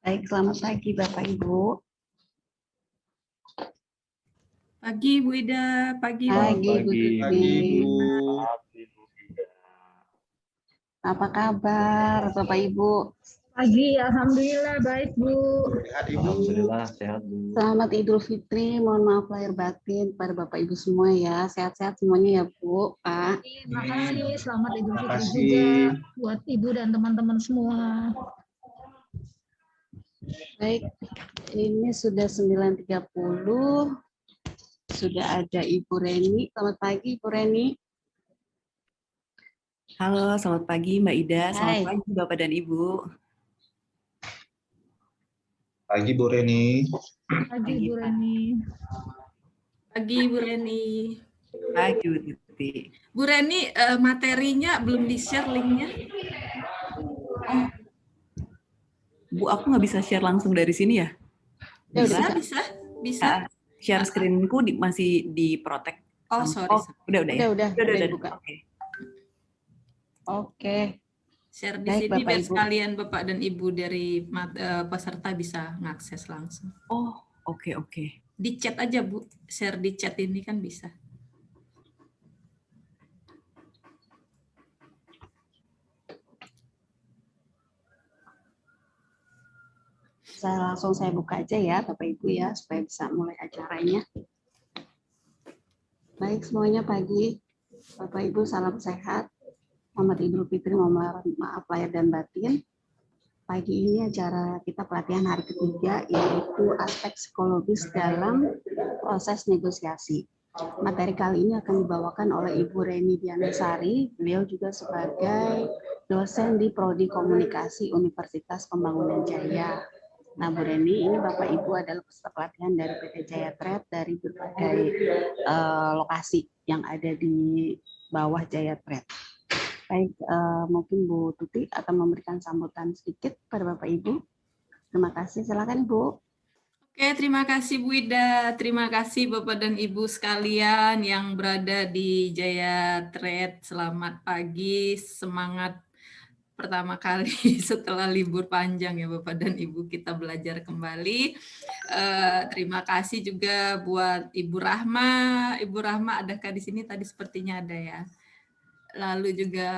Baik, selamat pagi Bapak Ibu. Pagi Bu Ida, pagi Bu. Pagi Bu Tuti. Pagi Bu. Apa kabar Bapak Ibu? Pagi, alhamdulillah baik Bu. Sehat Ibu. Alhamdulillah sehat Bu. Selamat Idul Fitri, mohon maaf lahir batin pada Bapak Ibu semua ya. Sehat-sehat semuanya ya Bu, Pak. Terima kasih, selamat Idul Terima Fitri kasih. juga buat Ibu dan teman-teman semua. Baik, ini sudah 9.30. Sudah ada Ibu Reni. Selamat pagi Ibu Reni. Halo, selamat pagi Mbak Ida. Selamat Hai. pagi Bapak dan Ibu. Pagi Bu Reni. Pagi Bu Reni. Pagi Bu Reni. Pagi Bu Tuti. Bu Reni, materinya belum di-share linknya? Bu, aku nggak bisa share langsung dari sini ya? Bisa. Share screen-ku masih di protect. Oh, sorry. Udah ya? Udah Udah. Oke. Share di Baik, sini Bapak, biar Ibu. sekalian Bapak dan Ibu dari peserta bisa ngakses langsung. Oh, oke. Di chat aja Bu, share di chat ini kan bisa. Saya buka aja ya Bapak Ibu ya, supaya bisa mulai acaranya. Baik semuanya pagi, Bapak Ibu salam sehat. Selamat Idul Fitri, mohon maaf lahir dan batin. Pagi ini acara kita pelatihan hari ketiga, yaitu aspek psikologis dalam proses negosiasi. Materi kali ini akan dibawakan oleh Ibu Reni Dianasari. Beliau juga sebagai dosen di Prodi Komunikasi Universitas Pembangunan Jaya. Nah, Bu Reni, ini Bapak Ibu adalah peserta pelatihan dari PT Jaya Trade dari berbagai lokasi yang ada di bawah Jaya Trade. Baik, mungkin Bu Tuti akan memberikan sambutan sedikit pada Bapak Ibu. Terima kasih, silakan Bu. Oke, terima kasih Bu Ida. Terima kasih Bapak dan Ibu sekalian yang berada di Jaya Trade. Selamat pagi, semangat pertama kali setelah libur panjang ya Bapak dan Ibu kita belajar kembali. Terima kasih juga buat Ibu Rahma. Ibu Rahma adakah di sini? Tadi sepertinya ada ya. Lalu juga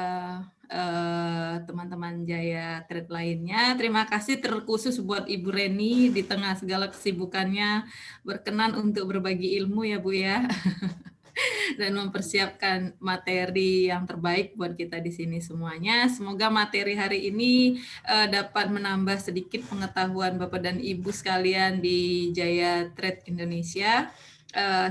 teman-teman Jaya Trade lainnya. Terima kasih terkhusus buat Ibu Reni di tengah segala kesibukannya berkenan untuk berbagi ilmu ya Bu ya. Dan mempersiapkan materi yang terbaik buat kita di sini semuanya. Semoga materi hari ini dapat menambah sedikit pengetahuan Bapak dan Ibu sekalian di Jaya Trade Indonesia.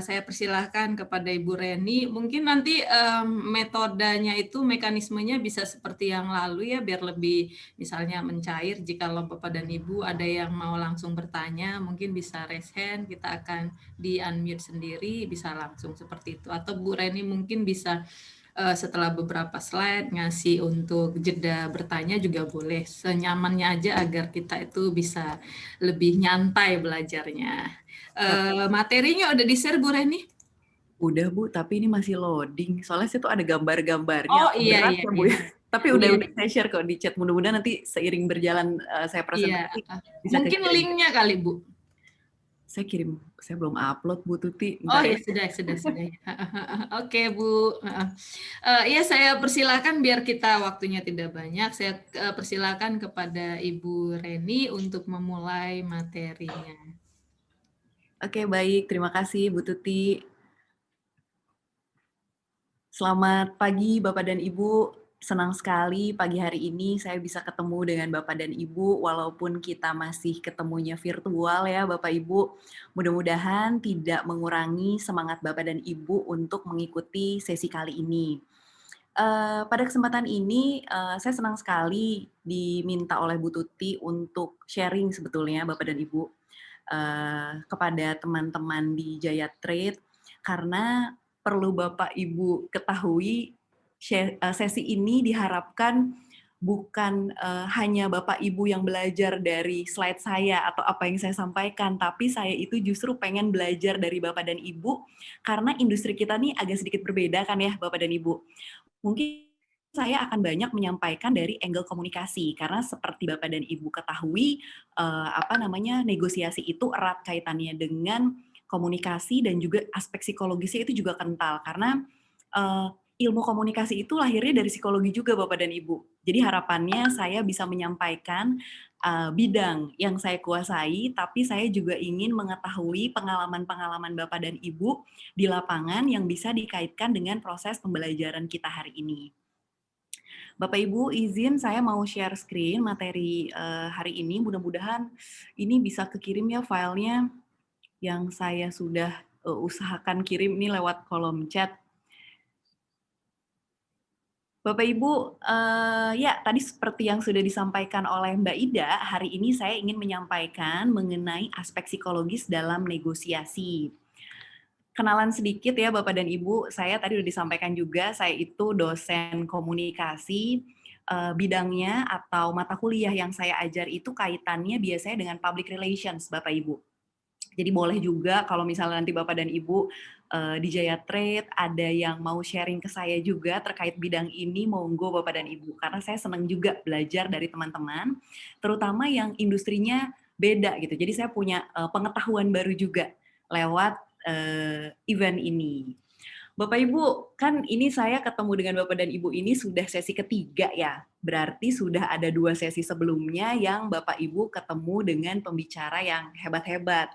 Saya persilahkan kepada Ibu Reni. Mungkin nanti metodenya itu, mekanismenya bisa seperti yang lalu ya, biar lebih misalnya mencair. Jika Bapak dan Ibu ada yang mau langsung bertanya, mungkin bisa raise hand, kita akan di-unmute sendiri, bisa langsung seperti itu. Atau Bu Reni mungkin bisa setelah beberapa slide ngasih untuk jeda bertanya juga boleh. Senyamannya aja agar kita itu bisa lebih nyantai belajarnya. Materinya udah di-share Bu Reni? Udah Bu, tapi ini masih loading. Soalnya situ ada gambar-gambarnya. Oh iya. Ya, Bu. Tapi udah saya share kok di chat. Mudah-mudahan nanti seiring berjalan saya presentasi. Bisa mungkin linknya kali Bu. Saya belum upload Bu Tuti. Oh ya sudah. Oke Bu. Ya saya persilakan biar kita waktunya tidak banyak. Saya persilakan kepada Ibu Reni untuk memulai materinya. Oke, baik. Terima kasih Bu Tuti. Selamat pagi Bapak dan Ibu. Senang sekali pagi hari ini saya bisa ketemu dengan Bapak dan Ibu walaupun kita masih ketemunya virtual ya Bapak Ibu. Mudah-mudahan tidak mengurangi semangat Bapak dan Ibu untuk mengikuti sesi kali ini. Pada kesempatan ini saya senang sekali diminta oleh Bu Tuti untuk sharing sebetulnya Bapak dan Ibu kepada teman-teman di Jaya Trade karena perlu Bapak Ibu ketahui sesi ini diharapkan bukan hanya Bapak Ibu yang belajar dari slide saya atau apa yang saya sampaikan, tapi saya itu justru pengen belajar dari Bapak dan Ibu karena industri kita nih agak sedikit berbeda kan ya Bapak dan Ibu. Mungkin saya akan banyak menyampaikan dari angle komunikasi karena seperti Bapak dan Ibu ketahui negosiasi itu erat kaitannya dengan komunikasi dan juga aspek psikologisnya itu juga kental karena ilmu komunikasi itu lahirnya dari psikologi juga Bapak dan Ibu. Jadi harapannya saya bisa menyampaikan bidang yang saya kuasai, tapi saya juga ingin mengetahui pengalaman-pengalaman Bapak dan Ibu di lapangan yang bisa dikaitkan dengan proses pembelajaran kita hari ini. Bapak Ibu izin saya mau share screen materi hari ini, mudah-mudahan ini bisa kekirim ya filenya yang saya sudah usahakan kirim ini lewat kolom chat. Bapak Ibu, ya tadi seperti yang sudah disampaikan oleh Mbak Ida, hari ini saya ingin menyampaikan mengenai aspek psikologis dalam negosiasi. Kenalan sedikit ya Bapak dan Ibu, saya tadi sudah disampaikan juga, saya itu dosen komunikasi, bidangnya atau mata kuliah yang saya ajar itu kaitannya biasanya dengan public relations Bapak Ibu. Jadi boleh juga kalau misalnya nanti Bapak dan Ibu di Jaya Trade ada yang mau sharing ke saya juga terkait bidang ini, monggo Bapak dan Ibu. Karena saya senang juga belajar dari teman-teman, terutama yang industrinya beda gitu. Jadi saya punya pengetahuan baru juga lewat event ini. Bapak Ibu, kan ini saya ketemu dengan Bapak dan Ibu ini sudah sesi ketiga ya. Berarti sudah ada 2 sesi sebelumnya yang Bapak Ibu ketemu dengan pembicara yang hebat-hebat.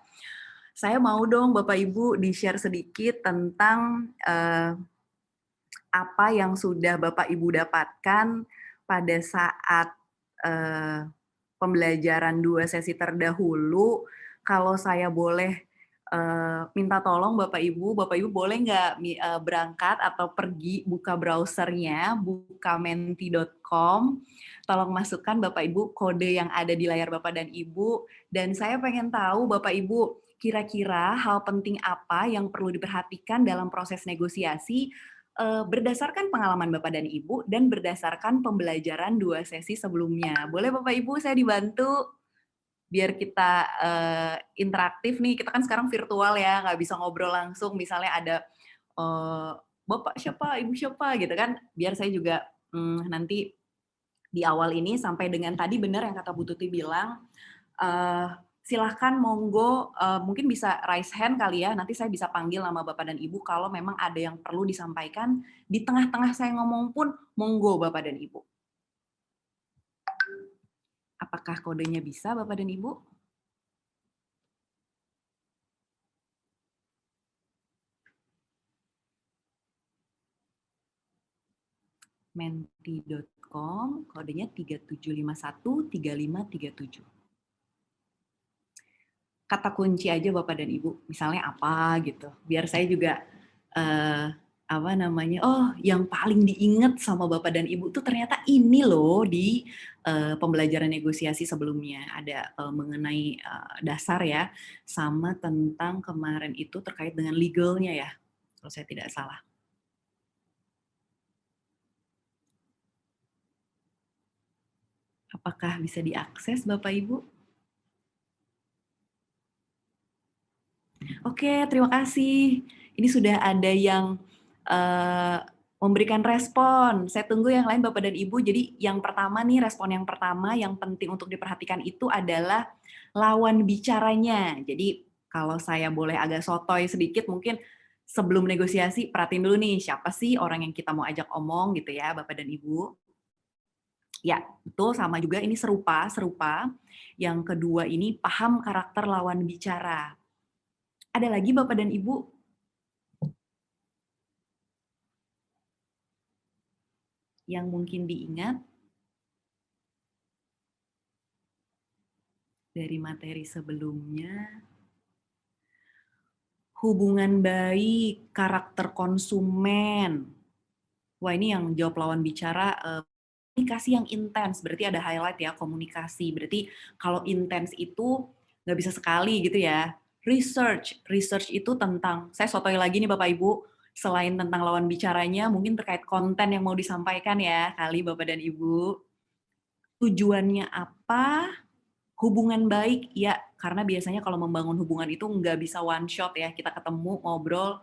Saya mau dong Bapak Ibu di-share sedikit tentang apa yang sudah Bapak Ibu dapatkan pada saat pembelajaran 2 sesi terdahulu. Kalau saya boleh minta tolong Bapak Ibu boleh nggak berangkat atau pergi buka browsernya, buka menti.com, tolong masukkan Bapak Ibu kode yang ada di layar Bapak dan Ibu, dan saya pengen tahu Bapak Ibu kira-kira hal penting apa yang perlu diperhatikan dalam proses negosiasi berdasarkan pengalaman Bapak dan Ibu dan berdasarkan pembelajaran 2 sesi sebelumnya. Boleh Bapak Ibu saya dibantu? Biar kita interaktif nih, kita kan sekarang virtual ya, nggak bisa ngobrol langsung, misalnya ada Bapak siapa, Ibu siapa gitu kan, biar saya juga nanti di awal ini sampai dengan tadi benar yang kata Bu Tuti bilang, silahkan monggo, mungkin bisa raise hand kali ya, nanti saya bisa panggil nama Bapak dan Ibu kalau memang ada yang perlu disampaikan, di tengah-tengah saya ngomong pun monggo Bapak dan Ibu. Apakah kodenya bisa, Bapak dan Ibu? Menti.com, kodenya 37513537. Kata kunci aja Bapak dan Ibu, misalnya apa gitu. Biar saya juga yang paling diingat sama Bapak dan Ibu tuh ternyata ini loh di pembelajaran negosiasi sebelumnya. Ada mengenai dasar ya, sama tentang kemarin itu terkait dengan legalnya ya, kalau saya tidak salah. Apakah bisa diakses Bapak Ibu? Oke, terima kasih. Ini sudah ada yang memberikan respon. Saya tunggu yang lain Bapak dan Ibu. Jadi yang pertama nih, respon yang pertama yang penting untuk diperhatikan itu adalah lawan bicaranya. Jadi kalau saya boleh agak sotoy sedikit, mungkin sebelum negosiasi perhatiin dulu nih, siapa sih orang yang kita mau ajak omong gitu ya Bapak dan Ibu. Ya, betul, sama juga ini serupa. Yang kedua ini paham karakter lawan bicara. Ada lagi Bapak dan Ibu? Yang mungkin diingat dari materi sebelumnya? Hubungan baik, karakter konsumen. Wah, ini yang jawab lawan bicara, komunikasi yang intens, berarti ada highlight ya, komunikasi. Berarti kalau intens itu nggak bisa sekali gitu ya. Research itu tentang, saya sotoy lagi nih Bapak Ibu, selain tentang lawan bicaranya, mungkin terkait konten yang mau disampaikan ya, kali Bapak dan Ibu. Tujuannya apa? Hubungan baik, ya, karena biasanya kalau membangun hubungan itu nggak bisa one shot ya, kita ketemu, ngobrol,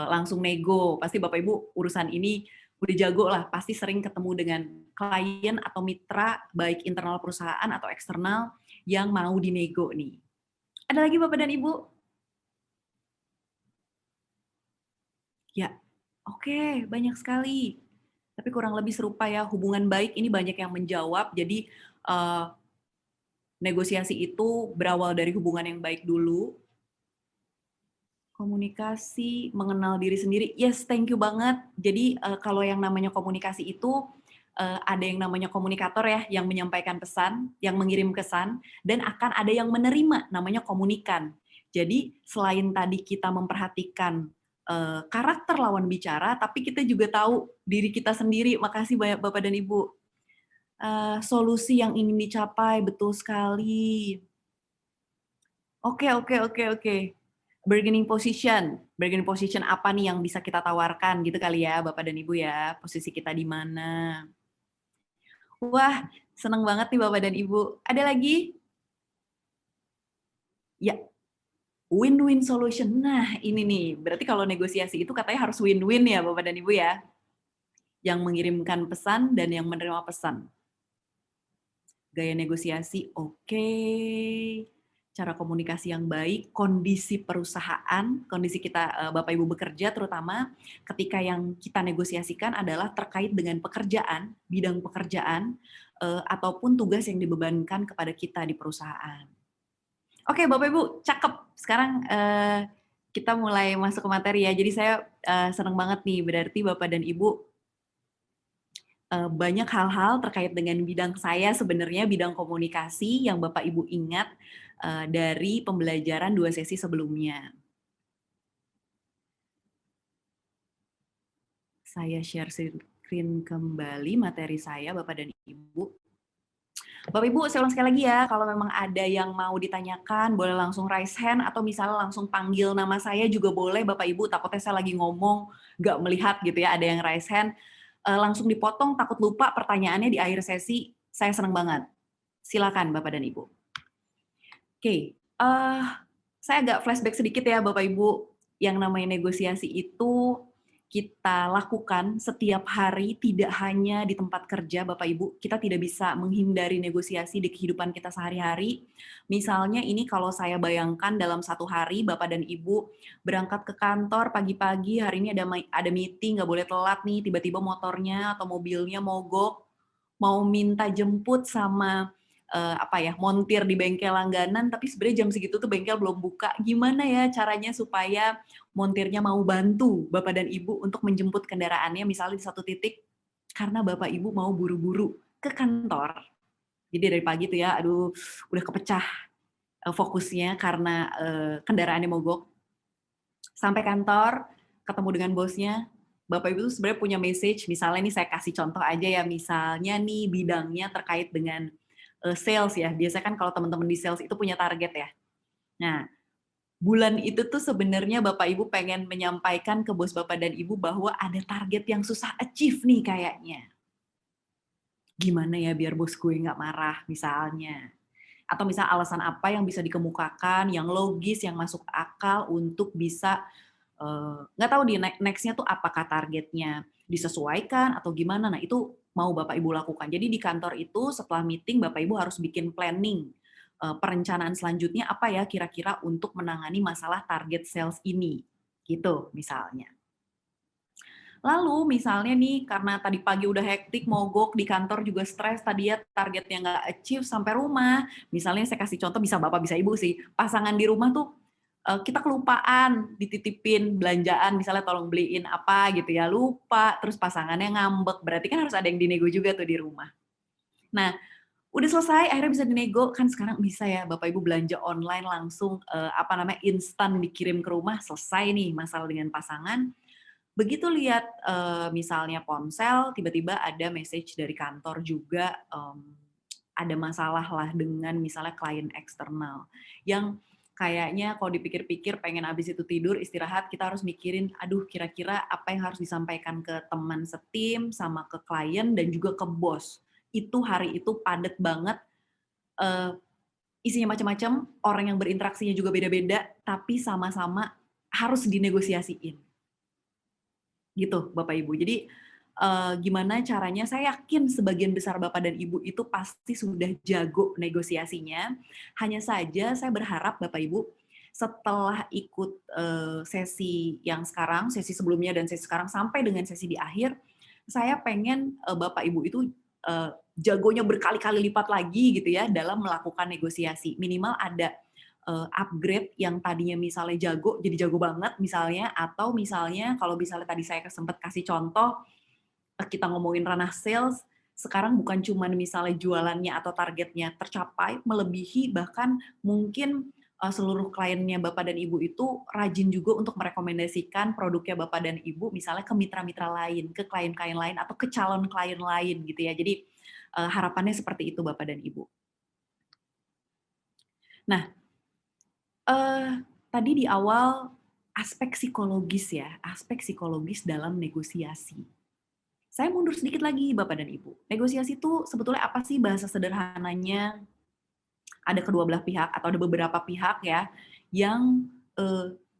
langsung nego. Pasti Bapak Ibu urusan ini udah jago lah, pasti sering ketemu dengan klien atau mitra, baik internal perusahaan atau eksternal, yang mau dinego nih. Ada lagi Bapak dan Ibu? Ya, oke, banyak sekali. Tapi kurang lebih serupa ya, hubungan baik ini banyak yang menjawab, jadi negosiasi itu berawal dari hubungan yang baik dulu. Komunikasi, mengenal diri sendiri. Yes, thank you banget. Jadi kalau yang namanya komunikasi itu ada yang namanya komunikator ya, yang menyampaikan pesan, yang mengirim kesan, dan akan ada yang menerima, namanya komunikan. Jadi selain tadi kita memperhatikan karakter lawan bicara, tapi kita juga tahu diri kita sendiri. Makasih banyak Bapak dan Ibu. Solusi yang ingin dicapai, betul sekali. Oke. Bargaining position apa nih yang bisa kita tawarkan gitu kali ya Bapak dan Ibu ya, posisi kita di mana. Wah, seneng banget nih Bapak dan Ibu. Ada lagi? Ya, win-win solution. Nah ini nih, berarti kalau negosiasi itu katanya harus win-win ya Bapak dan Ibu ya. Yang mengirimkan pesan dan yang menerima pesan. Gaya negosiasi, oke. Cara komunikasi yang baik, kondisi perusahaan, kondisi kita Bapak Ibu bekerja terutama ketika yang kita negosiasikan adalah terkait dengan pekerjaan, bidang pekerjaan, ataupun tugas yang dibebankan kepada kita di perusahaan. Oke Bapak Ibu, cakep. Sekarang kita mulai masuk ke materi ya. Jadi saya senang banget nih, berarti Bapak dan Ibu banyak hal-hal terkait dengan bidang saya sebenarnya, bidang komunikasi yang Bapak Ibu ingat dari pembelajaran 2 sesi sebelumnya. Saya share screen kembali materi saya, Bapak dan Ibu. Bapak Ibu, saya ulang sekali lagi ya, kalau memang ada yang mau ditanyakan, boleh langsung raise hand, atau misalnya langsung panggil nama saya juga boleh, Bapak Ibu, takutnya saya lagi ngomong, nggak melihat gitu ya, ada yang raise hand, langsung dipotong, takut lupa pertanyaannya di akhir sesi, saya senang banget. Silakan Bapak dan Ibu. Oke, saya agak flashback sedikit ya Bapak Ibu, yang namanya negosiasi itu kita lakukan setiap hari, tidak hanya di tempat kerja Bapak Ibu, kita tidak bisa menghindari negosiasi di kehidupan kita sehari-hari. Misalnya ini kalau saya bayangkan dalam satu hari Bapak dan Ibu berangkat ke kantor pagi-pagi, hari ini ada meeting, nggak boleh telat nih, tiba-tiba motornya atau mobilnya mogok, mau minta jemput sama montir di bengkel langganan, tapi sebenarnya jam segitu tuh bengkel belum buka. Gimana ya caranya supaya montirnya mau bantu Bapak dan Ibu untuk menjemput kendaraannya misalnya di satu titik karena Bapak Ibu mau buru-buru ke kantor. Jadi dari pagi tuh ya, aduh udah kepecah fokusnya karena kendaraannya mogok. Sampai kantor, ketemu dengan bosnya, Bapak Ibu tuh sebenarnya punya message, misalnya nih saya kasih contoh aja ya, misalnya nih bidangnya terkait dengan sales ya. Biasanya kan kalau teman-teman di sales itu punya target ya. Nah, bulan itu tuh sebenarnya Bapak Ibu pengen menyampaikan ke bos Bapak dan Ibu bahwa ada target yang susah achieve nih kayaknya. Gimana ya biar bos gue nggak marah misalnya. Atau misal alasan apa yang bisa dikemukakan, yang logis, yang masuk akal untuk bisa, nggak tahu di next-nya tuh apakah targetnya disesuaikan atau gimana. Nah itu mau Bapak Ibu lakukan. Jadi di kantor itu setelah meeting Bapak Ibu harus bikin planning perencanaan selanjutnya apa ya kira-kira untuk menangani masalah target sales ini. Gitu misalnya. Lalu misalnya nih karena tadi pagi udah hektik, mogok, di kantor juga stres, tadi ya targetnya nggak achieve sampai rumah. Misalnya saya kasih contoh, bisa Bapak bisa Ibu sih, pasangan di rumah tuh kita kelupaan dititipin belanjaan, misalnya tolong beliin apa gitu ya, lupa, terus pasangannya ngambek, berarti kan harus ada yang dinego juga tuh di rumah. Nah, udah selesai, akhirnya bisa dinego, kan sekarang bisa ya Bapak Ibu belanja online langsung instan dikirim ke rumah, selesai nih masalah dengan pasangan. Begitu lihat misalnya ponsel, tiba-tiba ada message dari kantor juga, ada masalah lah dengan misalnya klien eksternal, yang kayaknya kalau dipikir-pikir pengen abis itu tidur, istirahat, kita harus mikirin, aduh kira-kira apa yang harus disampaikan ke teman setim, sama ke klien, dan juga ke bos. Itu hari itu padat banget, isinya macam-macam, orang yang berinteraksinya juga beda-beda, tapi sama-sama harus dinegosiasiin. Gitu Bapak Ibu. Jadi gimana caranya. Saya yakin sebagian besar Bapak dan Ibu itu pasti sudah jago negosiasinya. Hanya saja saya berharap Bapak Ibu setelah ikut sesi yang sekarang, sesi sebelumnya dan sesi sekarang sampai dengan sesi di akhir, saya pengen Bapak Ibu itu jagonya berkali-kali lipat lagi gitu ya dalam melakukan negosiasi. Minimal ada upgrade yang tadinya misalnya jago jadi jago banget misalnya, atau misalnya kalau misalnya tadi saya sempat kasih contoh, kita ngomongin ranah sales, sekarang bukan cuma misalnya jualannya atau targetnya tercapai, melebihi, bahkan mungkin seluruh kliennya Bapak dan Ibu itu rajin juga untuk merekomendasikan produknya Bapak dan Ibu misalnya ke mitra-mitra lain, ke klien-klien lain, atau ke calon klien lain gitu ya. Jadi harapannya seperti itu Bapak dan Ibu. Nah, tadi di awal aspek psikologis ya, aspek psikologis dalam negosiasi. Saya mundur sedikit lagi Bapak dan Ibu. Negosiasi itu sebetulnya apa sih bahasa sederhananya? Ada kedua belah pihak atau ada beberapa pihak ya yang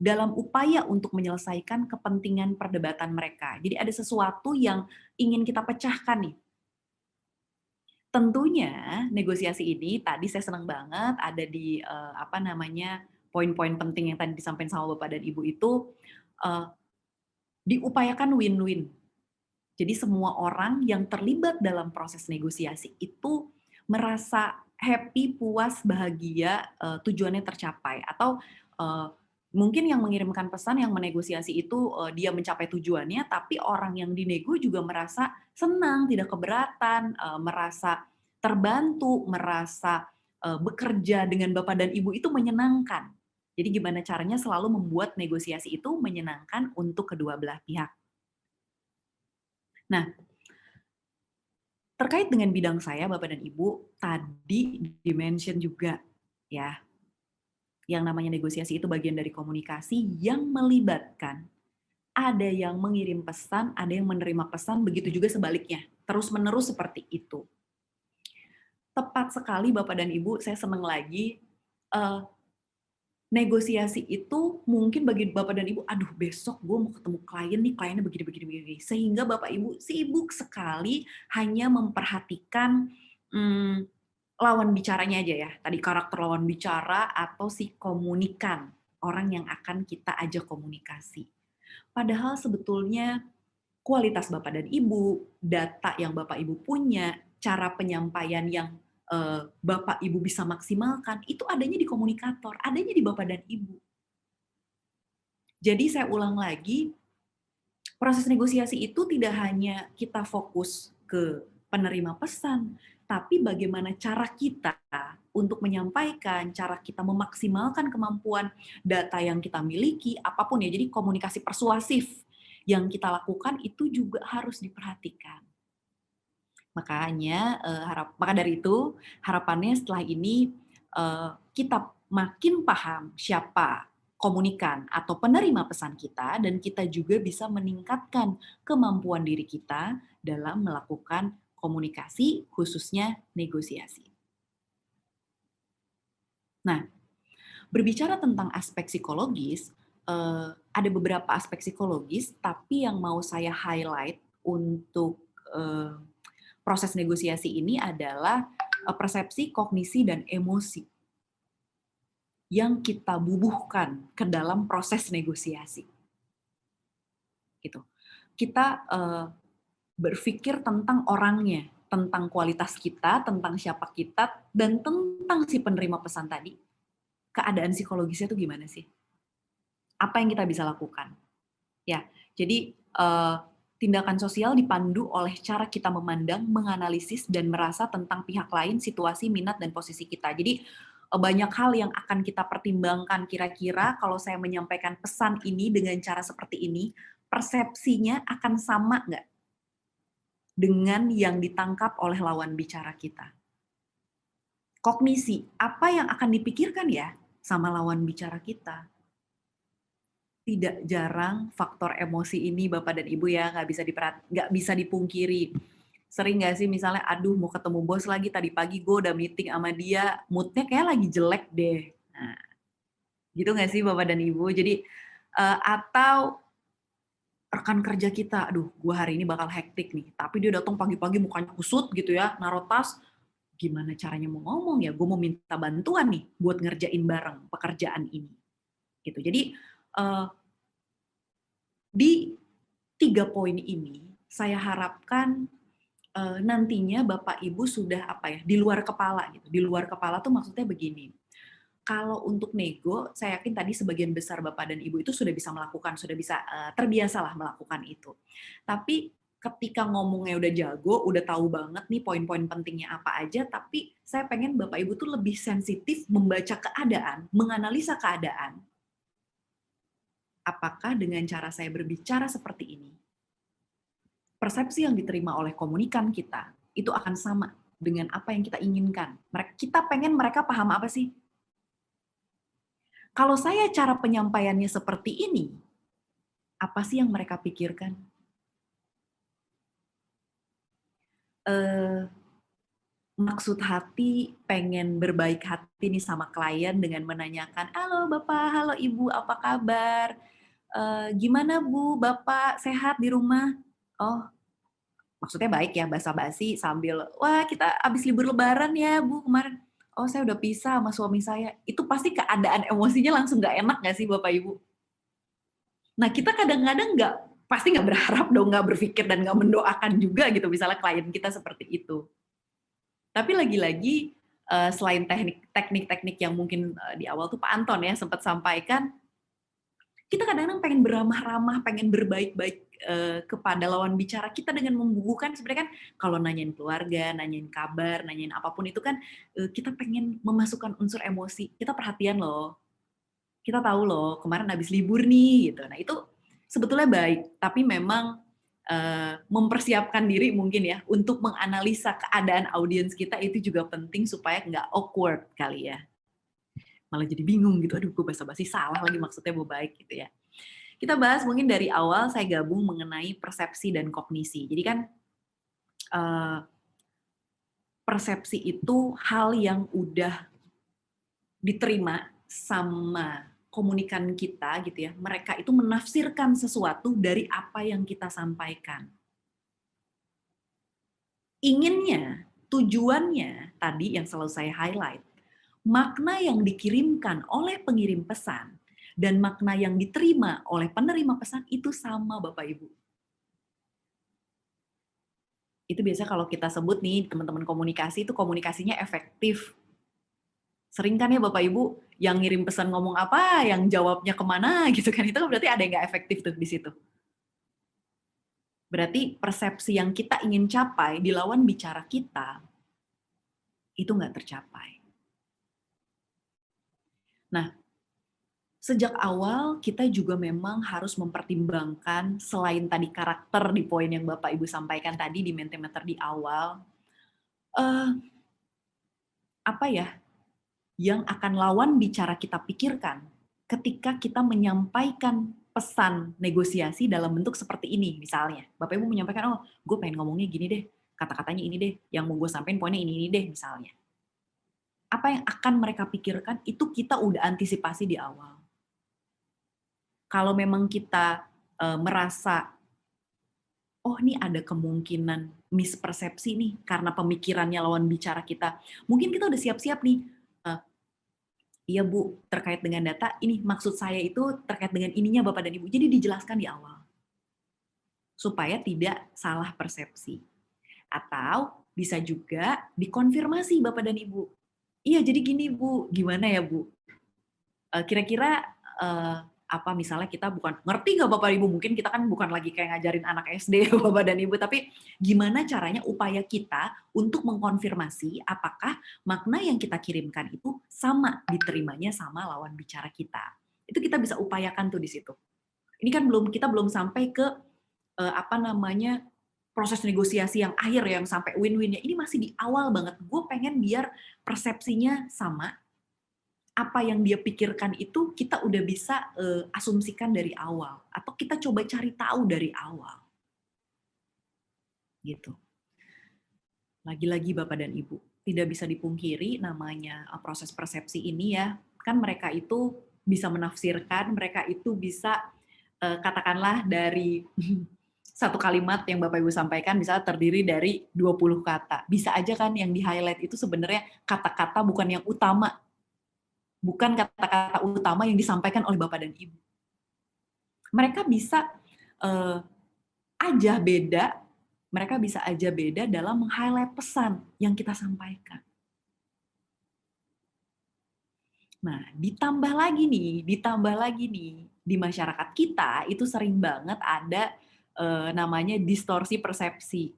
dalam upaya untuk menyelesaikan kepentingan perdebatan mereka. Jadi ada sesuatu yang ingin kita pecahkan nih. Tentunya negosiasi ini tadi saya senang banget ada di poin-poin penting yang tadi disampaikan sama Bapak dan Ibu itu diupayakan win-win. Jadi semua orang yang terlibat dalam proses negosiasi itu merasa happy, puas, bahagia, tujuannya tercapai. Atau mungkin yang mengirimkan pesan, yang menegosiasi itu dia mencapai tujuannya, tapi orang yang dinego juga merasa senang, tidak keberatan, merasa terbantu, merasa bekerja dengan Bapak dan Ibu itu menyenangkan. Jadi gimana caranya selalu membuat negosiasi itu menyenangkan untuk kedua belah pihak. Nah, terkait dengan bidang saya, Bapak dan Ibu, tadi di-mention juga ya, yang namanya negosiasi itu bagian dari komunikasi yang melibatkan ada yang mengirim pesan, ada yang menerima pesan, begitu juga sebaliknya. Terus-menerus seperti itu. Tepat sekali Bapak dan Ibu, saya senang lagi, negosiasi itu mungkin bagi Bapak dan Ibu, aduh besok gue mau ketemu klien nih, kliennya begini. Sehingga Bapak Ibu sibuk sekali hanya memperhatikan lawan bicaranya aja ya. Tadi karakter lawan bicara atau si komunikan, orang yang akan kita ajak komunikasi. Padahal sebetulnya kualitas Bapak dan Ibu, data yang Bapak Ibu punya, cara penyampaian yang Bapak Ibu bisa maksimalkan, itu adanya di komunikator, adanya di Bapak dan Ibu. Jadi saya ulang lagi, proses negosiasi itu tidak hanya kita fokus ke penerima pesan, tapi bagaimana cara kita untuk menyampaikan, cara kita memaksimalkan kemampuan data yang kita miliki, apapun ya, jadi komunikasi persuasif yang kita lakukan itu juga harus diperhatikan. Maka dari itu harapannya setelah ini kita makin paham siapa komunikan atau penerima pesan kita, dan kita juga bisa meningkatkan kemampuan diri kita dalam melakukan komunikasi, khususnya negosiasi. Nah, berbicara tentang aspek psikologis, ada beberapa aspek psikologis, tapi yang mau saya highlight untuk proses negosiasi ini adalah persepsi, kognisi, dan emosi yang kita bubuhkan ke dalam proses negosiasi. Gitu. Kita berpikir tentang orangnya, tentang kualitas kita, tentang siapa kita, dan tentang si penerima pesan tadi. Keadaan psikologisnya itu gimana sih? Apa yang kita bisa lakukan? Ya, jadi tindakan sosial dipandu oleh cara kita memandang, menganalisis, dan merasa tentang pihak lain, situasi, minat, dan posisi kita. Jadi banyak hal yang akan kita pertimbangkan, kira-kira kalau saya menyampaikan pesan ini dengan cara seperti ini, persepsinya akan sama nggak dengan yang ditangkap oleh lawan bicara kita. Kognisi, apa yang akan dipikirkan ya sama lawan bicara kita. Tidak jarang faktor emosi ini Bapak dan Ibu ya nggak bisa dipungkiri. Sering nggak sih misalnya, aduh mau ketemu bos lagi, tadi pagi gue udah meeting sama dia, moodnya kayak lagi jelek deh. Nah, gitu nggak sih Bapak dan Ibu? Jadi atau rekan kerja kita, aduh gue hari ini bakal hektik nih, tapi dia datang pagi-pagi mukanya kusut gitu ya, naruh tas, gimana caranya mau ngomong ya, gue mau minta bantuan nih buat ngerjain bareng pekerjaan ini. Gitu. Jadi di 3 poin ini saya harapkan nantinya Bapak Ibu sudah di luar kepala gitu. Di luar kepala tuh maksudnya begini. Kalau untuk nego, saya yakin tadi sebagian besar Bapak dan Ibu itu sudah bisa melakukan, sudah bisa terbiasalah melakukan itu. Tapi ketika ngomongnya udah jago, udah tahu banget nih poin-poin pentingnya apa aja, tapi saya pengen Bapak Ibu tuh lebih sensitif membaca keadaan, menganalisa keadaan. Apakah dengan cara saya berbicara seperti ini, persepsi yang diterima oleh komunikan kita itu akan sama dengan apa yang kita inginkan. Kita pengen mereka paham apa sih? Kalau saya cara penyampaiannya seperti ini, apa sih yang mereka pikirkan? Maksud hati pengen berbaik hati nih sama klien dengan menanyakan, halo Bapak, halo Ibu, apa kabar? Gimana Bu, Bapak sehat di rumah? Oh, maksudnya baik ya, basa-basi sambil, wah kita habis libur lebaran ya Bu kemarin. Oh saya udah pisah sama suami saya. Itu pasti keadaan emosinya langsung nggak enak nggak sih Bapak Ibu? Nah kita kadang-kadang pasti nggak berharap dong, nggak berpikir dan nggak mendoakan juga gitu misalnya klien kita seperti itu. Tapi lagi-lagi selain teknik-teknik yang mungkin di awal tuh Pak Anton ya sempat sampaikan, kita kadang-kadang pengen beramah-ramah, pengen berbaik-baik kepada lawan bicara kita dengan membubuhkan. Sebenarnya kan kalau nanyain keluarga, nanyain kabar, nanyain apapun itu kan kita pengen memasukkan unsur emosi. Kita perhatian loh, kita tahu loh kemarin habis libur nih gitu. Nah itu sebetulnya baik, tapi memang mempersiapkan diri mungkin ya untuk menganalisa keadaan audiens kita itu juga penting supaya nggak awkward kali ya. Malah jadi bingung gitu, aduh gue basa-basi salah lagi maksudnya mau baik gitu ya. Kita bahas mungkin dari awal saya gabung mengenai persepsi dan kognisi. Jadi kan persepsi itu hal yang udah diterima sama komunikan kita gitu ya. Mereka itu menafsirkan sesuatu dari apa yang kita sampaikan. Inginnya, tujuannya tadi yang selalu saya highlight, makna yang dikirimkan oleh pengirim pesan dan makna yang diterima oleh penerima pesan itu sama Bapak Ibu. Itu biasa kalau kita sebut nih teman-teman komunikasi itu komunikasinya efektif. Sering kan ya Bapak Ibu yang ngirim pesan ngomong apa, yang jawabnya kemana gitu kan, itu berarti ada yang nggak efektif tuh di situ. Berarti persepsi yang kita ingin capai di lawan bicara kita itu nggak tercapai. Nah, sejak awal kita juga memang harus mempertimbangkan selain tadi karakter di poin yang Bapak Ibu sampaikan tadi di Mentimeter di awal, apa ya yang akan lawan bicara kita pikirkan ketika kita menyampaikan pesan negosiasi dalam bentuk seperti ini misalnya. Bapak Ibu menyampaikan, oh gue pengen ngomongnya gini deh, kata-katanya ini deh, yang mau gue sampaikan poinnya ini deh misalnya. Apa yang akan mereka pikirkan itu kita udah antisipasi di awal. Kalau memang kita merasa, oh ini ada kemungkinan mispersepsi nih karena pemikirannya lawan bicara kita, mungkin kita udah siap-siap nih, iya Bu, terkait dengan data, ini maksud saya itu terkait dengan ininya Bapak dan Ibu. Jadi dijelaskan di awal. Supaya tidak salah persepsi. Atau bisa juga dikonfirmasi Bapak dan Ibu. Iya jadi gini Bu, gimana ya Bu? Kira-kira apa misalnya kita bukan, ngerti nggak Bapak Ibu? Mungkin kita kan bukan lagi kayak ngajarin anak SD Bapak dan Ibu, tapi gimana caranya upaya kita untuk mengkonfirmasi apakah makna yang kita kirimkan itu sama diterimanya sama lawan bicara kita. Itu kita bisa upayakan tuh di situ. Ini kan kita belum sampai ke proses negosiasi yang akhir yang sampai win-winnya. Ini masih di awal banget. Gue pengen biar persepsinya sama. Apa yang dia pikirkan itu kita udah bisa asumsikan dari awal. Atau kita coba cari tahu dari awal. Gitu. Lagi-lagi Bapak dan Ibu, tidak bisa dipungkiri namanya proses persepsi ini ya. Kan mereka itu bisa menafsirkan, mereka itu bisa katakanlah dari satu kalimat yang Bapak Ibu sampaikan misalnya terdiri dari 20 kata. Bisa aja kan yang di-highlight itu sebenarnya kata-kata bukan yang utama. Bukan kata-kata utama yang disampaikan oleh Bapak dan Ibu. Mereka bisa aja beda dalam meng-highlight pesan yang kita sampaikan. Nah, ditambah lagi nih, di masyarakat kita itu sering banget ada namanya distorsi persepsi.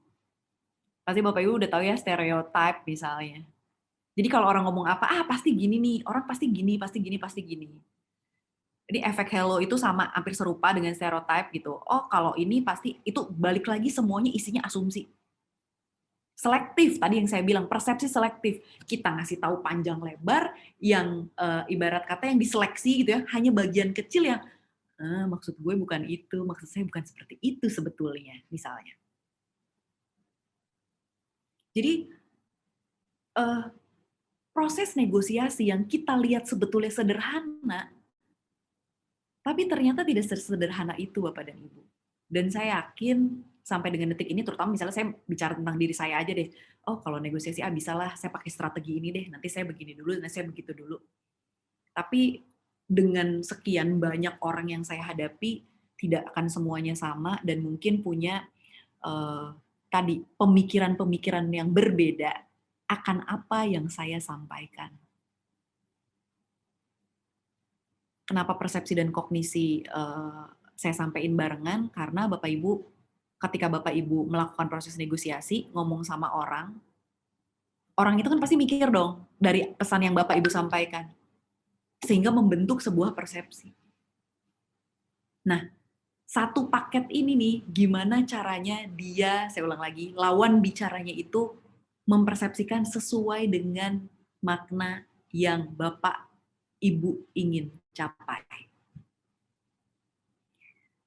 Pasti Bapak Ibu udah tahu ya stereotype misalnya. Jadi kalau orang ngomong apa, pasti gini nih, orang pasti gini, pasti gini, pasti gini. Jadi efek halo itu sama, hampir serupa dengan stereotype gitu. Oh, kalau ini pasti, itu balik lagi semuanya isinya asumsi. Selektif, tadi yang saya bilang, persepsi selektif. Kita ngasih tahu panjang lebar, yang ibarat kata yang diseleksi gitu ya, hanya bagian kecil yang, maksud gue bukan itu, maksud saya bukan seperti itu sebetulnya, misalnya. Jadi, proses negosiasi yang kita lihat sebetulnya sederhana, tapi ternyata tidak sesederhana itu Bapak dan Ibu. Dan saya yakin sampai dengan detik ini, terutama misalnya saya bicara tentang diri saya aja deh, oh kalau negosiasi bisalah saya pakai strategi ini deh, nanti saya begini dulu, nanti saya begitu dulu. Tapi dengan sekian banyak orang yang saya hadapi, tidak akan semuanya sama dan mungkin punya tadi pemikiran-pemikiran yang berbeda akan apa yang saya sampaikan. Kenapa persepsi dan kognisi saya sampaikan barengan? Karena Bapak Ibu, ketika Bapak Ibu melakukan proses negosiasi, ngomong sama orang itu kan pasti mikir dong dari pesan yang Bapak Ibu sampaikan. Sehingga membentuk sebuah persepsi. Nah, satu paket ini nih, gimana caranya dia, saya ulang lagi, lawan bicaranya itu mempersepsikan sesuai dengan makna yang Bapak Ibu ingin capai.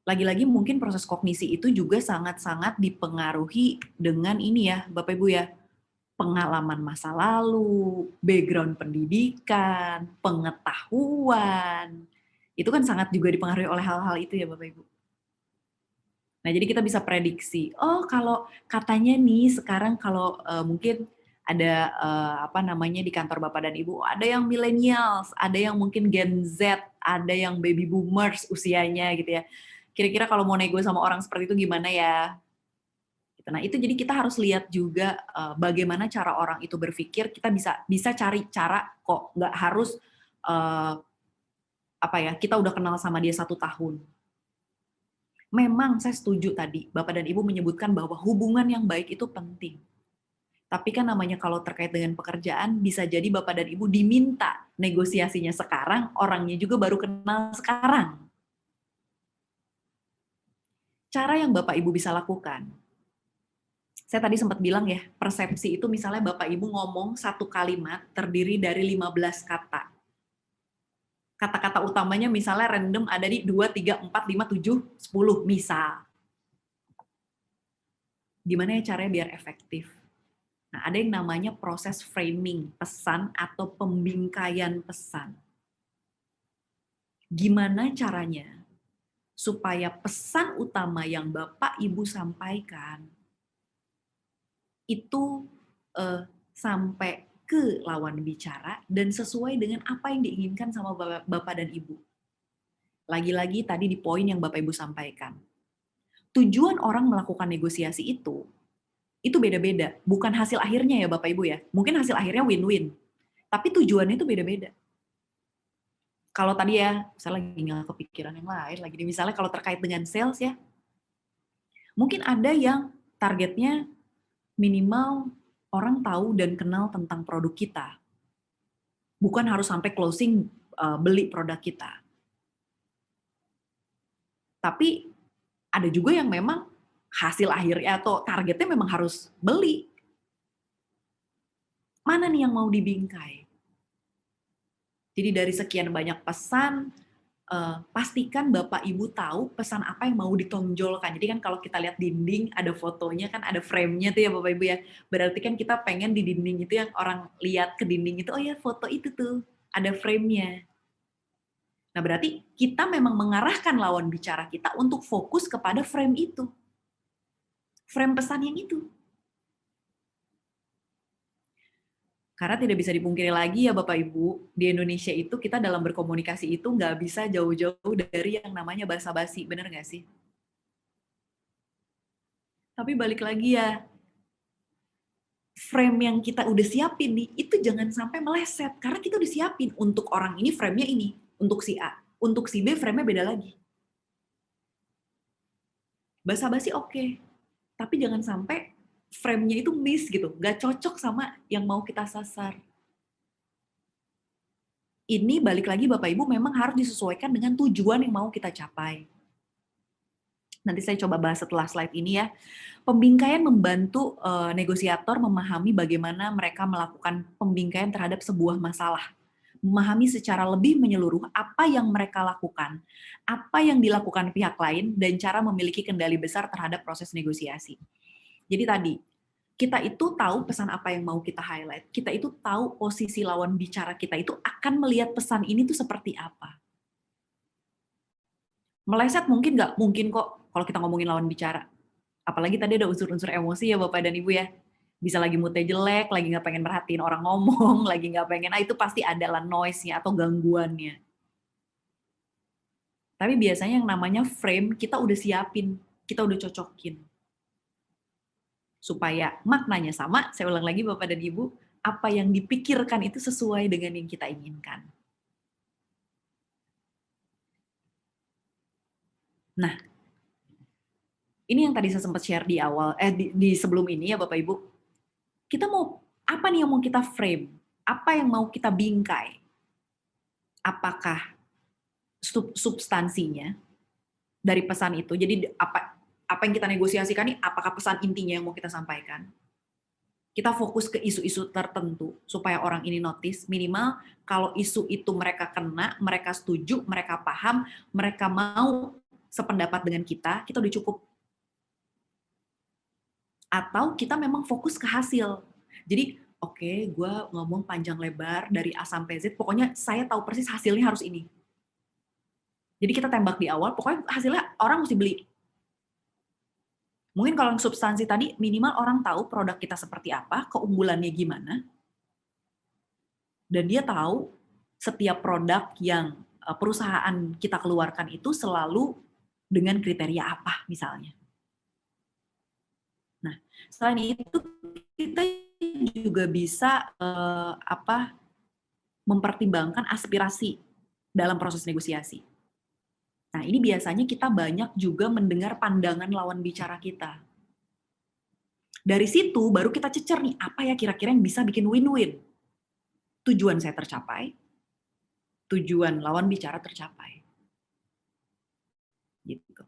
Lagi-lagi mungkin proses kognisi itu juga sangat-sangat dipengaruhi dengan ini ya, Bapak Ibu ya, pengalaman masa lalu, background pendidikan, pengetahuan, itu kan sangat juga dipengaruhi oleh hal-hal itu ya Bapak Ibu. Nah jadi kita bisa prediksi, oh kalau katanya nih sekarang kalau mungkin ada di kantor Bapak dan Ibu, ada yang millennials, ada yang mungkin Gen Z, ada yang baby boomers usianya gitu ya. Kira-kira kalau mau nego sama orang seperti itu gimana ya? Nah itu jadi kita harus lihat juga bagaimana cara orang itu berpikir. Kita bisa cari cara kok, nggak harus kita udah kenal sama dia 1 tahun. Memang saya setuju tadi Bapak dan Ibu menyebutkan bahwa hubungan yang baik itu penting. Tapi kan namanya kalau terkait dengan pekerjaan bisa jadi Bapak dan Ibu diminta negosiasinya sekarang, orangnya juga baru kenal sekarang. Cara yang Bapak Ibu bisa lakukan. Saya tadi sempat bilang ya, persepsi itu misalnya Bapak Ibu ngomong 1 kalimat terdiri dari 15 kata. Kata-kata utamanya misalnya random ada di 2, 3, 4, 5, 7, 10 misal. Gimana ya caranya biar efektif? Nah, ada yang namanya proses framing pesan atau pembingkaian pesan. Gimana caranya supaya pesan utama yang Bapak Ibu sampaikan itu sampai ke lawan bicara dan sesuai dengan apa yang diinginkan sama Bapak dan Ibu. Lagi-lagi tadi di poin yang Bapak Ibu sampaikan. Tujuan orang melakukan negosiasi itu beda-beda. Bukan hasil akhirnya ya Bapak Ibu ya. Mungkin hasil akhirnya win-win. Tapi tujuannya itu beda-beda. Kalau tadi ya, saya lagi nggak kepikiran yang lain. Lagi misalnya kalau terkait dengan sales ya, mungkin ada yang targetnya minimal orang tahu dan kenal tentang produk kita. Bukan harus sampai closing beli produk kita. Tapi ada juga yang memang hasil akhirnya atau targetnya memang harus beli. Mana nih yang mau dibingkai? Jadi dari sekian banyak pesan, pastikan Bapak Ibu tahu pesan apa yang mau ditonjolkan. Jadi kan kalau kita lihat dinding, ada fotonya kan, ada frame-nya tuh ya Bapak Ibu ya. Berarti kan kita pengen di dinding itu yang orang lihat ke dinding itu, oh ya foto itu tuh, ada frame-nya. Nah, berarti kita memang mengarahkan lawan bicara kita untuk fokus kepada frame itu. Frame pesan yang itu. Karena tidak bisa dipungkiri lagi ya Bapak Ibu, di Indonesia itu kita dalam berkomunikasi itu nggak bisa jauh-jauh dari yang namanya basa-basi, bener nggak sih? Tapi balik lagi ya, frame yang kita udah siapin nih, itu jangan sampai meleset. Karena kita udah siapin, untuk orang ini frame-nya ini, untuk si A. Untuk si B frame-nya beda lagi. Basa-basi oke, tapi jangan sampai frame-nya itu miss gitu, nggak cocok sama yang mau kita sasar. Ini balik lagi Bapak Ibu memang harus disesuaikan dengan tujuan yang mau kita capai. Nanti saya coba bahas setelah slide ini ya. Pembingkaian membantu negosiator memahami bagaimana mereka melakukan pembingkaian terhadap sebuah masalah. Memahami secara lebih menyeluruh apa yang mereka lakukan, apa yang dilakukan pihak lain, dan cara memiliki kendali besar terhadap proses negosiasi. Jadi tadi, kita itu tahu pesan apa yang mau kita highlight. Kita itu tahu posisi lawan bicara kita itu akan melihat pesan ini tuh seperti apa. Meleset mungkin nggak? Mungkin kok kalau kita ngomongin lawan bicara. Apalagi tadi ada unsur-unsur emosi ya Bapak dan Ibu ya. Bisa lagi moodnya jelek, lagi nggak pengen merhatiin orang ngomong, lagi nggak pengen, itu pasti adalah noise-nya atau gangguannya. Tapi biasanya yang namanya frame kita udah siapin, kita udah cocokin. Supaya maknanya sama, saya ulang lagi Bapak dan Ibu, apa yang dipikirkan itu sesuai dengan yang kita inginkan. Nah, ini yang tadi saya sempat share di awal, di sebelum ini ya Bapak Ibu. Kita mau, apa nih yang mau kita frame? Apa yang mau kita bingkai? Apakah substansinya dari pesan itu? Jadi apa yang kita negosiasikan ini, apakah pesan intinya yang mau kita sampaikan? Kita fokus ke isu-isu tertentu supaya orang ini notice, minimal kalau isu itu mereka kena, mereka setuju, mereka paham, mereka mau sependapat dengan kita udah cukup. Atau kita memang fokus ke hasil. Jadi, oke, gue ngomong panjang lebar dari A sampai Z, pokoknya saya tahu persis hasilnya harus ini. Jadi kita tembak di awal, pokoknya hasilnya orang mesti beli. Mungkin kalau substansi tadi, minimal orang tahu produk kita seperti apa, keunggulannya gimana, dan dia tahu setiap produk yang perusahaan kita keluarkan itu selalu dengan kriteria apa, misalnya. Nah, selain itu, kita juga bisa mempertimbangkan aspirasi dalam proses negosiasi. Nah, ini biasanya kita banyak juga mendengar pandangan lawan bicara kita. Dari situ baru kita cecer nih, apa ya kira-kira yang bisa bikin win-win. Tujuan saya tercapai, tujuan lawan bicara tercapai. Gitu.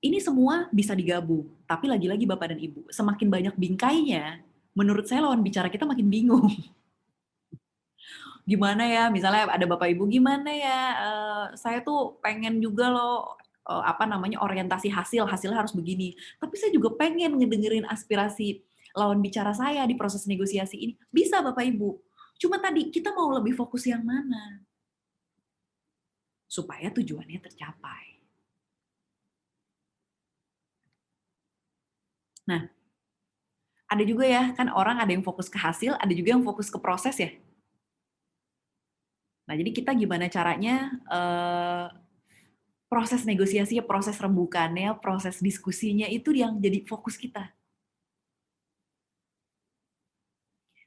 Ini semua bisa digabung, tapi lagi-lagi Bapak dan Ibu, semakin banyak bingkainya, menurut saya lawan bicara kita makin bingung. Gimana ya, misalnya ada Bapak Ibu, gimana ya, saya tuh pengen juga loh, orientasi hasilnya harus begini. Tapi saya juga pengen ngedengerin aspirasi lawan bicara saya di proses negosiasi ini. Bisa Bapak Ibu, cuma tadi kita mau lebih fokus yang mana? Supaya tujuannya tercapai. Nah, ada juga ya, kan orang ada yang fokus ke hasil, ada juga yang fokus ke proses ya. Nah, jadi kita gimana caranya proses negosiasinya, proses rembukannya, proses diskusinya itu yang jadi fokus kita.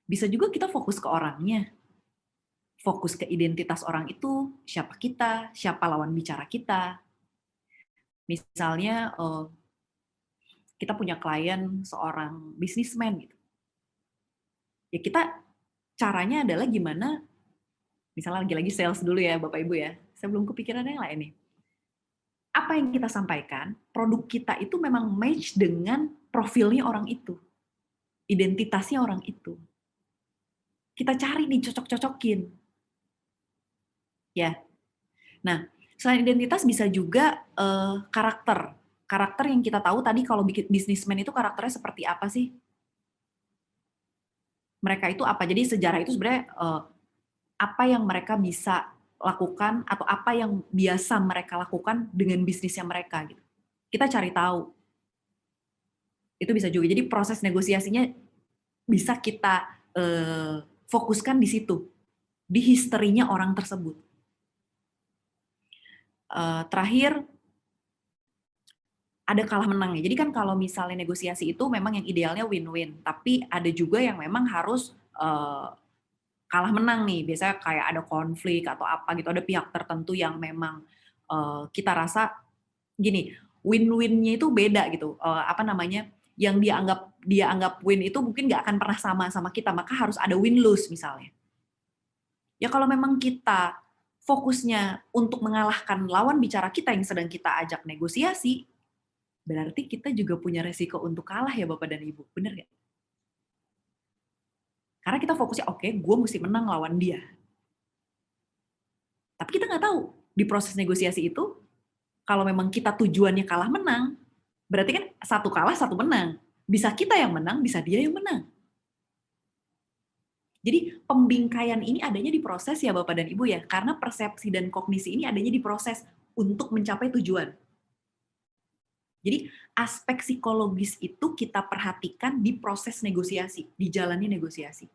Bisa juga kita fokus ke orangnya, fokus ke identitas orang itu, siapa kita, siapa lawan bicara kita. Misalnya kita punya klien seorang bisnismen gitu. Ya kita caranya adalah gimana, misalnya lagi-lagi sales dulu ya Bapak Ibu ya, saya belum kepikiran yang lain nih. Apa yang kita sampaikan, produk kita itu memang match dengan profilnya orang itu, identitasnya orang itu. Kita cari nih, cocok-cocokin. Ya. Nah, selain identitas bisa juga karakter. Karakter yang kita tahu tadi kalau bikin bisnismen itu karakternya seperti apa sih? Mereka itu apa? Jadi sejarah itu sebenarnya apa yang mereka bisa lakukan atau apa yang biasa mereka lakukan dengan bisnisnya mereka gitu. Kita cari tahu. Itu bisa juga. Jadi proses negosiasinya bisa kita fokuskan di situ, di historinya orang tersebut. Terakhir, ada kalah menangnya. Jadi kan kalau misalnya negosiasi itu memang yang idealnya win-win, tapi ada juga yang memang harus kalah menang nih. Biasanya kayak ada konflik atau apa gitu, ada pihak tertentu yang memang kita rasa gini, win-winnya itu beda gitu. Apa namanya? Yang dia anggap win itu mungkin nggak akan pernah sama kita, maka harus ada win-lose misalnya. Ya kalau memang kita fokusnya untuk mengalahkan lawan bicara kita yang sedang kita ajak negosiasi, berarti kita juga punya resiko untuk kalah ya Bapak dan Ibu, bener nggak? Karena kita fokusnya, oke, gue mesti menang lawan dia. Tapi kita nggak tahu, di proses negosiasi itu, kalau memang kita tujuannya kalah menang, berarti kan satu kalah, satu menang. Bisa kita yang menang, bisa dia yang menang. Jadi pembingkaian ini adanya di proses ya Bapak dan Ibu ya, karena persepsi dan kognisi ini adanya di proses untuk mencapai tujuan. Jadi aspek psikologis itu kita perhatikan di proses negosiasi, di jalannya negosiasi.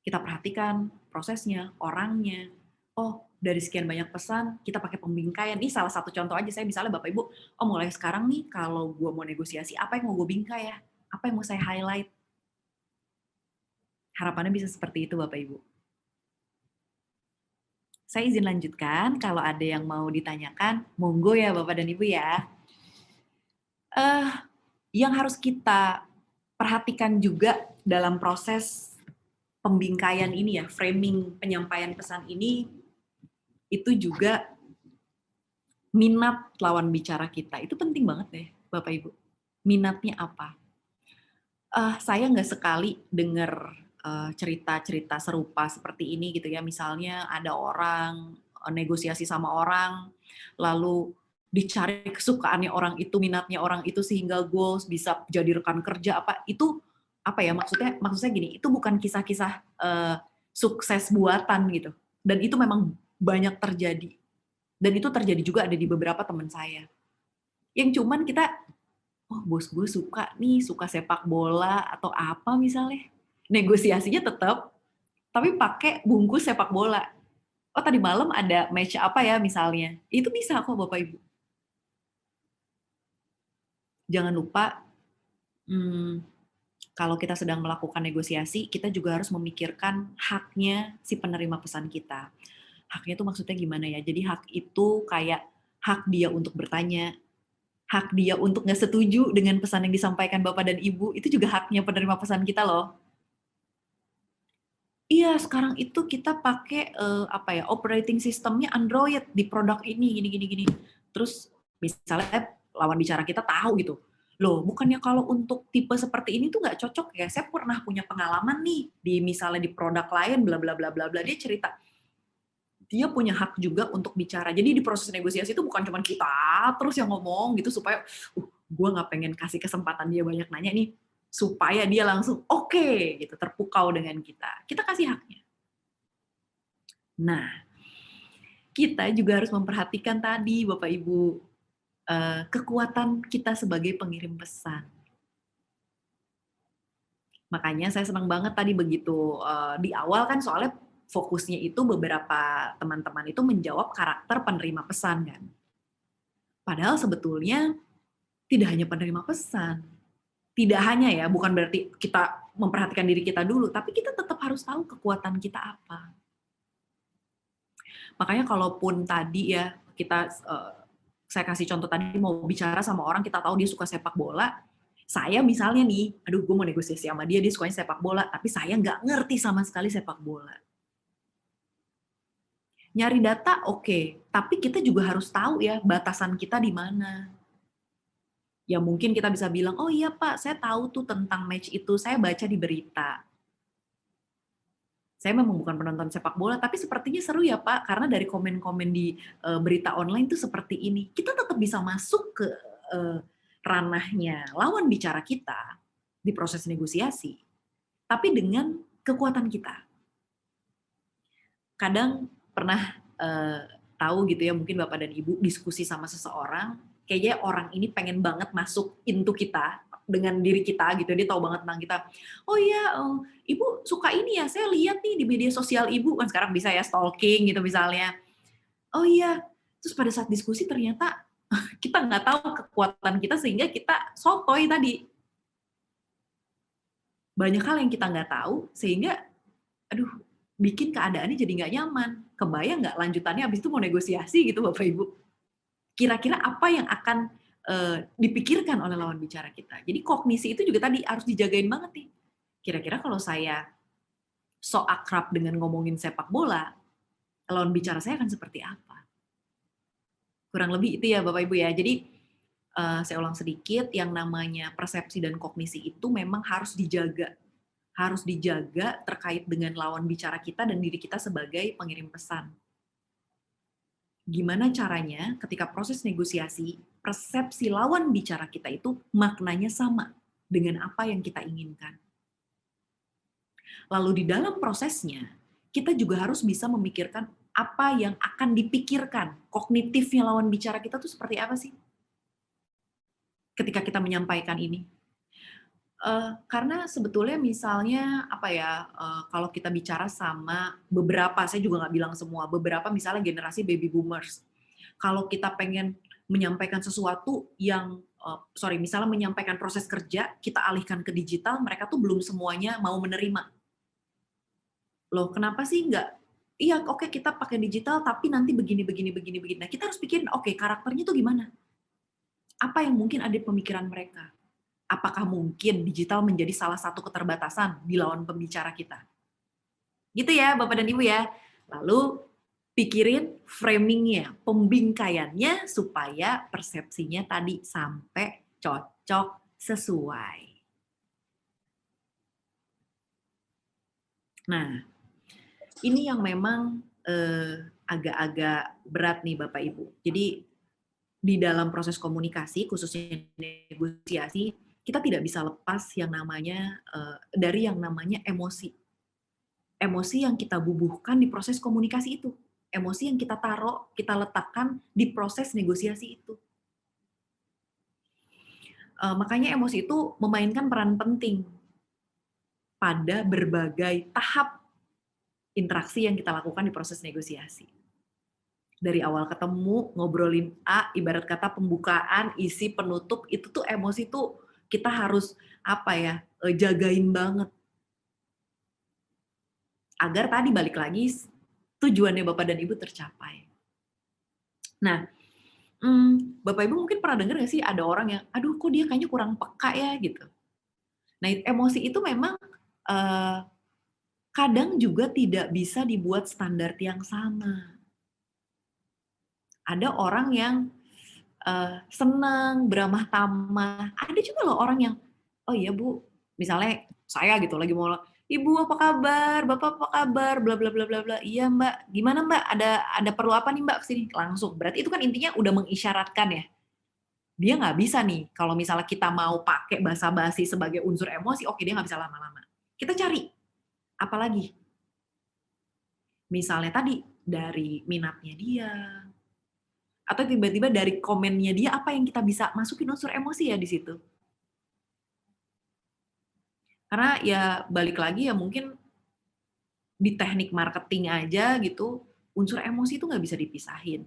Kita perhatikan prosesnya, orangnya. Oh, dari sekian banyak pesan, kita pakai pembingkaian. Ini salah satu contoh aja, saya misalnya Bapak Ibu, oh mulai sekarang nih kalau gue mau negosiasi, apa yang mau gue bingkai ya? Apa yang mau saya highlight? Harapannya bisa seperti itu Bapak Ibu. Saya izin lanjutkan, kalau ada yang mau ditanyakan, monggo ya Bapak dan Ibu ya. Yang harus kita perhatikan juga dalam proses pembingkaian ini ya, framing penyampaian pesan ini, itu juga minat lawan bicara kita. Itu penting banget deh Bapak Ibu. Minatnya apa? Saya nggak sekali dengar cerita-cerita serupa seperti ini gitu ya. Misalnya ada orang negosiasi sama orang, lalu dicari kesukaannya orang itu, minatnya orang itu sehingga goals bisa jadi rekan kerja apa itu apa ya maksudnya gini, itu bukan kisah-kisah sukses buatan gitu. Dan itu memang banyak terjadi. Dan itu terjadi juga ada di beberapa teman saya. Yang cuman kita oh bos gue suka sepak bola atau apa misalnya. Negosiasinya tetap, tapi pakai bungkus sepak bola. Oh tadi malam ada match apa ya misalnya. Itu bisa kok Bapak Ibu. Jangan lupa, kalau kita sedang melakukan negosiasi, kita juga harus memikirkan haknya si penerima pesan kita. Haknya itu maksudnya gimana ya? Jadi hak itu kayak hak dia untuk bertanya, hak dia untuk nggak setuju dengan pesan yang disampaikan Bapak dan Ibu, itu juga haknya penerima pesan kita loh. Iya, sekarang itu kita pakai operating systemnya Android di produk ini, gini. Terus misalnya lawan bicara kita tahu gitu, loh bukannya kalau untuk tipe seperti ini tuh nggak cocok ya, saya pernah punya pengalaman nih di misalnya di produk lain, bla bla bla bla bla, dia cerita. Dia punya hak juga untuk bicara. Jadi di proses negosiasi itu bukan cuma kita terus yang ngomong gitu supaya, gue nggak pengen kasih kesempatan dia banyak nanya nih, supaya dia langsung oke, gitu, terpukau dengan kita. Kita kasih haknya. Nah, kita juga harus memperhatikan tadi, Bapak Ibu, kekuatan kita sebagai pengirim pesan. Makanya saya senang banget tadi begitu di awal kan soalnya fokusnya itu beberapa teman-teman itu menjawab karakter penerima pesan kan. Padahal sebetulnya tidak hanya penerima pesan. Tidak hanya ya, bukan berarti kita memperhatikan diri kita dulu, tapi kita tetap harus tahu kekuatan kita apa. Makanya kalaupun tadi ya kita, saya kasih contoh tadi mau bicara sama orang kita tahu dia suka sepak bola, saya misalnya nih, aduh gue mau negosiasi sama dia sukanya sepak bola, tapi saya nggak ngerti sama sekali sepak bola. Nyari data oke, tapi kita juga harus tahu ya batasan kita di mana. Ya mungkin kita bisa bilang, oh iya Pak, saya tahu tuh tentang match itu, saya baca di berita. Saya memang bukan penonton sepak bola, tapi sepertinya seru ya Pak, karena dari komen-komen di berita online tuh seperti ini. Kita tetap bisa masuk ke ranahnya lawan bicara kita di proses negosiasi, tapi dengan kekuatan kita. kadang pernah tahu gitu ya, mungkin Bapak dan Ibu diskusi sama seseorang, kayaknya orang ini pengen banget masuk into kita, dengan diri kita gitu, dia tahu banget tentang kita. Oh iya, Ibu suka ini ya, saya lihat nih di media sosial Ibu, kan sekarang bisa ya stalking gitu misalnya. Oh iya, terus pada saat diskusi ternyata kita nggak tahu kekuatan kita sehingga kita sotoy tadi. Banyak hal yang kita nggak tahu sehingga, aduh, bikin keadaannya jadi nggak nyaman. Kebayang nggak lanjutannya habis itu mau negosiasi gitu Bapak Ibu? Kira-kira apa yang akan dipikirkan oleh lawan bicara kita? Jadi kognisi itu juga tadi harus dijagain banget nih. Kira-kira kalau saya so akrab dengan ngomongin sepak bola, lawan bicara saya akan seperti apa? Kurang lebih itu ya Bapak Ibu ya. Jadi saya ulang sedikit, yang namanya persepsi dan kognisi itu memang harus dijaga. Harus dijaga terkait dengan lawan bicara kita dan diri kita sebagai pengirim pesan. Gimana caranya ketika proses negosiasi, persepsi lawan bicara kita itu maknanya sama dengan apa yang kita inginkan. Lalu di dalam prosesnya, kita juga harus bisa memikirkan apa yang akan dipikirkan. Kognitifnya lawan bicara kita tuh seperti apa sih? Ketika kita menyampaikan ini. Karena sebetulnya misalnya apa ya, kalau kita bicara sama beberapa, saya juga nggak bilang semua, beberapa misalnya generasi baby boomers. Kalau kita pengen menyampaikan sesuatu yang, misalnya menyampaikan proses kerja, kita alihkan ke digital, mereka tuh belum semuanya mau menerima. Loh, kenapa sih nggak, iya oke kita pakai digital, tapi nanti begini. Nah, kita harus pikirin, oke karakternya tuh gimana? Apa yang mungkin ada di pemikiran mereka? Apakah mungkin digital menjadi salah satu keterbatasan di lawan pembicara kita? Gitu ya Bapak dan Ibu ya. Lalu pikirin framingnya, pembingkaiannya supaya persepsinya tadi sampai cocok sesuai. Nah, ini yang memang agak-agak berat nih Bapak Ibu. Jadi di dalam proses komunikasi, khususnya negosiasi, kita tidak bisa lepas yang namanya dari yang namanya emosi. Emosi yang kita bubuhkan di proses komunikasi itu. Emosi yang kita taruh, kita letakkan di proses negosiasi itu. Makanya emosi itu memainkan peran penting pada berbagai tahap interaksi yang kita lakukan di proses negosiasi. Dari awal ketemu, ngobrolin A, ibarat kata pembukaan, isi, penutup, itu tuh emosi tuh kita harus jagain banget. Agar tadi balik lagi tujuannya Bapak dan Ibu tercapai. Nah, Bapak Ibu mungkin pernah dengar nggak sih ada orang yang, aduh kok dia kayaknya kurang peka ya gitu. Nah, emosi itu memang kadang juga tidak bisa dibuat standar yang sama. Ada orang yang senang, beramah tamah. Ada juga loh orang yang, oh iya Bu, misalnya saya gitu lagi mau, Ibu apa kabar, Bapak apa kabar, bla bla bla bla bla. Iya Mbak, gimana Mbak? Ada perlu apa nih Mbak kesini? Langsung. Berarti itu kan intinya udah mengisyaratkan ya. Dia nggak bisa nih, kalau misalnya kita mau pakai basa-basi sebagai unsur emosi, oke dia nggak bisa lama-lama. Kita cari, apalagi? Misalnya tadi, dari minatnya dia, atau tiba-tiba dari komennya dia, apa yang kita bisa masukin unsur emosi ya di situ. Karena ya balik lagi ya mungkin di teknik marketing aja gitu, unsur emosi itu nggak bisa dipisahin.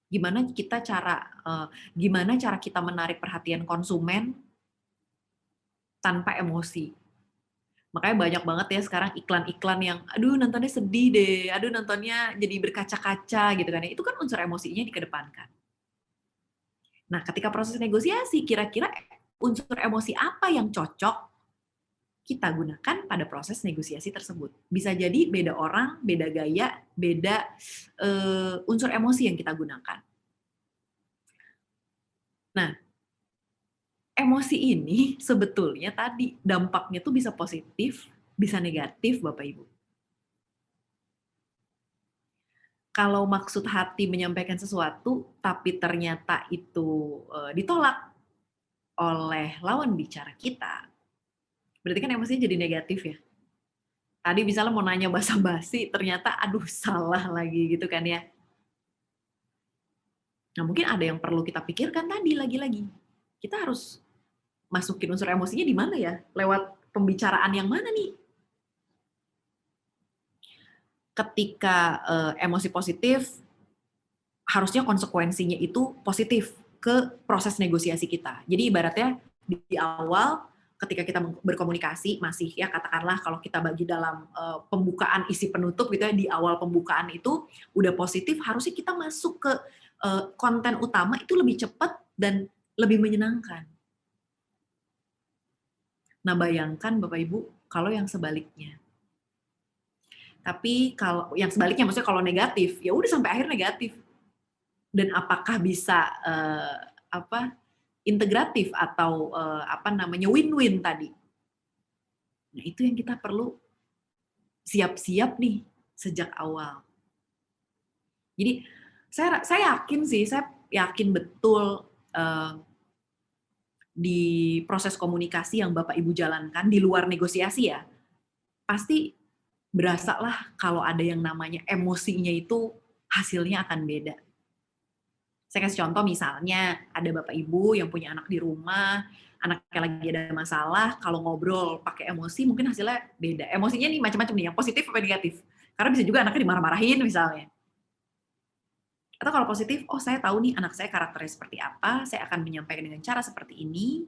Gimana cara kita menarik perhatian konsumen tanpa emosi. Makanya banyak banget ya sekarang iklan-iklan yang, aduh nontonnya sedih deh, aduh nontonnya jadi berkaca-kaca gitu kan ya. Itu kan unsur emosinya dikedepankan. Nah, ketika proses negosiasi, kira-kira unsur emosi apa yang cocok kita gunakan pada proses negosiasi tersebut. Bisa jadi beda orang, beda gaya, beda unsur emosi yang kita gunakan. Nah, emosi ini sebetulnya tadi dampaknya tuh bisa positif, bisa negatif Bapak Ibu. Kalau maksud hati menyampaikan sesuatu, tapi ternyata itu ditolak oleh lawan bicara kita, berarti kan emosinya jadi negatif ya. Tadi misalnya mau nanya basa-basi, ternyata aduh salah lagi gitu kan ya. Nah mungkin ada yang perlu kita pikirkan tadi lagi-lagi. Kita harus masukin unsur emosinya di mana ya? Lewat pembicaraan yang mana nih? Ketika emosi positif, harusnya konsekuensinya itu positif ke proses negosiasi kita. Jadi ibaratnya di awal ketika kita berkomunikasi masih ya katakanlah kalau kita bagi dalam pembukaan isi penutup gitu ya, di awal pembukaan itu udah positif, harusnya kita masuk ke konten utama itu lebih cepat dan lebih menyenangkan. Nah bayangkan Bapak Ibu kalau yang sebaliknya. Tapi kalau yang sebaliknya maksudnya kalau negatif ya udah sampai akhir negatif. Dan apakah bisa integratif atau win-win tadi. Nah, itu yang kita perlu siap-siap nih sejak awal. Jadi saya yakin betul di proses komunikasi yang Bapak Ibu jalankan di luar negosiasi ya, pasti berasalah kalau ada yang namanya emosinya itu hasilnya akan beda. Saya kasih contoh misalnya ada Bapak Ibu yang punya anak di rumah, anaknya lagi ada masalah, kalau ngobrol pakai emosi mungkin hasilnya beda. Emosinya nih macam-macam nih, yang positif apa negatif. Karena bisa juga anaknya dimarah-marahin misalnya. Atau kalau positif, oh saya tahu nih anak saya karakternya seperti apa, saya akan menyampaikan dengan cara seperti ini,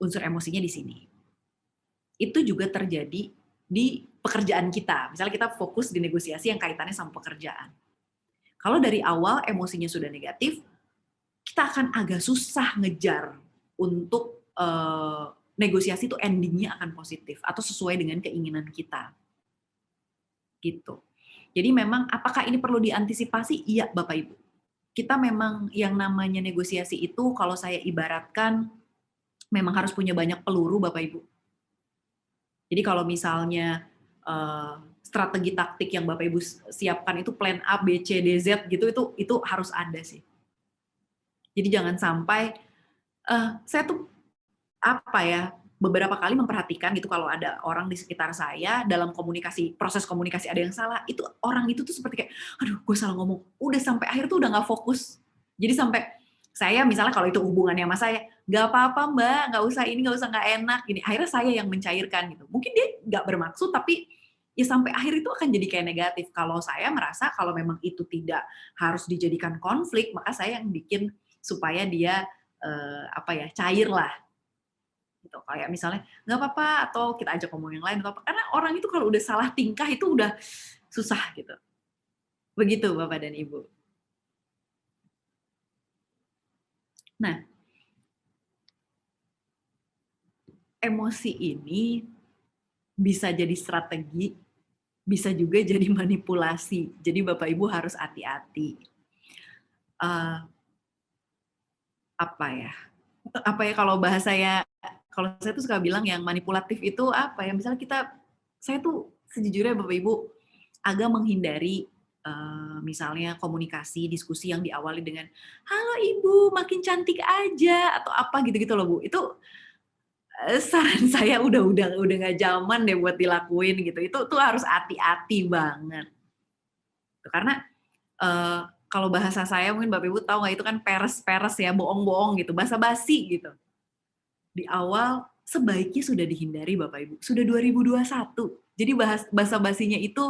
unsur emosinya di sini. Itu juga terjadi di pekerjaan kita. Misalnya kita fokus di negosiasi yang kaitannya sama pekerjaan. Kalau dari awal emosinya sudah negatif, kita akan agak susah ngejar untuk negosiasi itu endingnya akan positif atau sesuai dengan keinginan kita. Gitu. Jadi memang apakah ini perlu diantisipasi? Iya, Bapak Ibu. Kita memang yang namanya negosiasi itu kalau saya ibaratkan memang harus punya banyak peluru, Bapak Ibu. Jadi kalau misalnya strategi taktik yang Bapak Ibu siapkan itu plan A, B, C, D, Z gitu, itu harus ada sih. Jadi jangan sampai saya tuh beberapa kali memperhatikan gitu kalau ada orang di sekitar saya dalam proses komunikasi ada yang salah, itu orang itu tuh seperti kayak, aduh gue salah ngomong, udah sampai akhir tuh udah nggak fokus. Jadi sampai saya misalnya kalau itu hubungannya sama saya, nggak apa-apa Mbak, nggak usah ini, nggak usah, nggak enak, gini. Akhirnya saya yang mencairkan gitu. Mungkin dia nggak bermaksud, tapi ya sampai akhir itu akan jadi kayak negatif. Kalau saya merasa kalau memang itu tidak harus dijadikan konflik, maka saya yang bikin supaya dia cair lah. Gitu. Kayak misalnya nggak apa-apa atau kita ajak ngomong yang lain atau apa. Karena orang itu kalau udah salah tingkah itu udah susah gitu. Begitu Bapak dan Ibu. Nah, emosi ini bisa jadi strategi, bisa juga jadi manipulasi. Jadi Bapak Ibu harus hati-hati. Kalau saya tuh suka bilang yang manipulatif itu apa ya? Misalnya saya tuh sejujurnya Bapak Ibu agak menghindari misalnya komunikasi, diskusi yang diawali dengan halo Ibu, makin cantik aja atau apa gitu-gitu loh Bu. Itu saran saya udah nggak zaman deh buat dilakuin gitu. Itu tuh harus hati-hati banget. Karena kalau bahasa saya mungkin Bapak Ibu tahu nggak itu kan peres-peres ya, bohong-bohong gitu, basa-basi gitu. Di awal sebaiknya sudah dihindari Bapak Ibu. Sudah 2021. Jadi basa-basinya itu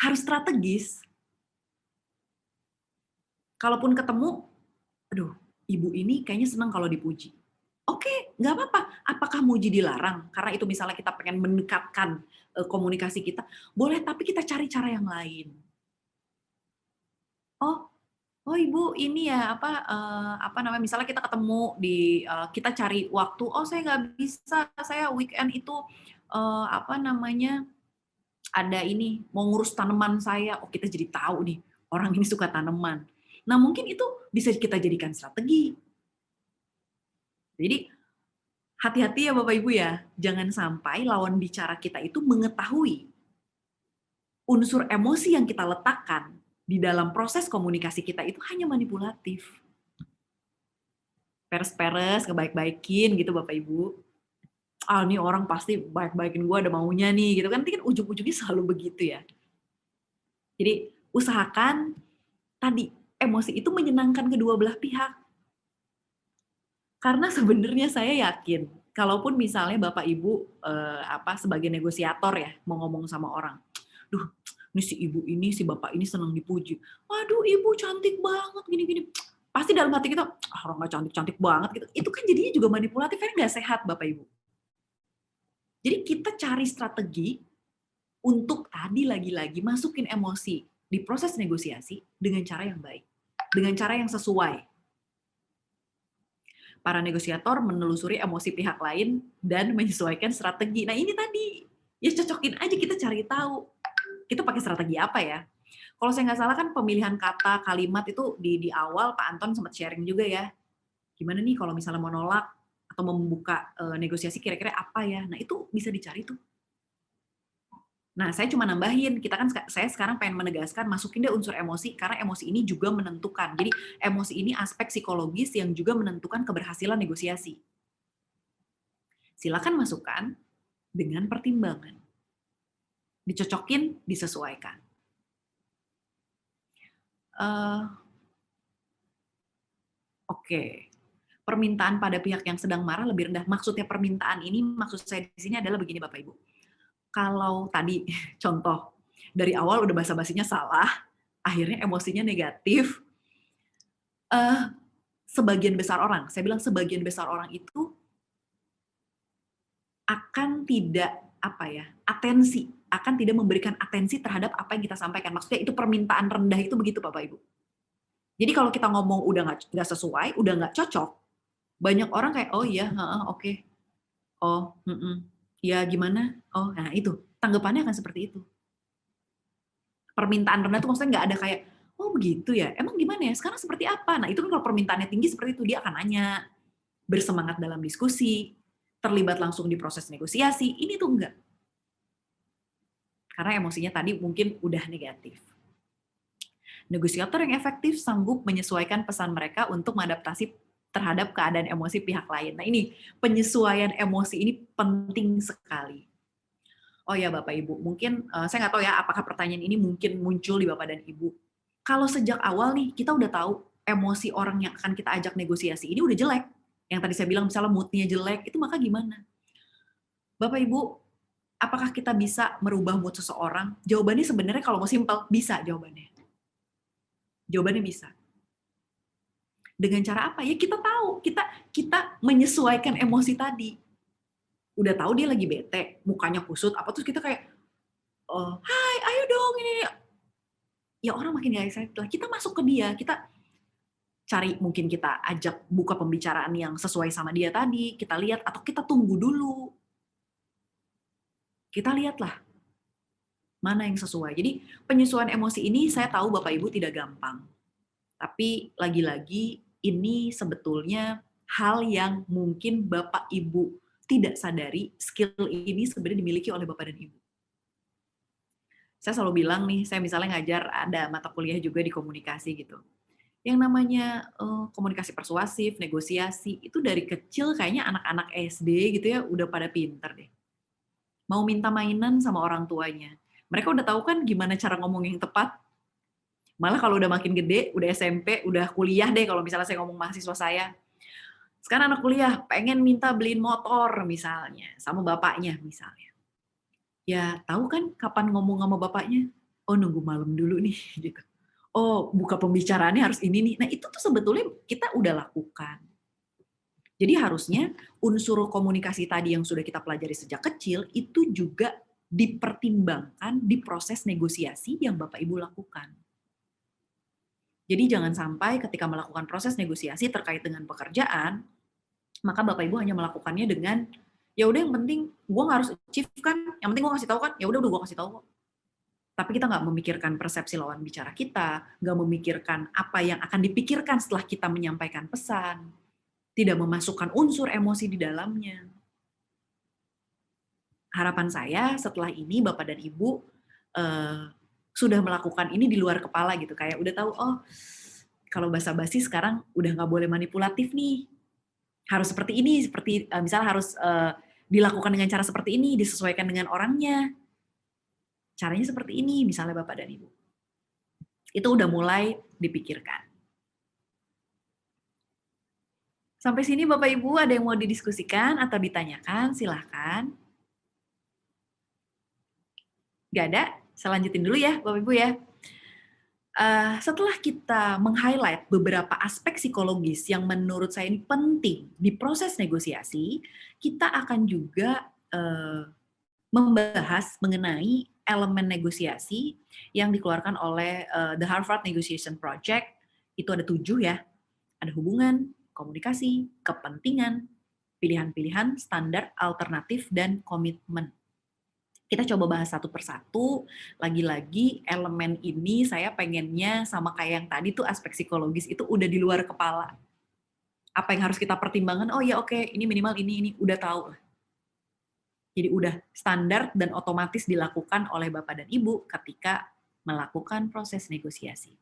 harus strategis. Kalaupun ketemu, aduh, Ibu ini kayaknya senang kalau dipuji. Oke, nggak apa-apa. Apakah muji dilarang? Karena itu misalnya kita pengen mendekatkan komunikasi kita, boleh tapi kita cari cara yang lain. Oh Ibu ini ya misalnya kita ketemu kita cari waktu, oh saya nggak bisa, saya weekend itu ada ini mau ngurus tanaman saya, oh kita jadi tahu nih orang ini suka tanaman. Nah mungkin itu bisa kita jadikan strategi. Jadi hati-hati ya Bapak Ibu ya, jangan sampai lawan bicara kita itu mengetahui unsur emosi yang kita letakkan di dalam proses komunikasi kita itu hanya manipulatif. Peres-peres, ngebaik-baikin gitu Bapak Ibu. Nih orang pasti baik-baikin gue, ada maunya nih gitu kan. Nanti kan ujung-ujungnya selalu begitu ya. Jadi usahakan tadi emosi itu menyenangkan kedua belah pihak. Karena sebenarnya saya yakin, kalaupun misalnya Bapak Ibu sebagai negosiator ya mau ngomong sama orang, duh, ini si ibu ini, si bapak ini senang dipuji. Waduh, ibu cantik banget gini-gini. Pasti dalam hati kita, orang nggak cantik-cantik banget gitu. Itu kan jadinya juga manipulatif, kan nggak sehat Bapak Ibu. Jadi kita cari strategi untuk tadi lagi-lagi masukin emosi di proses negosiasi dengan cara yang baik, dengan cara yang sesuai. Para negosiator menelusuri emosi pihak lain dan menyesuaikan strategi. Nah ini tadi, ya cocokin aja, kita cari tahu. Kita pakai strategi apa ya? Kalau saya nggak salah kan pemilihan kata, kalimat itu di awal Pak Anton sempat sharing juga ya. Gimana nih kalau misalnya mau nolak atau membuka negosiasi kira-kira apa ya? Nah itu bisa dicari tuh. Nah, saya cuma nambahin, saya sekarang pengen menegaskan, masukin deh unsur emosi, karena emosi ini juga menentukan. Jadi, emosi ini aspek psikologis yang juga menentukan keberhasilan negosiasi. Silakan masukkan dengan pertimbangan. Dicocokin, disesuaikan. Oke. Permintaan pada pihak yang sedang marah lebih rendah. Maksudnya permintaan ini, maksud saya di sini adalah begini Bapak Ibu. Kalau tadi contoh dari awal udah basa-basinya salah, akhirnya emosinya negatif, sebagian besar orang, saya bilang sebagian besar orang itu akan tidak akan tidak memberikan atensi terhadap apa yang kita sampaikan. Maksudnya itu permintaan rendah itu begitu Bapak Ibu. Jadi kalau kita ngomong udah nggak sesuai, udah nggak cocok, banyak orang kayak oh iya, oke, oh, ya gimana? Oh, nah itu tanggapannya akan seperti itu. Permintaan rendah itu maksudnya nggak ada kayak, oh begitu ya, emang gimana ya? Sekarang seperti apa? Nah itu kan kalau permintaannya tinggi seperti itu, dia akan nanya, bersemangat dalam diskusi, terlibat langsung di proses negosiasi. Ini tuh enggak. Karena emosinya tadi mungkin udah negatif. Negosiator yang efektif sanggup menyesuaikan pesan mereka untuk mengadaptasi terhadap keadaan emosi pihak lain. Nah ini, penyesuaian emosi ini penting sekali. Oh ya Bapak Ibu, mungkin saya nggak tahu ya apakah pertanyaan ini mungkin muncul di Bapak dan Ibu. Kalau sejak awal nih, kita udah tahu emosi orang yang akan kita ajak negosiasi ini udah jelek. Yang tadi saya bilang misalnya moodnya jelek, itu maka gimana? Bapak Ibu, apakah kita bisa merubah mood seseorang? Jawabannya sebenarnya kalau mau simpel, bisa jawabannya. Jawabannya bisa. Dengan cara apa? Ya kita tahu, kita menyesuaikan emosi tadi. Udah tahu dia lagi bete, mukanya kusut, terus kita kayak, hai, ayo dong, ini. Ya orang makin gak excited lah. Kita masuk ke dia, kita cari, mungkin kita ajak buka pembicaraan yang sesuai sama dia tadi, kita lihat, atau kita tunggu dulu. Kita lihatlah mana yang sesuai. Jadi penyesuaian emosi ini saya tahu Bapak Ibu tidak gampang. Tapi lagi-lagi ini sebetulnya hal yang mungkin Bapak Ibu tidak sadari, skill ini sebenarnya dimiliki oleh Bapak dan Ibu. Saya selalu bilang nih, saya misalnya ngajar ada mata kuliah juga di komunikasi gitu. Yang namanya komunikasi persuasif, negosiasi, itu dari kecil kayaknya anak-anak SD gitu ya udah pada pinter deh. Mau minta mainan sama orang tuanya. Mereka udah tahu kan gimana cara ngomong yang tepat. Malah kalau udah makin gede, udah SMP, udah kuliah deh kalau misalnya saya ngomong mahasiswa saya. Sekarang anak kuliah pengen minta beliin motor misalnya, sama bapaknya misalnya. Ya tahu kan kapan ngomong sama bapaknya? Oh nunggu malam dulu nih gitu. Oh buka pembicaraannya harus ini nih. Nah itu tuh sebetulnya kita udah lakukan. Jadi harusnya unsur komunikasi tadi yang sudah kita pelajari sejak kecil itu juga dipertimbangkan di proses negosiasi yang Bapak Ibu lakukan. Jadi jangan sampai ketika melakukan proses negosiasi terkait dengan pekerjaan, maka Bapak Ibu hanya melakukannya dengan, ya udah yang penting gue nggak harus achieve kan, yang penting gue kasih tahu kan, ya udah gue kasih tahu kok. Tapi kita nggak memikirkan persepsi lawan bicara kita, nggak memikirkan apa yang akan dipikirkan setelah kita menyampaikan pesan, tidak memasukkan unsur emosi di dalamnya. Harapan saya setelah ini Bapak dan Ibu sudah melakukan ini di luar kepala gitu, kayak udah tahu, oh kalau basa-basi sekarang udah nggak boleh manipulatif nih, harus seperti ini, seperti misalnya harus dilakukan dengan cara seperti ini, disesuaikan dengan orangnya. Caranya seperti ini, misalnya Bapak dan Ibu. Itu udah mulai dipikirkan. Sampai sini Bapak Ibu ada yang mau didiskusikan atau ditanyakan? Silahkan. Nggak ada? Saya lanjutin dulu ya Bapak Ibu ya. Setelah kita meng-highlight beberapa aspek psikologis yang menurut saya ini penting di proses negosiasi, kita akan juga membahas mengenai elemen negosiasi yang dikeluarkan oleh The Harvard Negotiation Project. Itu ada 7 ya. Ada hubungan, komunikasi, kepentingan, pilihan-pilihan, standar, alternatif, dan komitmen. Kita coba bahas satu persatu. Lagi-lagi elemen ini saya pengennya sama kayak yang tadi tuh aspek psikologis itu udah di luar kepala. Apa yang harus kita pertimbangkan? Oh ya oke, ini minimal ini udah tahu lah. Jadi udah standar dan otomatis dilakukan oleh Bapak dan Ibu ketika melakukan proses negosiasi.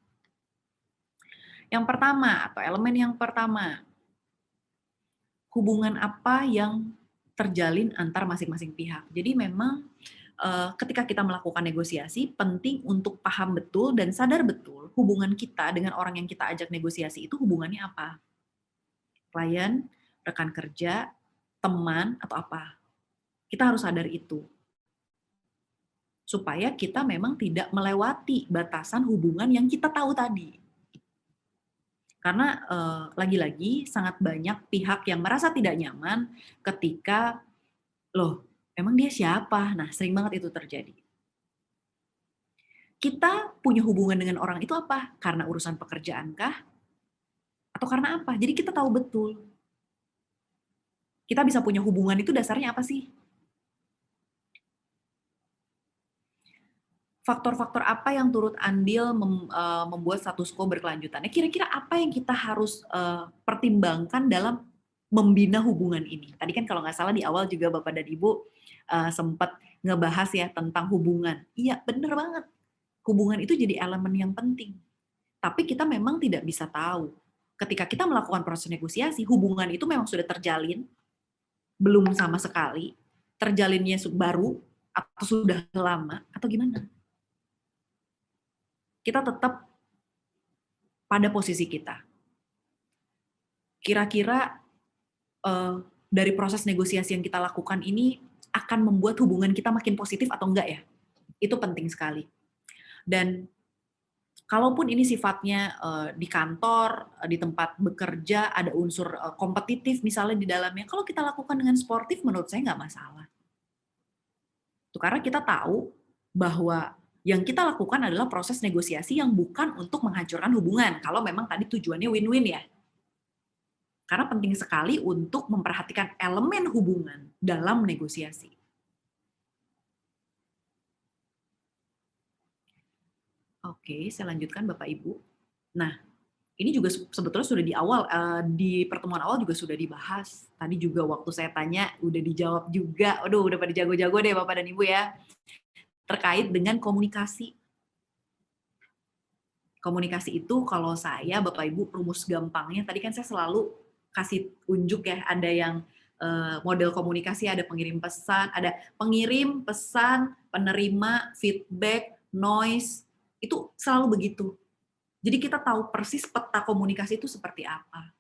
Yang pertama atau elemen yang pertama, hubungan apa yang terjalin antar masing-masing pihak. Jadi memang ketika kita melakukan negosiasi, penting untuk paham betul dan sadar betul hubungan kita dengan orang yang kita ajak negosiasi itu hubungannya apa. Klien, rekan kerja, teman, atau apa. Kita harus sadar itu. Supaya kita memang tidak melewati batasan hubungan yang kita tahu tadi. Karena lagi-lagi sangat banyak pihak yang merasa tidak nyaman ketika, loh, emang dia siapa? Nah, sering banget itu terjadi. Kita punya hubungan dengan orang itu apa? Karena urusan pekerjaan kah? Atau karena apa? Jadi kita tahu betul. Kita bisa punya hubungan itu dasarnya apa sih? Faktor-faktor apa yang turut andil membuat status quo berkelanjutan? Kira-kira apa yang kita harus pertimbangkan dalam membina hubungan ini? Tadi kan kalau nggak salah di awal juga Bapak dan Ibu sempat ngebahas ya tentang hubungan. Iya, bener banget. Hubungan itu jadi elemen yang penting. Tapi kita memang tidak bisa tahu. Ketika kita melakukan proses negosiasi, hubungan itu memang sudah terjalin, belum sama sekali, terjalinnya baru, atau sudah lama, atau gimana? Kita tetap pada posisi kita. Kira-kira dari proses negosiasi yang kita lakukan ini akan membuat hubungan kita makin positif atau enggak ya? Itu penting sekali. Dan kalaupun ini sifatnya di kantor, di tempat bekerja, ada unsur kompetitif misalnya di dalamnya, kalau kita lakukan dengan sportif menurut saya nggak masalah. Itu karena kita tahu bahwa yang kita lakukan adalah proses negosiasi yang bukan untuk menghancurkan hubungan, kalau memang tadi tujuannya win-win ya. Karena penting sekali untuk memperhatikan elemen hubungan dalam negosiasi. Oke, saya lanjutkan Bapak Ibu. Nah, ini juga sebetulnya sudah di awal, di pertemuan awal juga sudah dibahas. Tadi juga waktu saya tanya, udah dijawab juga. Aduh, udah pada jago-jago deh Bapak dan Ibu ya. Terkait dengan komunikasi. Komunikasi itu kalau saya, Bapak Ibu, rumus gampangnya, tadi kan saya selalu kasih unjuk ya, ada yang model komunikasi, ada pengirim pesan, ada pengirim, pesan, penerima, feedback, noise, itu selalu begitu. Jadi kita tahu persis peta komunikasi itu seperti apa.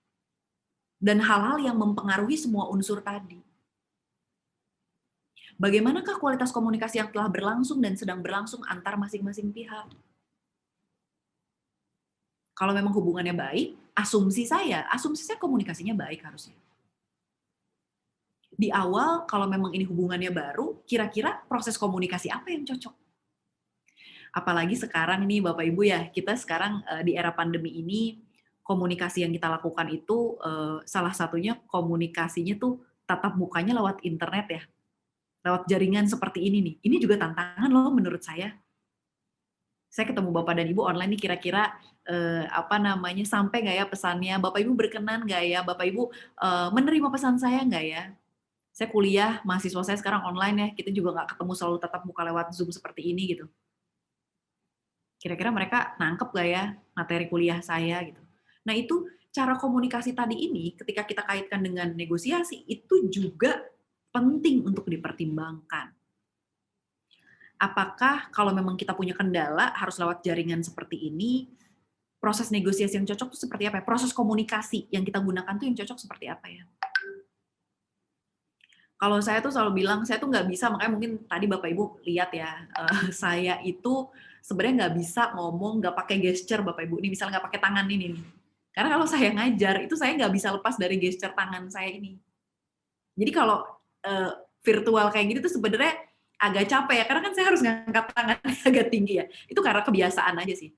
Dan hal-hal yang mempengaruhi semua unsur tadi. Bagaimanakah kualitas komunikasi yang telah berlangsung dan sedang berlangsung antar masing-masing pihak? Kalau memang hubungannya baik, asumsi saya komunikasinya baik harusnya. Di awal, kalau memang ini hubungannya baru, kira-kira proses komunikasi apa yang cocok? Apalagi sekarang ini Bapak Ibu ya, kita sekarang di era pandemi ini, komunikasi yang kita lakukan itu salah satunya komunikasinya tuh tatap mukanya lewat internet ya, lewat jaringan seperti ini nih. Ini juga tantangan loh menurut saya. Saya ketemu Bapak dan Ibu online nih, kira-kira sampai nggak ya pesannya? Bapak Ibu berkenan nggak ya? Bapak Ibu menerima pesan saya nggak ya? Saya kuliah, mahasiswa saya sekarang online ya, kita juga nggak ketemu selalu tatap muka lewat Zoom seperti ini gitu. Kira-kira mereka nangkep nggak ya materi kuliah saya gitu. Nah itu cara komunikasi tadi ini ketika kita kaitkan dengan negosiasi itu juga penting untuk dipertimbangkan. Apakah kalau memang kita punya kendala harus lewat jaringan seperti ini, proses negosiasi yang cocok itu seperti apa ya? Proses komunikasi yang kita gunakan tuh yang cocok seperti apa ya? Kalau saya tuh selalu bilang, saya tuh nggak bisa, makanya mungkin tadi Bapak Ibu lihat ya, saya itu sebenarnya nggak bisa ngomong, nggak pakai gesture Bapak Ibu. Ini misalnya nggak pakai tangan ini nih. Karena kalau saya ngajar, itu saya nggak bisa lepas dari gesture tangan saya ini. Jadi kalau virtual kayak gini tuh sebenarnya agak capek ya, karena kan saya harus ngangkat tangan agak tinggi ya. Itu karena kebiasaan aja sih.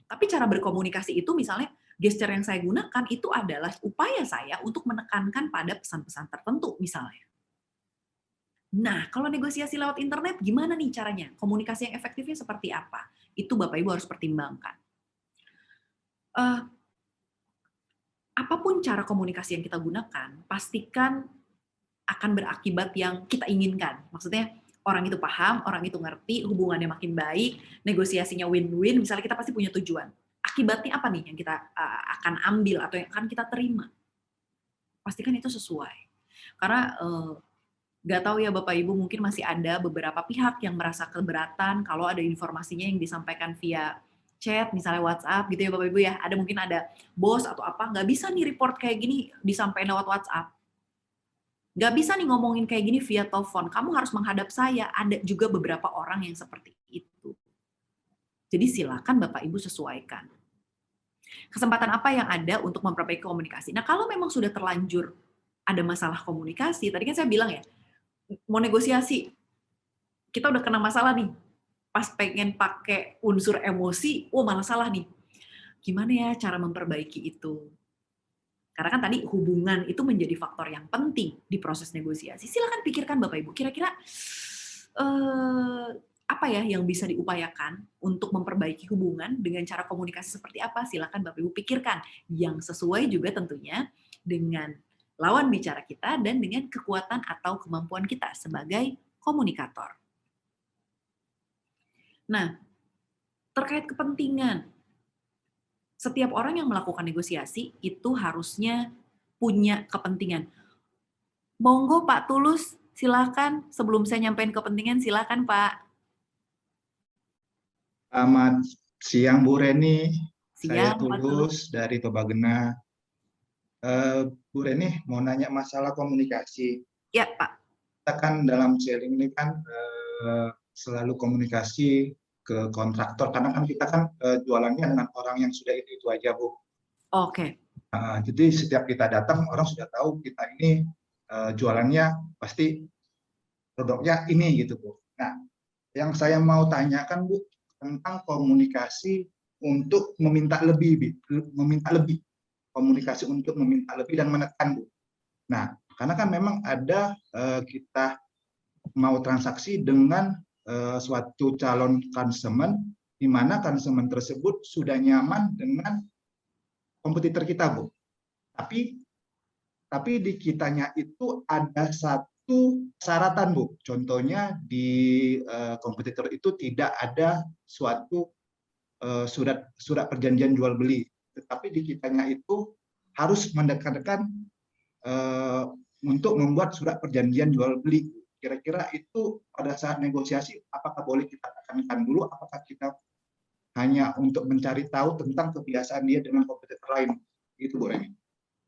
Tapi cara berkomunikasi itu misalnya gesture yang saya gunakan itu adalah upaya saya untuk menekankan pada pesan-pesan tertentu misalnya. Nah, kalau negosiasi lewat internet gimana nih caranya? Komunikasi yang efektifnya seperti apa? Itu Bapak Ibu harus pertimbangkan. Apapun cara komunikasi yang kita gunakan, pastikan akan berakibat yang kita inginkan. Maksudnya orang itu paham, orang itu ngerti, hubungannya makin baik, negosiasinya win-win, misalnya kita pasti punya tujuan. Akibatnya apa nih yang kita akan ambil atau yang akan kita terima? Pastikan itu sesuai. Karena nggak tahu ya Bapak Ibu, mungkin masih ada beberapa pihak yang merasa keberatan kalau ada informasinya yang disampaikan via chat, misalnya WhatsApp gitu ya Bapak Ibu ya. Ada mungkin ada bos atau apa, nggak bisa nih report kayak gini disampaikan lewat WhatsApp. Nggak bisa nih ngomongin kayak gini via telepon. Kamu harus menghadap saya. Ada juga beberapa orang yang seperti itu. Jadi silakan Bapak Ibu sesuaikan. Kesempatan apa yang ada untuk memperbaiki komunikasi? Nah kalau memang sudah terlanjur ada masalah komunikasi, tadi kan saya bilang ya, mau negosiasi, kita udah kena masalah nih, pas pengen pakai unsur emosi, malah salah nih. Gimana ya cara memperbaiki itu? Karena kan tadi hubungan itu menjadi faktor yang penting di proses negosiasi. Silakan pikirkan Bapak Ibu, kira-kira apa ya yang bisa diupayakan untuk memperbaiki hubungan dengan cara komunikasi seperti apa? Silakan Bapak Ibu pikirkan, yang sesuai juga tentunya dengan lawan bicara kita dan dengan kekuatan atau kemampuan kita sebagai komunikator. Nah, terkait kepentingan, setiap orang yang melakukan negosiasi itu harusnya punya kepentingan. Monggo Pak Tulus, silakan. Sebelum saya nyampein kepentingan, silakan Pak. Selamat siang Bu Reni. Saya Siang, Pak Tulus dari Tobagena. Bu Reni mau nanya masalah komunikasi. Ya Pak. Kita kan dalam sharing ini kan selalu komunikasi ke kontraktor, karena kan kita kan jualannya dengan orang yang sudah itu aja Bu. Oke. Jadi setiap kita datang orang sudah tahu kita ini jualannya pasti produknya ini gitu Bu. Nah, yang saya mau tanyakan Bu tentang komunikasi untuk meminta lebih, komunikasi untuk meminta lebih dan menekan Bu. Nah, karena kan memang ada kita mau transaksi dengan suatu calon konsumen, di mana konsumen tersebut sudah nyaman dengan kompetitor kita Bu. Tapi di kitanya itu ada satu persyaratan Bu. Contohnya di kompetitor itu tidak ada suatu surat perjanjian jual beli. Tetapi di kitanya itu harus mendekatkan untuk membuat surat perjanjian jual beli. Kira-kira itu pada saat negosiasi apakah boleh kita tekankan dulu, apakah kita hanya untuk mencari tahu tentang kebiasaan dia dengan kompetitor lain? Itu Bu Reni.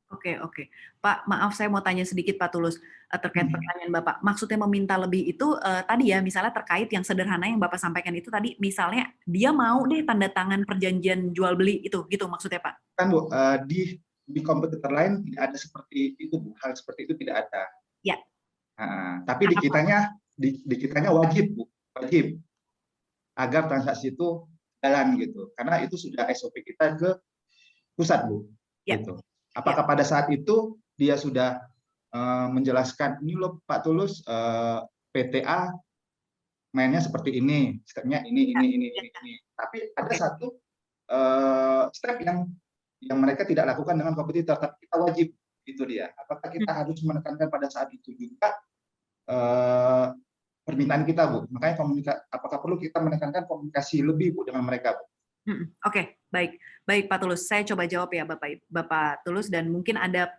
Oke. Pak, maaf saya mau tanya sedikit Pak Tulus terkait pertanyaan Bapak. Maksudnya meminta lebih itu tadi ya, misalnya terkait yang sederhana yang Bapak sampaikan itu tadi, misalnya dia mau deh tanda tangan perjanjian jual beli itu, gitu maksudnya Pak? Kan Bu, di kompetitor lain tidak ada seperti itu Bu, hal seperti itu tidak ada. Ya. Tapi di kitanya wajib Bu, wajib agar transaksi itu jalan gitu, karena itu sudah SOP kita ke pusat Bu. Ya. Gitu. Apakah pada saat itu dia sudah menjelaskan ini loh Pak Tulus, PTA mainnya seperti ini, stepnya ini. Tapi ada satu step yang mereka tidak lakukan dengan kompetitor, tapi kita wajib, itu dia. Apakah kita harus menekankan pada saat itu juga permintaan kita Bu? Makanya apakah perlu kita menekankan komunikasi lebih Bu dengan mereka Bu? Oke, baik Pak Tulus. Saya coba jawab ya Bapak Tulus, dan mungkin ada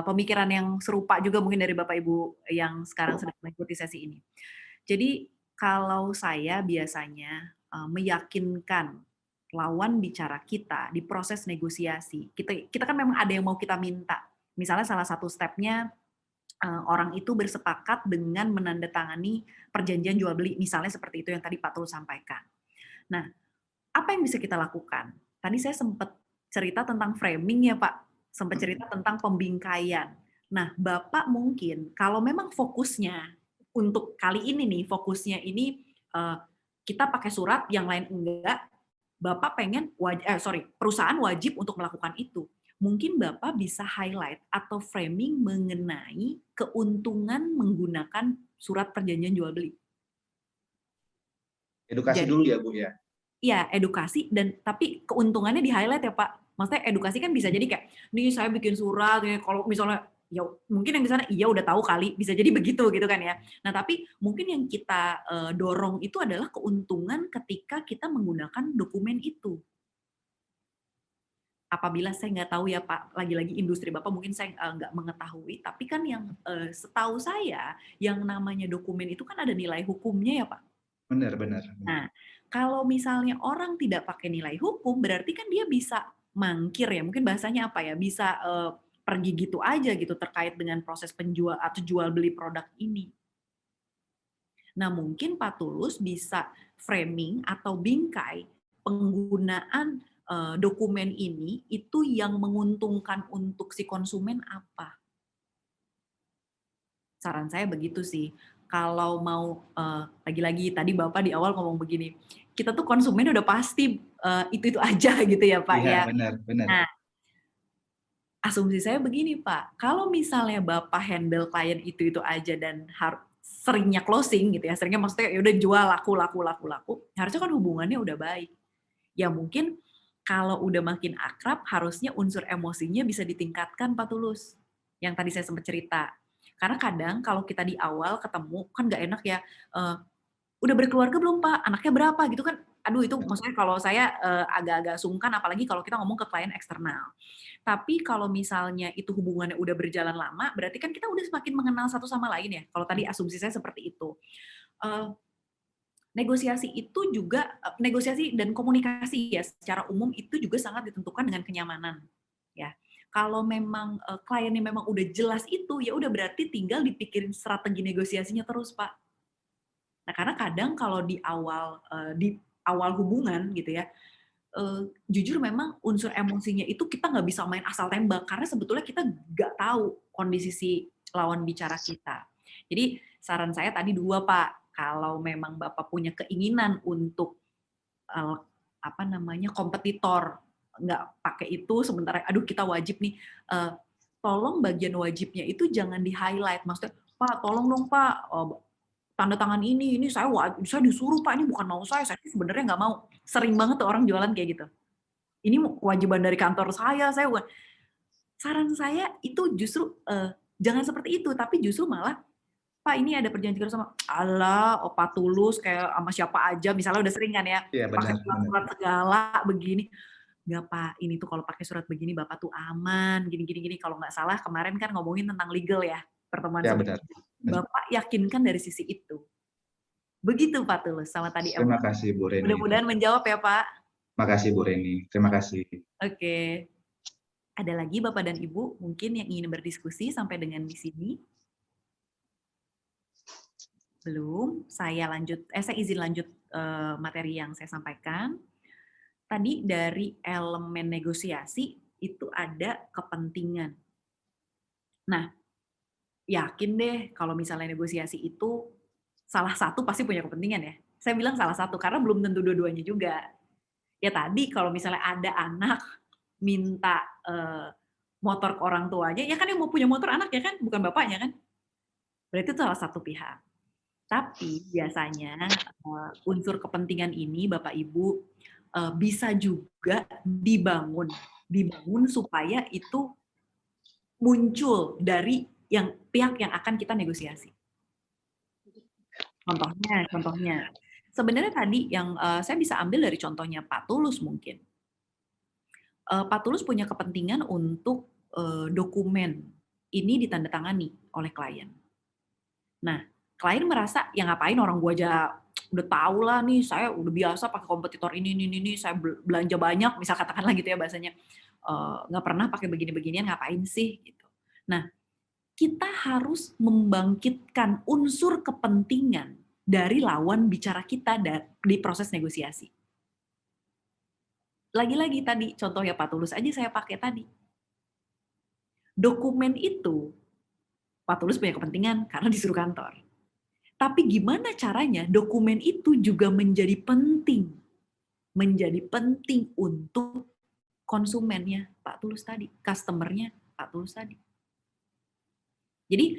pemikiran yang serupa juga mungkin dari Bapak Ibu yang sekarang sedang mengikuti sesi ini. Jadi kalau saya biasanya meyakinkan lawan bicara kita di proses negosiasi, kita kan memang ada yang mau kita minta. Misalnya salah satu stepnya orang itu bersepakat dengan menandatangani perjanjian jual beli, misalnya seperti itu yang tadi Pak Tulus sampaikan. Nah, apa yang bisa kita lakukan? Tadi saya sempat cerita tentang framing ya Pak, sempat cerita tentang pembingkaian. Nah, Bapak mungkin kalau memang fokusnya untuk kali ini nih, fokusnya ini kita pakai surat, yang lain enggak, Bapak pengen, perusahaan wajib untuk melakukan itu. Mungkin Bapak bisa highlight atau framing mengenai keuntungan menggunakan surat perjanjian jual beli. Edukasi dulu ya Bu ya. Iya, edukasi, dan tapi keuntungannya di highlight ya Pak. Maksudnya edukasi kan bisa jadi kayak, nih saya bikin surat, ya, kalau misalnya ya mungkin yang di sana iya udah tahu kali, bisa jadi begitu gitu kan ya. Nah tapi mungkin yang kita dorong itu adalah keuntungan ketika kita menggunakan dokumen itu. Apabila saya nggak tahu ya Pak, lagi-lagi industri Bapak mungkin saya nggak mengetahui, tapi kan yang setahu saya yang namanya dokumen itu kan ada nilai hukumnya ya Pak. Benar. Nah, kalau misalnya orang tidak pakai nilai hukum, berarti kan dia bisa mangkir ya, mungkin bahasanya apa ya, bisa pergi gitu aja gitu terkait dengan proses penjual atau jual beli produk ini. Nah, mungkin Pak Tulus bisa framing atau bingkai penggunaan dokumen ini itu yang menguntungkan untuk si konsumen apa. Saran saya begitu sih. Kalau mau lagi-lagi tadi Bapak di awal ngomong begini, kita tuh konsumen udah pasti itu aja gitu ya Pak ya. Benar. Nah, asumsi saya begini Pak, kalau misalnya Bapak handle klien itu aja dan seringnya closing gitu ya, seringnya maksudnya ya udah jual laku, harusnya kan hubungannya udah baik. Ya mungkin kalau udah makin akrab, harusnya unsur emosinya bisa ditingkatkan Pak Tulus. Yang tadi saya sempat cerita. Karena kadang kalau kita di awal ketemu, kan nggak enak ya, udah berkeluarga belum Pak? Anaknya berapa? Gitu kan, aduh itu maksudnya kalau saya agak-agak sungkan, apalagi kalau kita ngomong ke klien eksternal. Tapi kalau misalnya itu hubungannya udah berjalan lama, berarti kan kita udah semakin mengenal satu sama lain ya. Kalau tadi asumsi saya seperti itu. Negosiasi itu juga, negosiasi dan komunikasi ya secara umum itu juga sangat ditentukan dengan kenyamanan. Ya. Kalau memang kliennya memang udah jelas itu, ya udah berarti tinggal dipikirin strategi negosiasinya terus, Pak. Nah, karena kadang kalau di awal hubungan gitu ya, jujur memang unsur emosinya itu kita nggak bisa main asal tembak, karena sebetulnya kita nggak tahu kondisi si lawan bicara kita. Jadi saran saya tadi dua Pak, kalau memang Bapak punya keinginan untuk kompetitor, nggak pakai itu sementara aduh kita wajib nih, tolong bagian wajibnya itu jangan di highlight, maksudnya Pak tolong dong Pak tanda tangan ini saya disuruh Pak, ini bukan mau saya sebenarnya nggak mau. Sering banget tuh orang jualan kayak gitu, ini kewajiban dari kantor saya bukan. Saran saya itu justru jangan seperti itu, tapi justru malah Pak ini ada perjanjian sama Allah, Pak Tulus kayak sama siapa aja, misalnya udah sering kan ya, pakai surat segala begini. Nggak Pak, ini tuh kalau pakai surat begini Bapak tuh aman, gini. Kalau nggak salah kemarin kan ngomongin tentang legal ya, pertemuan sebelumnya. Bapak yakinkan dari sisi itu. Begitu Pak Tulus sama tadi. Terima kasih Bu Reni. Mudah-mudahan menjawab ya Pak. Terima kasih Bu Reni, terima kasih. Oke. Ada lagi Bapak dan Ibu mungkin yang ingin berdiskusi sampai dengan di sini? Belum, saya izin lanjut materi yang saya sampaikan. Tadi dari elemen negosiasi itu ada kepentingan. Nah, yakin deh kalau misalnya negosiasi itu salah satu pasti punya kepentingan ya. Saya bilang salah satu karena belum tentu dua-duanya juga. Ya tadi kalau misalnya ada anak minta motor ke orang tuanya, ya kan yang mau punya motor anak ya kan, bukan bapaknya kan. Berarti itu salah satu pihak. Tapi biasanya unsur kepentingan ini Bapak Ibu bisa juga dibangun supaya itu muncul dari pihak yang akan kita negosiasi. Contohnya, sebenarnya tadi yang saya bisa ambil dari contohnya Pak Tulus mungkin. Pak Tulus punya kepentingan untuk dokumen ini ditandatangani oleh klien. Nah, klien merasa, ya ngapain orang gua aja udah tahu lah nih, saya udah biasa pakai kompetitor ini, saya belanja banyak, misal katakanlah gitu ya bahasanya, nggak pernah pakai begini-beginian, ngapain sih? Gitu. Nah, kita harus membangkitkan unsur kepentingan dari lawan bicara kita di proses negosiasi. Lagi-lagi tadi, contoh ya Pak Tulus aja saya pakai tadi. Dokumen itu, Pak Tulus punya kepentingan karena disuruh kantor. Tapi gimana caranya dokumen itu juga menjadi penting untuk konsumennya Pak Tulus tadi, customer-nya Pak Tulus tadi. Jadi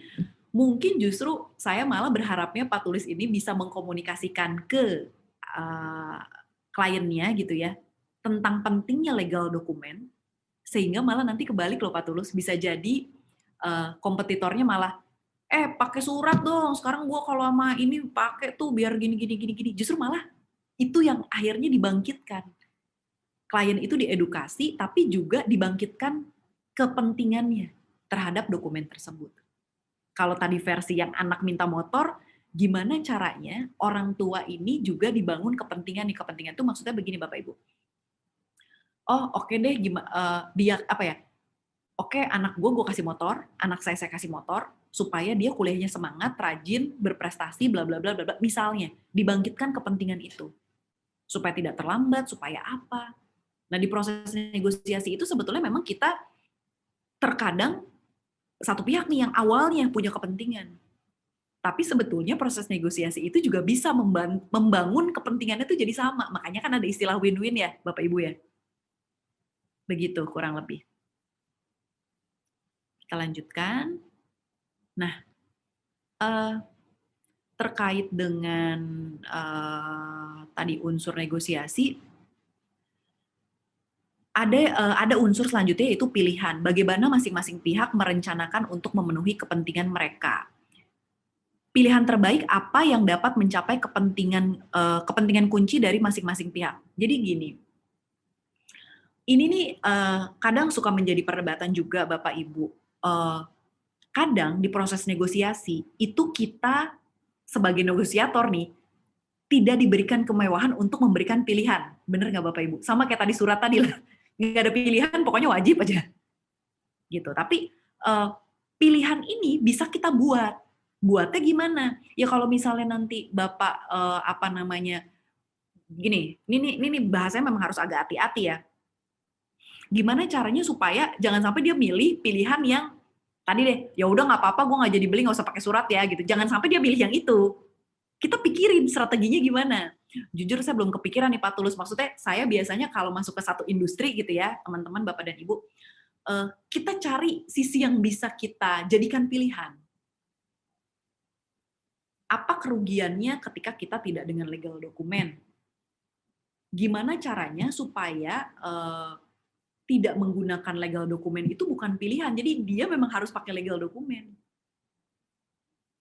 mungkin justru saya malah berharapnya Pak Tulus ini bisa mengkomunikasikan ke kliennya gitu ya, tentang pentingnya legal dokumen, sehingga malah nanti kebalik loh Pak Tulus, bisa jadi kompetitornya malah pakai surat dong, sekarang gua kalau sama ini pakai tuh biar gini. Justru malah itu yang akhirnya dibangkitkan. Klien itu diedukasi, tapi juga dibangkitkan kepentingannya terhadap dokumen tersebut. Kalau tadi versi yang anak minta motor, gimana caranya orang tua ini juga dibangun kepentingan itu maksudnya begini Bapak Ibu. Oh oke deh, dia apa ya? Oke, anak gue kasih motor, anak saya kasih motor, supaya dia kuliahnya semangat, rajin, berprestasi, bla bla bla bla. Misalnya, dibangkitkan kepentingan itu. Supaya tidak terlambat, supaya apa. Nah, di proses negosiasi itu sebetulnya memang kita terkadang satu pihak nih yang awalnya punya kepentingan. Tapi sebetulnya proses negosiasi itu juga bisa membangun kepentingannya itu jadi sama. Makanya kan ada istilah win-win ya, Bapak Ibu ya. Begitu kurang lebih. Kita lanjutkan. Nah, terkait dengan tadi unsur negosiasi, ada unsur selanjutnya yaitu pilihan. Bagaimana masing-masing pihak merencanakan untuk memenuhi kepentingan mereka. Pilihan terbaik apa yang dapat mencapai kepentingan kunci dari masing-masing pihak. Jadi gini, ini nih kadang suka menjadi perdebatan juga Bapak Ibu. Kadang di proses negosiasi itu kita sebagai negosiator nih tidak diberikan kemewahan untuk memberikan pilihan. Bener nggak Bapak Ibu? Sama kayak tadi surat tadi lah. Nggak ada pilihan, pokoknya wajib aja. Gitu. Tapi pilihan ini bisa kita buat. Buatnya gimana? Ya kalau misalnya nanti Bapak gini, ini bahasanya memang harus agak hati-hati ya. Gimana caranya supaya jangan sampai dia milih pilihan yang tadi deh, ya udah nggak apa-apa, gue nggak jadi beli, nggak usah pakai surat ya gitu. Jangan sampai dia pilih yang itu. Kita pikirin strateginya gimana. Jujur saya belum kepikiran nih Pak Tulus. Maksudnya saya biasanya kalau masuk ke satu industri gitu ya, teman-teman Bapak dan Ibu, kita cari sisi yang bisa kita jadikan pilihan. Apa kerugiannya ketika kita tidak dengan legal dokumen? Gimana caranya supaya tidak menggunakan legal dokumen itu bukan pilihan. Jadi dia memang harus pakai legal dokumen.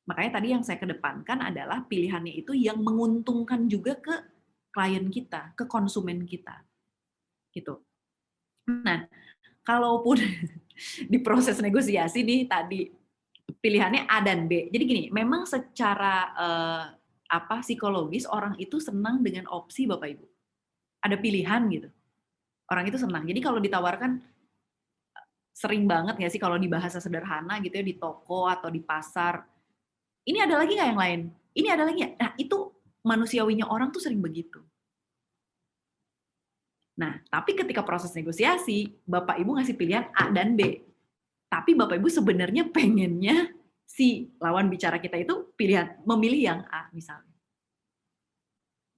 Makanya tadi yang saya kedepankan adalah pilihannya itu yang menguntungkan juga ke klien kita, ke konsumen kita. Gitu. Nah, kalaupun di proses negosiasi nih tadi pilihannya A dan B. Jadi gini, memang secara psikologis orang itu senang dengan opsi Bapak Ibu. Ada pilihan gitu. Orang itu senang. Jadi kalau ditawarkan, sering banget nggak sih kalau di bahasa sederhana gitu ya, di toko atau di pasar, ini ada lagi nggak yang lain? Ini ada lagi nggak? Nah, itu manusiawinya orang tuh sering begitu. Nah, tapi ketika proses negosiasi, Bapak Ibu ngasih pilihan A dan B. Tapi Bapak Ibu sebenarnya pengennya si lawan bicara kita itu memilih yang A misalnya.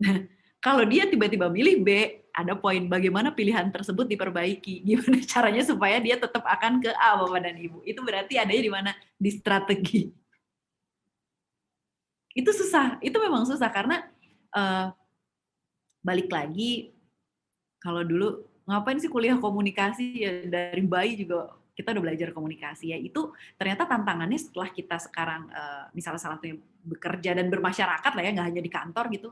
Nah, kalau dia tiba-tiba milih B, ada poin bagaimana pilihan tersebut diperbaiki. Gimana caranya supaya dia tetap akan ke A, Bapak dan Ibu. Itu berarti adanya di mana? Di strategi. Itu susah. Itu memang susah karena balik lagi, kalau dulu ngapain sih kuliah komunikasi, ya dari bayi juga kita udah belajar komunikasi ya. Itu ternyata tantangannya setelah kita sekarang misalnya salah satunya bekerja dan bermasyarakat lah ya, nggak hanya di kantor gitu.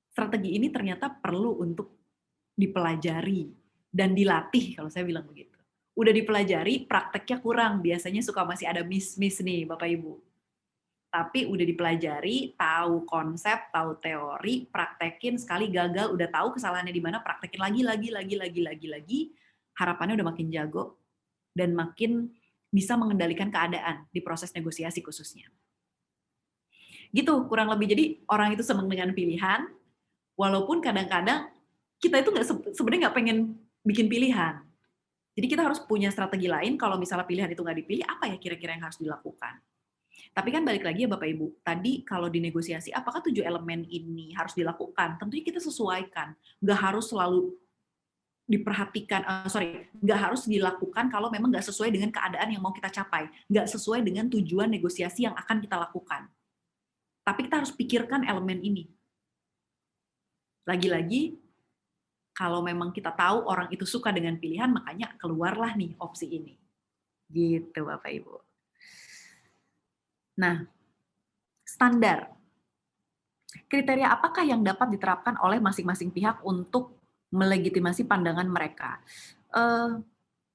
Strategi ini ternyata perlu untuk dipelajari dan dilatih kalau saya bilang begitu. udah dipelajari, prakteknya kurang. Biasanya suka masih ada miss-miss nih, Bapak Ibu. Tapi udah dipelajari, tahu konsep, tahu teori, praktekin, sekali gagal, udah tahu kesalahannya di mana, praktekin lagi. Harapannya udah makin jago dan makin bisa mengendalikan keadaan di proses negosiasi khususnya. Gitu, kurang lebih. Jadi orang itu senang dengan pilihan, walaupun kadang-kadang kita itu sebenarnya nggak pengen bikin pilihan. Jadi kita harus punya strategi lain, kalau misalnya pilihan itu nggak dipilih, apa ya kira-kira yang harus dilakukan. Tapi kan balik lagi ya Bapak Ibu, tadi kalau di negosiasi, apakah 7 elemen ini harus dilakukan? Tentunya kita sesuaikan, nggak harus selalu diperhatikan, nggak harus dilakukan kalau memang nggak sesuai dengan keadaan yang mau kita capai, nggak sesuai dengan tujuan negosiasi yang akan kita lakukan. Tapi kita harus pikirkan elemen ini. Lagi-lagi, kalau memang kita tahu orang itu suka dengan pilihan, makanya keluarlah nih opsi ini. Gitu Bapak Ibu. Nah, standar. Kriteria apakah yang dapat diterapkan oleh masing-masing pihak untuk melegitimasi pandangan mereka?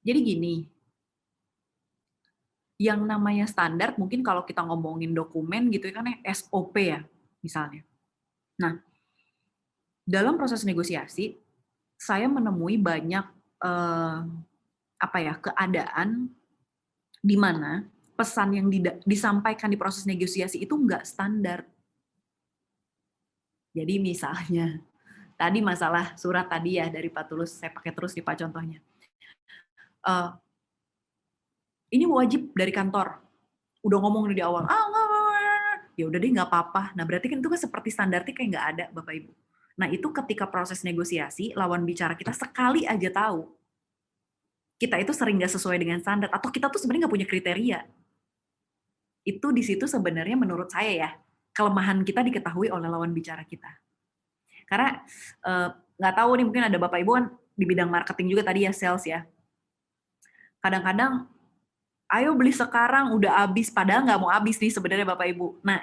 Jadi gini, yang namanya standar, mungkin kalau kita ngomongin dokumen gitu kan SOP ya, misalnya. Nah, dalam proses negosiasi, saya menemui banyak keadaan di mana pesan yang disampaikan di proses negosiasi itu nggak standar. Jadi misalnya, tadi masalah surat tadi ya dari Pak Tulus, saya pakai terus di Pak contohnya. Ini wajib dari kantor. Udah ngomong di awal, ya udah deh nggak apa-apa. Nah berarti kan itu kan seperti standarnya kayak nggak ada Bapak Ibu. Nah itu ketika proses negosiasi, lawan bicara kita sekali aja tahu, kita itu sering nggak sesuai dengan standar, atau kita tuh sebenarnya nggak punya kriteria. Itu di situ sebenarnya menurut saya ya, kelemahan kita diketahui oleh lawan bicara kita. Karena nggak tahu nih, mungkin ada Bapak Ibu kan di bidang marketing juga tadi ya, sales ya. Kadang-kadang, ayo beli sekarang udah habis, padahal nggak mau habis nih sebenarnya Bapak Ibu. Nah,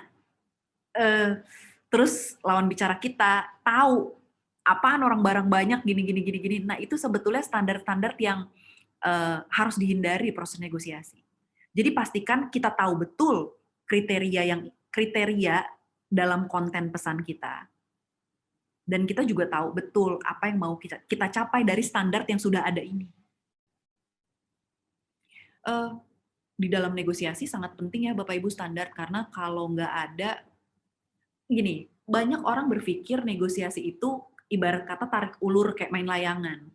terus lawan bicara kita tahu apaan orang barang banyak gini. Nah itu sebetulnya standar-standar yang harus dihindari proses negosiasi. Jadi pastikan kita tahu betul kriteria dalam konten pesan kita. Dan kita juga tahu betul apa yang mau kita capai dari standar yang sudah ada ini. Di dalam negosiasi sangat penting ya Bapak Ibu standar, karena kalau nggak ada, gini, banyak orang berpikir negosiasi itu ibarat kata tarik ulur kayak main layangan.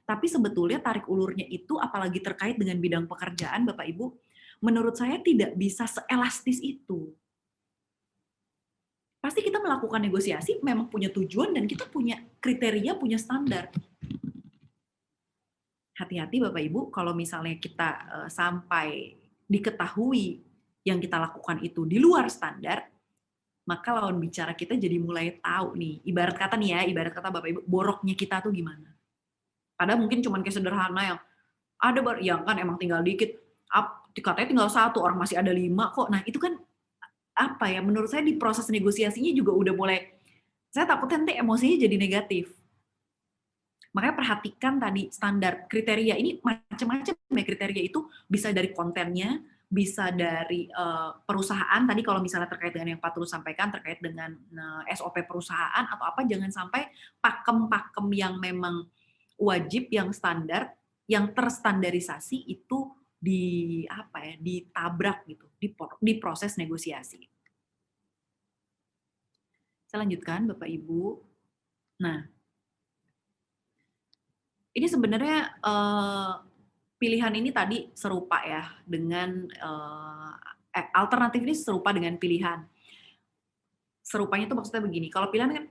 Tapi sebetulnya tarik ulurnya itu, apalagi terkait dengan bidang pekerjaan Bapak Ibu, menurut saya tidak bisa seelastis itu. Pasti kita melakukan negosiasi memang punya tujuan dan kita punya kriteria, punya standar. Hati-hati Bapak Ibu, kalau misalnya kita sampai diketahui yang kita lakukan itu di luar standar, maka lawan bicara kita jadi mulai tahu nih, ibarat kata Bapak Ibu, boroknya kita tuh gimana. Padahal mungkin cuma kayak sederhana yang ada yang kan emang tinggal dikit, katanya tinggal 1, orang masih ada 5 kok. Nah itu kan apa ya, menurut saya di proses negosiasinya juga udah mulai, saya takutnya nanti emosinya jadi negatif. Makanya perhatikan tadi standar kriteria ini macam-macam ya, kriteria itu bisa dari kontennya, bisa dari perusahaan, tadi kalau misalnya terkait dengan yang Pak Tulus sampaikan terkait dengan SOP perusahaan atau apa, jangan sampai pakem-pakem yang memang wajib, yang standar, yang terstandarisasi itu ditabrak gitu di proses negosiasi. Saya lanjutkan Bapak Ibu. Nah, ini sebenarnya pilihan ini tadi serupa ya dengan alternatif ini serupa dengan pilihan. Serupanya itu maksudnya begini, kalau pilihan kan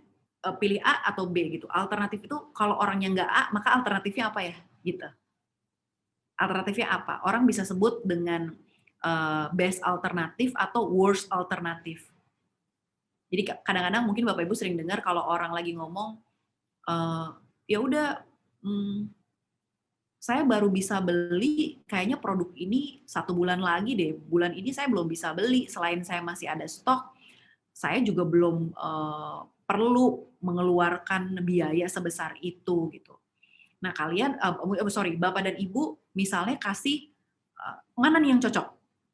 pilih A atau B gitu. Alternatif itu kalau orangnya nggak A, maka alternatifnya apa ya? Gitu. Alternatifnya apa? Orang bisa sebut dengan best alternatif atau worst alternatif. Jadi kadang-kadang mungkin Bapak Ibu sering dengar kalau orang lagi ngomong, ya udah, saya baru bisa beli kayaknya produk ini 1 bulan lagi deh. Bulan ini saya belum bisa beli, selain saya masih ada stok, saya juga belum perlu mengeluarkan biaya sebesar itu gitu. Nah, kalian, Bapak dan Ibu, misalnya kasih, mana nih yang cocok?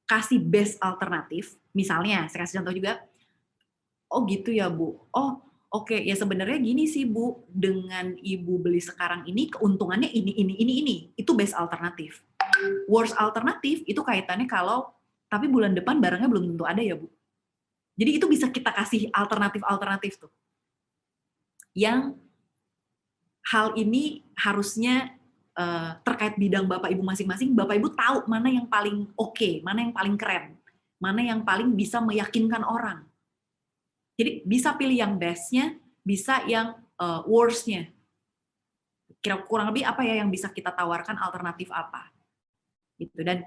Kasih best alternatif, misalnya, saya kasih contoh juga, oh gitu ya Bu, oh oke, ya sebenarnya gini sih Bu, dengan Ibu beli sekarang ini, keuntungannya ini, itu best alternatif. Worst alternatif, itu kaitannya kalau, tapi bulan depan barangnya belum tentu ada ya Bu. Jadi itu bisa kita kasih alternatif-alternatif tuh. Yang hal ini harusnya terkait bidang Bapak Ibu masing-masing, Bapak Ibu tahu mana yang paling oke, mana yang paling keren, mana yang paling bisa meyakinkan orang. Jadi bisa pilih yang best-nya, bisa yang worst-nya. Kurang lebih apa ya yang bisa kita tawarkan, alternatif apa. Gitu. Dan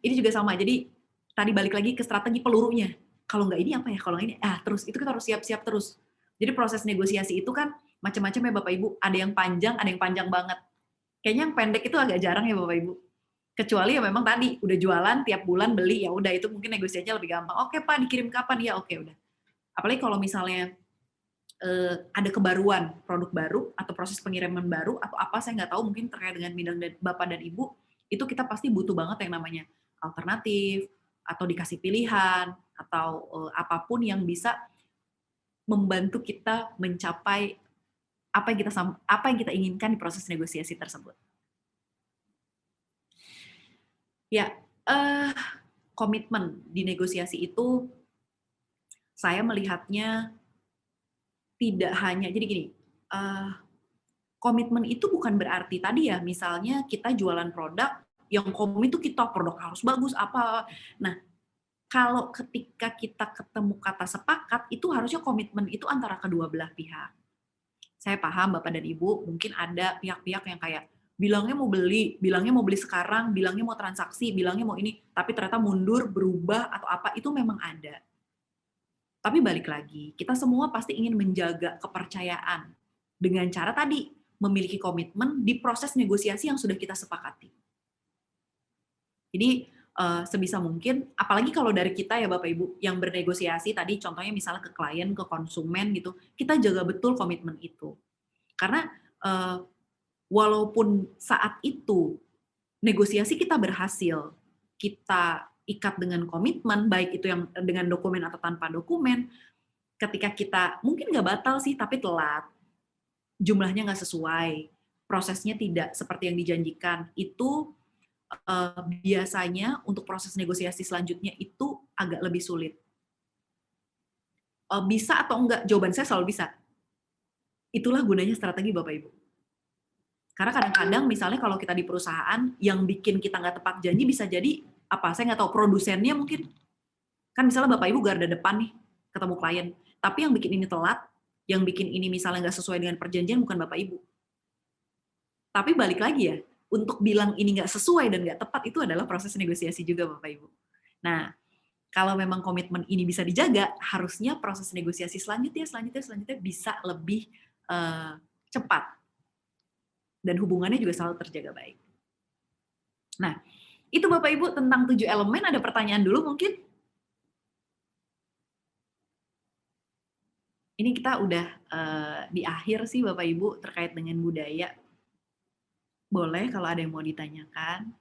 ini juga sama, jadi tadi balik lagi ke strategi pelurunya. Kalau nggak ini apa ya, kalau ini, terus, itu kita harus siap-siap terus. Jadi proses negosiasi itu kan macam-macam ya Bapak Ibu, ada yang panjang banget. Kayaknya yang pendek itu agak jarang ya Bapak Ibu. Kecuali ya memang tadi udah jualan tiap bulan beli, ya udah itu mungkin negosiasinya lebih gampang. Oke Pak, dikirim kapan? Ya oke udah. Apalagi kalau misalnya ada kebaruan, produk baru atau proses pengiriman baru atau apa, saya nggak tahu, mungkin terkait dengan bidang Bapak dan Ibu, itu kita pasti butuh banget yang namanya alternatif atau dikasih pilihan atau apapun yang bisa membantu kita mencapai apa yang kita inginkan di proses negosiasi tersebut. Ya, komitmen di negosiasi itu saya melihatnya tidak hanya, jadi gini, komitmen itu bukan berarti tadi ya, misalnya kita jualan produk, yang komit itu kita produk harus bagus, apa. Nah, kalau ketika kita ketemu kata sepakat, itu harusnya komitmen itu antara kedua belah pihak. Saya paham Bapak dan Ibu, mungkin ada pihak-pihak yang kayak bilangnya mau beli sekarang, bilangnya mau transaksi, bilangnya mau ini, tapi ternyata mundur, berubah, atau apa, itu memang ada. Tapi balik lagi, kita semua pasti ingin menjaga kepercayaan dengan cara tadi, memiliki komitmen di proses negosiasi yang sudah kita sepakati. Jadi, sebisa mungkin, apalagi kalau dari kita ya Bapak Ibu, yang bernegosiasi tadi contohnya misalnya ke klien, ke konsumen gitu, kita jaga betul komitmen itu. Karena walaupun saat itu negosiasi kita berhasil, kita ikat dengan komitmen, baik itu yang dengan dokumen atau tanpa dokumen, ketika kita mungkin nggak batal sih, tapi telat, jumlahnya nggak sesuai, prosesnya tidak seperti yang dijanjikan, itu biasanya untuk proses negosiasi selanjutnya itu agak lebih sulit. Bisa atau enggak? Jawaban saya selalu bisa. Itulah gunanya strategi Bapak Ibu. Karena kadang-kadang misalnya kalau kita di perusahaan, yang bikin kita nggak tepat janji bisa jadi, saya nggak tahu, produsennya mungkin. Kan misalnya Bapak Ibu garda depan nih, ketemu klien. Tapi yang bikin ini telat, yang bikin ini misalnya nggak sesuai dengan perjanjian bukan Bapak Ibu. Tapi balik lagi ya, untuk bilang ini nggak sesuai dan nggak tepat, itu adalah proses negosiasi juga Bapak Ibu. Nah, kalau memang komitmen ini bisa dijaga, harusnya proses negosiasi selanjutnya bisa lebih cepat. Dan hubungannya juga selalu terjaga baik. Nah, itu Bapak Ibu tentang 7 elemen. Ada pertanyaan dulu mungkin? Ini kita udah di akhir sih Bapak Ibu terkait dengan budaya. Boleh kalau ada yang mau ditanyakan.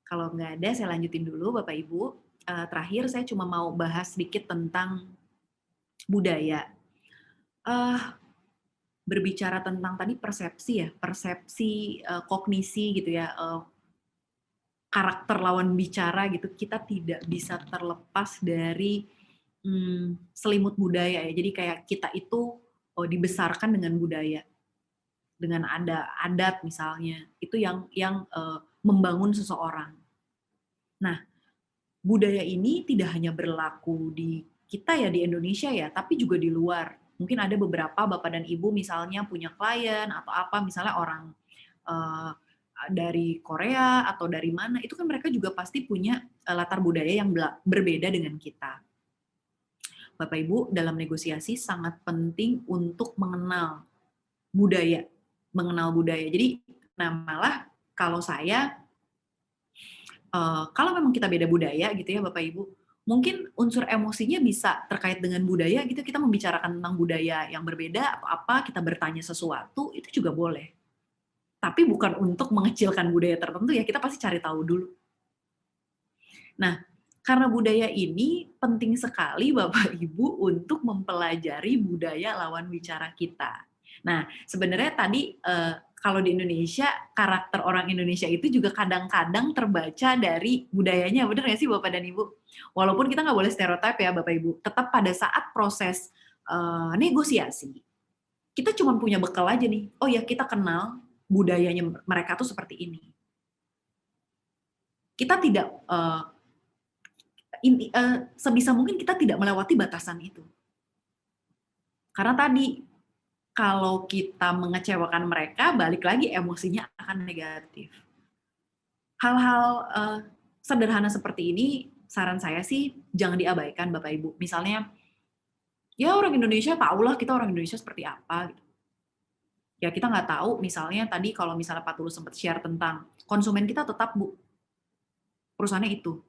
Kalau nggak ada, saya lanjutin dulu Bapak Ibu. Terakhir saya cuma mau bahas sedikit tentang budaya. Berbicara tentang tadi persepsi kognisi gitu ya, karakter lawan bicara gitu, kita tidak bisa terlepas dari selimut budaya ya. Jadi kayak kita itu dibesarkan dengan budaya, dengan ada adat misalnya, itu yang membangun seseorang. Nah, budaya ini tidak hanya berlaku di kita ya, di Indonesia ya, tapi juga di luar. Mungkin ada beberapa Bapak dan Ibu misalnya punya klien atau apa, misalnya orang dari Korea atau dari mana, itu kan mereka juga pasti punya latar budaya yang berbeda dengan kita. Bapak Ibu, dalam negosiasi sangat penting untuk mengenal budaya. Jadi, malah kalau saya, kalau memang kita beda budaya gitu ya Bapak Ibu, mungkin unsur emosinya bisa terkait dengan budaya gitu, kita membicarakan tentang budaya yang berbeda atau apa, kita bertanya sesuatu, itu juga boleh. Tapi bukan untuk mengecilkan budaya tertentu ya, kita pasti cari tahu dulu. Nah, karena budaya ini penting sekali Bapak Ibu untuk mempelajari budaya lawan bicara kita. Nah, sebenarnya tadi kalau di Indonesia, karakter orang Indonesia itu juga kadang-kadang terbaca dari budayanya, benar nggak sih Bapak dan Ibu? Walaupun kita nggak boleh stereotip ya Bapak Ibu, tetap pada saat proses negosiasi, kita cuma punya bekal aja nih, oh ya kita kenal budayanya mereka tuh seperti ini. Kita tidak, sebisa mungkin kita tidak melewati batasan itu. Karena tadi, kalau kita mengecewakan mereka, balik lagi emosinya akan negatif. Hal-hal sederhana seperti ini, saran saya sih jangan diabaikan Bapak Ibu. Misalnya, ya orang Indonesia tahulah kita orang Indonesia seperti apa. Gitu. Ya kita nggak tahu, misalnya tadi kalau misalnya Pak Tulus sempat share tentang konsumen kita tetap Bu, perusahaannya itu.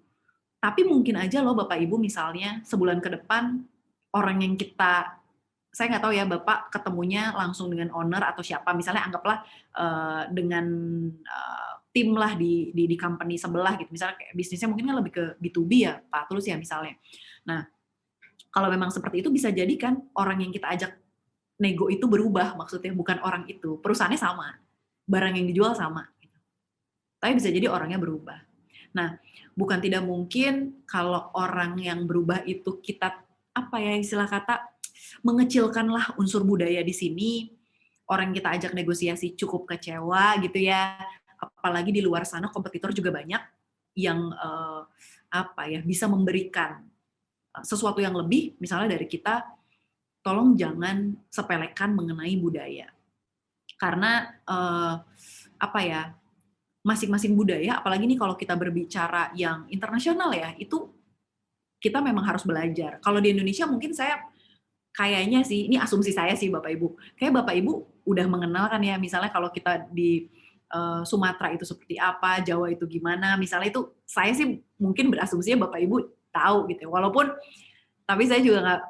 Tapi mungkin aja loh Bapak Ibu misalnya sebulan ke depan, orang yang kita, saya nggak tahu ya Bapak ketemunya langsung dengan owner atau siapa, misalnya anggaplah dengan tim lah di company sebelah gitu, misalnya kayak bisnisnya mungkin kan lebih ke B2B ya Pak Tulus ya misalnya. Nah, kalau memang seperti itu bisa jadi kan orang yang kita ajak nego itu berubah, maksudnya bukan orang itu, perusahaannya sama, barang yang dijual sama, gitu. Tapi bisa jadi orangnya berubah. Nah, bukan tidak mungkin kalau orang yang berubah itu kita, apa ya istilah kata, mengecilkanlah unsur budaya di sini, orang kita ajak negosiasi cukup kecewa gitu ya, apalagi di luar sana kompetitor juga banyak yang apa ya bisa memberikan sesuatu yang lebih, misalnya dari kita, tolong jangan sepelekan mengenai budaya, karena apa ya, masing-masing budaya, apalagi nih kalau kita berbicara yang internasional ya, itu kita memang harus belajar. Kalau di Indonesia mungkin saya kayaknya sih, ini asumsi saya sih Bapak Ibu, kayak Bapak Ibu udah mengenal kan ya, misalnya kalau kita di Sumatera itu seperti apa, Jawa itu gimana, misalnya itu saya sih mungkin berasumsinya Bapak Ibu tahu gitu, walaupun tapi saya juga nggak,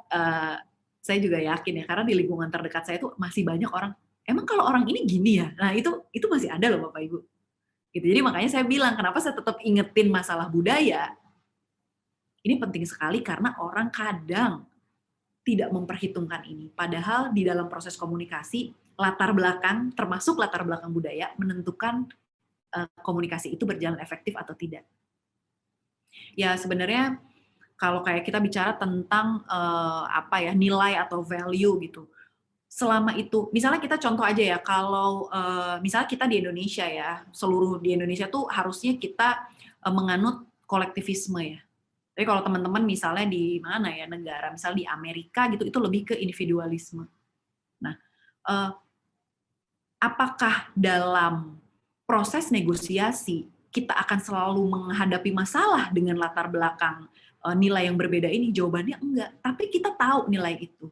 saya juga yakin ya, karena di lingkungan terdekat saya itu masih banyak orang, emang kalau orang ini gini ya, nah itu masih ada loh Bapak Ibu. Gitu. Jadi makanya saya bilang, kenapa saya tetap ingetin masalah budaya, ini penting sekali karena orang kadang tidak memperhitungkan ini. Padahal di dalam proses komunikasi, latar belakang, termasuk latar belakang budaya, menentukan komunikasi itu berjalan efektif atau tidak. Ya sebenarnya kalau kayak kita bicara tentang apa ya, nilai atau value gitu, selama itu, misalnya kita contoh aja ya, kalau misalnya kita di Indonesia ya, seluruh di Indonesia tuh harusnya kita menganut kolektivisme ya. Tapi kalau teman-teman misalnya di mana ya negara, misalnya di Amerika gitu, itu lebih ke individualisme. Nah, apakah dalam proses negosiasi kita akan selalu menghadapi masalah dengan latar belakang nilai yang berbeda ini? Jawabannya enggak, tapi kita tahu nilai itu.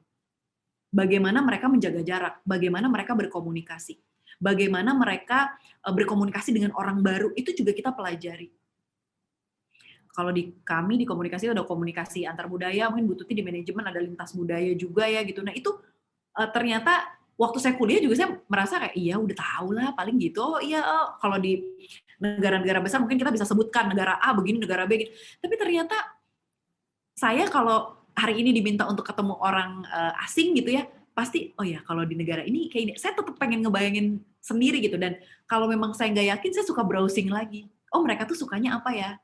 Bagaimana mereka menjaga jarak, bagaimana mereka berkomunikasi, bagaimana mereka berkomunikasi dengan orang baru, itu juga kita pelajari. Kalau di kami di komunikasi ada komunikasi antar budaya, mungkin Bu Tuti di manajemen ada lintas budaya juga ya gitu. Nah itu ternyata waktu saya kuliah juga saya merasa kayak iya udah tahu lah paling gitu. Oh iya, kalau di negara-negara besar mungkin kita bisa sebutkan negara A begini, negara B gitu. Tapi ternyata saya kalau hari ini diminta untuk ketemu orang asing gitu ya, pasti oh ya kalau di negara ini kayak ini, saya tetap pengen ngebayangin sendiri gitu, dan kalau memang saya nggak yakin saya suka browsing lagi, oh mereka tuh sukanya apa ya,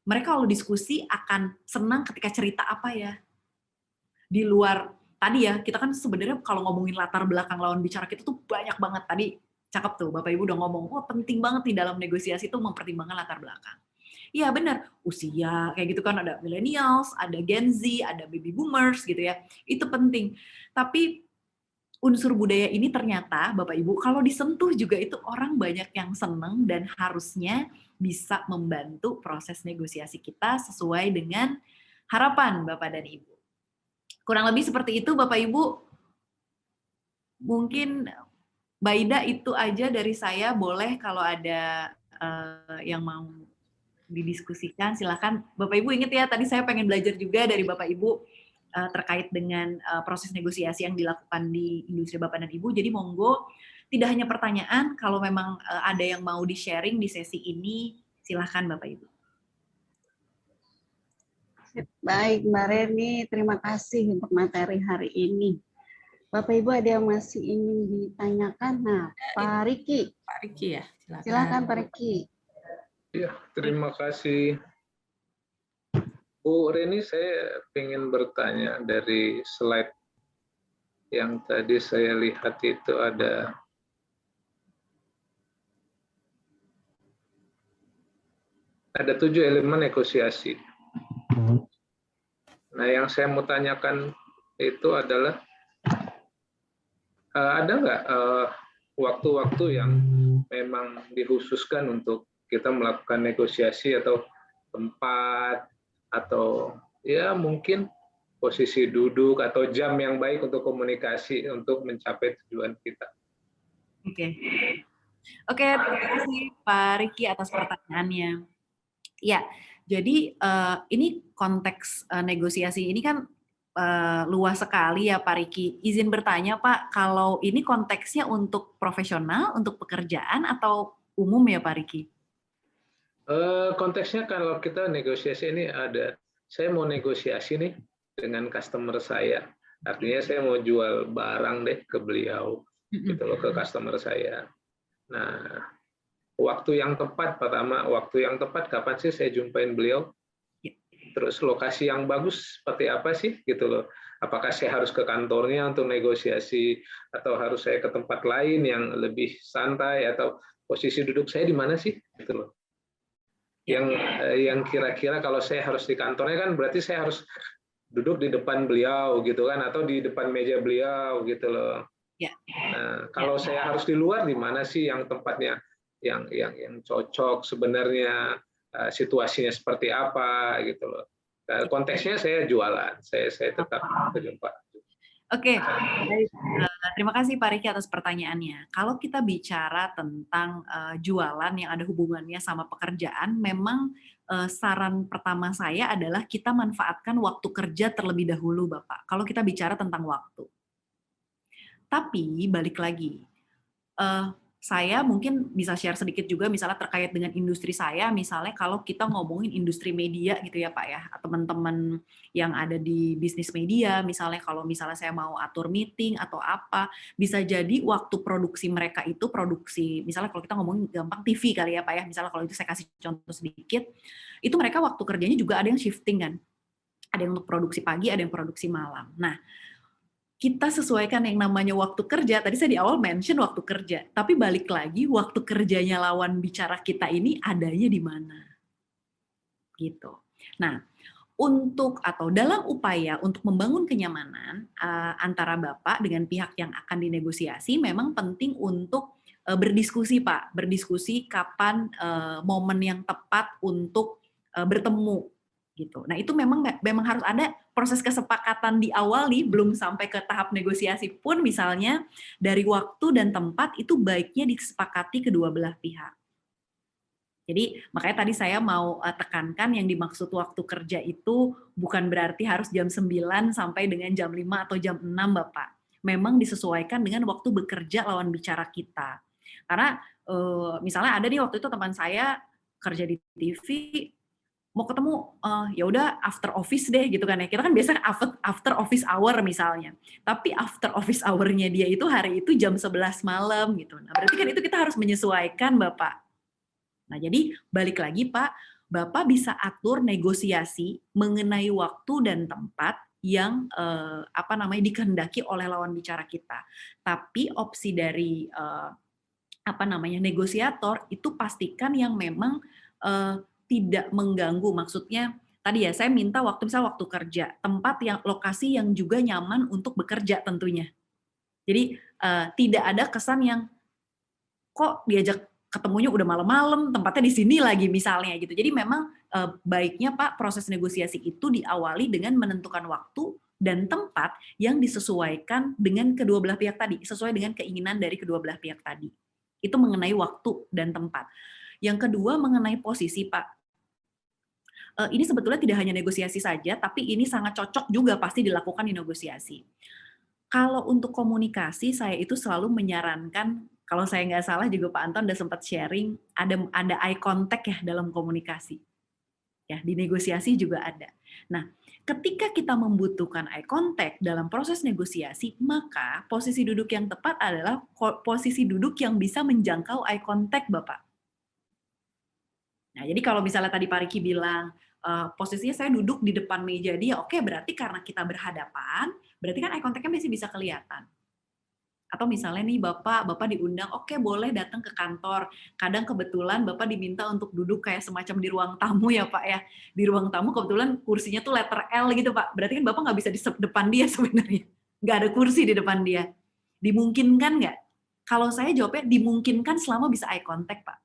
mereka kalau diskusi akan senang ketika cerita apa ya, di luar tadi ya, kita kan sebenarnya kalau ngomongin latar belakang lawan bicara kita tuh banyak banget, tadi cakep tuh Bapak Ibu udah ngomong, wah penting banget nih dalam negosiasi tuh mempertimbangkan latar belakang. Iya benar, usia kayak gitu kan, ada millennials, ada Gen Z, ada baby boomers gitu ya. Itu penting. Tapi unsur budaya ini ternyata Bapak Ibu kalau disentuh juga itu orang banyak yang seneng dan harusnya bisa membantu proses negosiasi kita sesuai dengan harapan Bapak dan Ibu. Kurang lebih seperti itu Bapak Ibu. Mungkin Mbak Ida itu aja dari saya, boleh kalau ada yang mau didiskusikan. Silakan Bapak Ibu, ingat ya, tadi saya pengen belajar juga dari Bapak Ibu terkait dengan proses negosiasi yang dilakukan di industri Bapak dan Ibu. Jadi monggo, tidak hanya pertanyaan, kalau memang ada yang mau di-sharing di sesi ini, silakan Bapak Ibu. Baik, Mbak Reni, terima kasih untuk materi hari ini. Bapak Ibu ada yang masih ingin ditanyakan? Nah, Pak Riki. Pak Riki ya, Silakan Pak Riki. Ya, terima kasih. Bu Reni, saya ingin bertanya dari slide yang tadi saya lihat itu ada ada 7 elemen negosiasi. Nah, yang saya mau tanyakan itu adalah ada nggak waktu-waktu yang memang dikhususkan untuk kita melakukan negosiasi atau tempat atau ya mungkin posisi duduk atau jam yang baik untuk komunikasi untuk mencapai tujuan kita. Oke, terima kasih Pak Riki atas pertanyaannya. Ya, jadi ini konteks negosiasi ini kan luas sekali ya Pak Riki. Izin bertanya Pak, kalau ini konteksnya untuk profesional, untuk pekerjaan atau umum ya Pak Riki? Konteksnya kalau kita negosiasi ini ada, saya mau negosiasi nih dengan customer saya. Artinya saya mau jual barang deh ke beliau, gitu loh, ke customer saya. Nah, waktu yang tepat, pertama, waktu yang tepat kapan sih saya jumpain beliau? Terus lokasi yang bagus seperti apa sih, gitu loh? Apakah saya harus ke kantornya untuk negosiasi, atau harus saya ke tempat lain yang lebih santai, atau posisi duduk saya di mana sih, gitu loh? Yang kira-kira kalau saya harus di kantornya kan berarti saya harus duduk di depan beliau, gitu kan, atau di depan meja beliau, gitu loh. Nah, kalau saya harus di luar, di mana sih yang tempatnya yang cocok sebenarnya, situasinya seperti apa, gitu loh. Konteksnya saya jualan, saya tetap berjumpa. Oke, baik. Terima kasih Pak Riki atas pertanyaannya. Kalau kita bicara tentang jualan yang ada hubungannya sama pekerjaan, memang saran pertama saya adalah kita manfaatkan waktu kerja terlebih dahulu, Bapak. Kalau kita bicara tentang waktu. Tapi balik lagi, saya mungkin bisa share sedikit juga misalnya terkait dengan industri saya, misalnya kalau kita ngomongin industri media gitu ya Pak ya, teman-teman yang ada di bisnis media, misalnya kalau misalnya saya mau atur meeting atau apa, bisa jadi waktu produksi mereka itu produksi, misalnya kalau kita ngomongin gampang TV kali ya Pak ya, misalnya kalau itu saya kasih contoh sedikit, itu mereka waktu kerjanya juga ada yang shifting kan, ada yang untuk produksi pagi, ada yang produksi malam. Nah, kita sesuaikan yang namanya waktu kerja. Tadi saya di awal mention waktu kerja, tapi balik lagi waktu kerjanya lawan bicara kita ini adanya di mana, gitu. Nah, untuk atau dalam upaya untuk membangun kenyamanan antara Bapak dengan pihak yang akan dinegosiasi, memang penting untuk berdiskusi Pak, berdiskusi kapan momen yang tepat untuk bertemu. Gitu. Nah itu memang harus ada proses kesepakatan di awal nih, belum sampai ke tahap negosiasi pun misalnya dari waktu dan tempat itu baiknya disepakati kedua belah pihak. Jadi makanya tadi saya mau tekankan yang dimaksud waktu kerja itu bukan berarti harus jam 9 sampai dengan jam 5 atau jam 6 Bapak. Memang disesuaikan dengan waktu bekerja lawan bicara kita. Karena misalnya ada nih waktu itu teman saya kerja di TV, mau ketemu ya udah after office deh gitu kan ya. Kita kan biasa after office hour misalnya. Tapi after office hour-nya dia itu hari itu jam 11 malam gitu. Nah, berarti kan itu kita harus menyesuaikan, Bapak. Nah, jadi balik lagi, Pak, Bapak bisa atur negosiasi mengenai waktu dan tempat yang dikehendaki oleh lawan bicara kita. Tapi opsi dari negosiator itu pastikan yang memang tidak mengganggu, maksudnya tadi ya saya minta waktu kerja, tempat yang lokasi yang juga nyaman untuk bekerja tentunya. Jadi tidak ada kesan yang kok diajak ketemunya udah malam-malam, tempatnya di sini lagi misalnya gitu. Jadi memang baiknya Pak proses negosiasi itu diawali dengan menentukan waktu dan tempat yang disesuaikan dengan kedua belah pihak tadi, sesuai dengan keinginan dari kedua belah pihak tadi. Itu mengenai waktu dan tempat. Yang kedua mengenai posisi Pak. ini sebetulnya tidak hanya negosiasi saja, tapi ini sangat cocok juga pasti dilakukan di negosiasi. Kalau untuk komunikasi, saya itu selalu menyarankan, kalau saya nggak salah juga Pak Anton udah sempat sharing, ada eye contact ya dalam komunikasi. Ya, di negosiasi juga ada. Nah, ketika kita membutuhkan eye contact dalam proses negosiasi, maka posisi duduk yang tepat adalah posisi duduk yang bisa menjangkau eye contact, Bapak. Nah, jadi kalau misalnya tadi Pak Riki bilang, posisinya saya duduk di depan meja dia, oke, berarti karena kita berhadapan, berarti kan eye contact-nya masih bisa kelihatan. Atau misalnya nih Bapak diundang, oke boleh datang ke kantor. Kadang kebetulan Bapak diminta untuk duduk kayak semacam di ruang tamu ya Pak ya. Di ruang tamu kebetulan kursinya tuh letter L gitu Pak. Berarti kan Bapak nggak bisa di depan dia sebenarnya. Nggak ada kursi di depan dia. Dimungkinkan nggak? Kalau saya jawabnya dimungkinkan selama bisa eye contact Pak.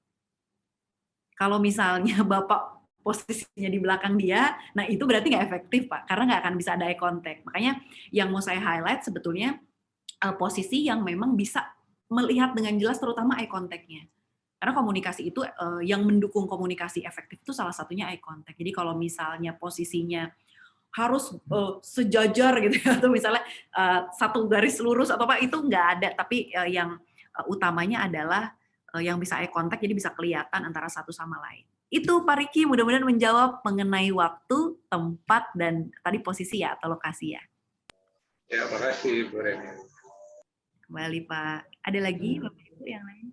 Kalau misalnya Bapak posisinya di belakang dia, nah itu berarti nggak efektif Pak. Karena nggak akan bisa ada eye contact. Makanya yang mau saya highlight sebetulnya posisi yang memang bisa melihat dengan jelas terutama eye contact-nya. Karena komunikasi itu yang mendukung komunikasi efektif itu salah satunya eye contact. Jadi kalau misalnya posisinya harus sejajar gitu ya, atau misalnya satu garis lurus atau apa, itu nggak ada. Tapi yang utamanya adalah yang bisa eye contact, jadi bisa kelihatan antara satu sama lain. Itu Pak Riki mudah-mudahan menjawab mengenai waktu, tempat, dan tadi posisi ya atau lokasi ya. Ya, makasih Bu Reni. Kembali Pak. Ada lagi Bapak Ibu yang lain?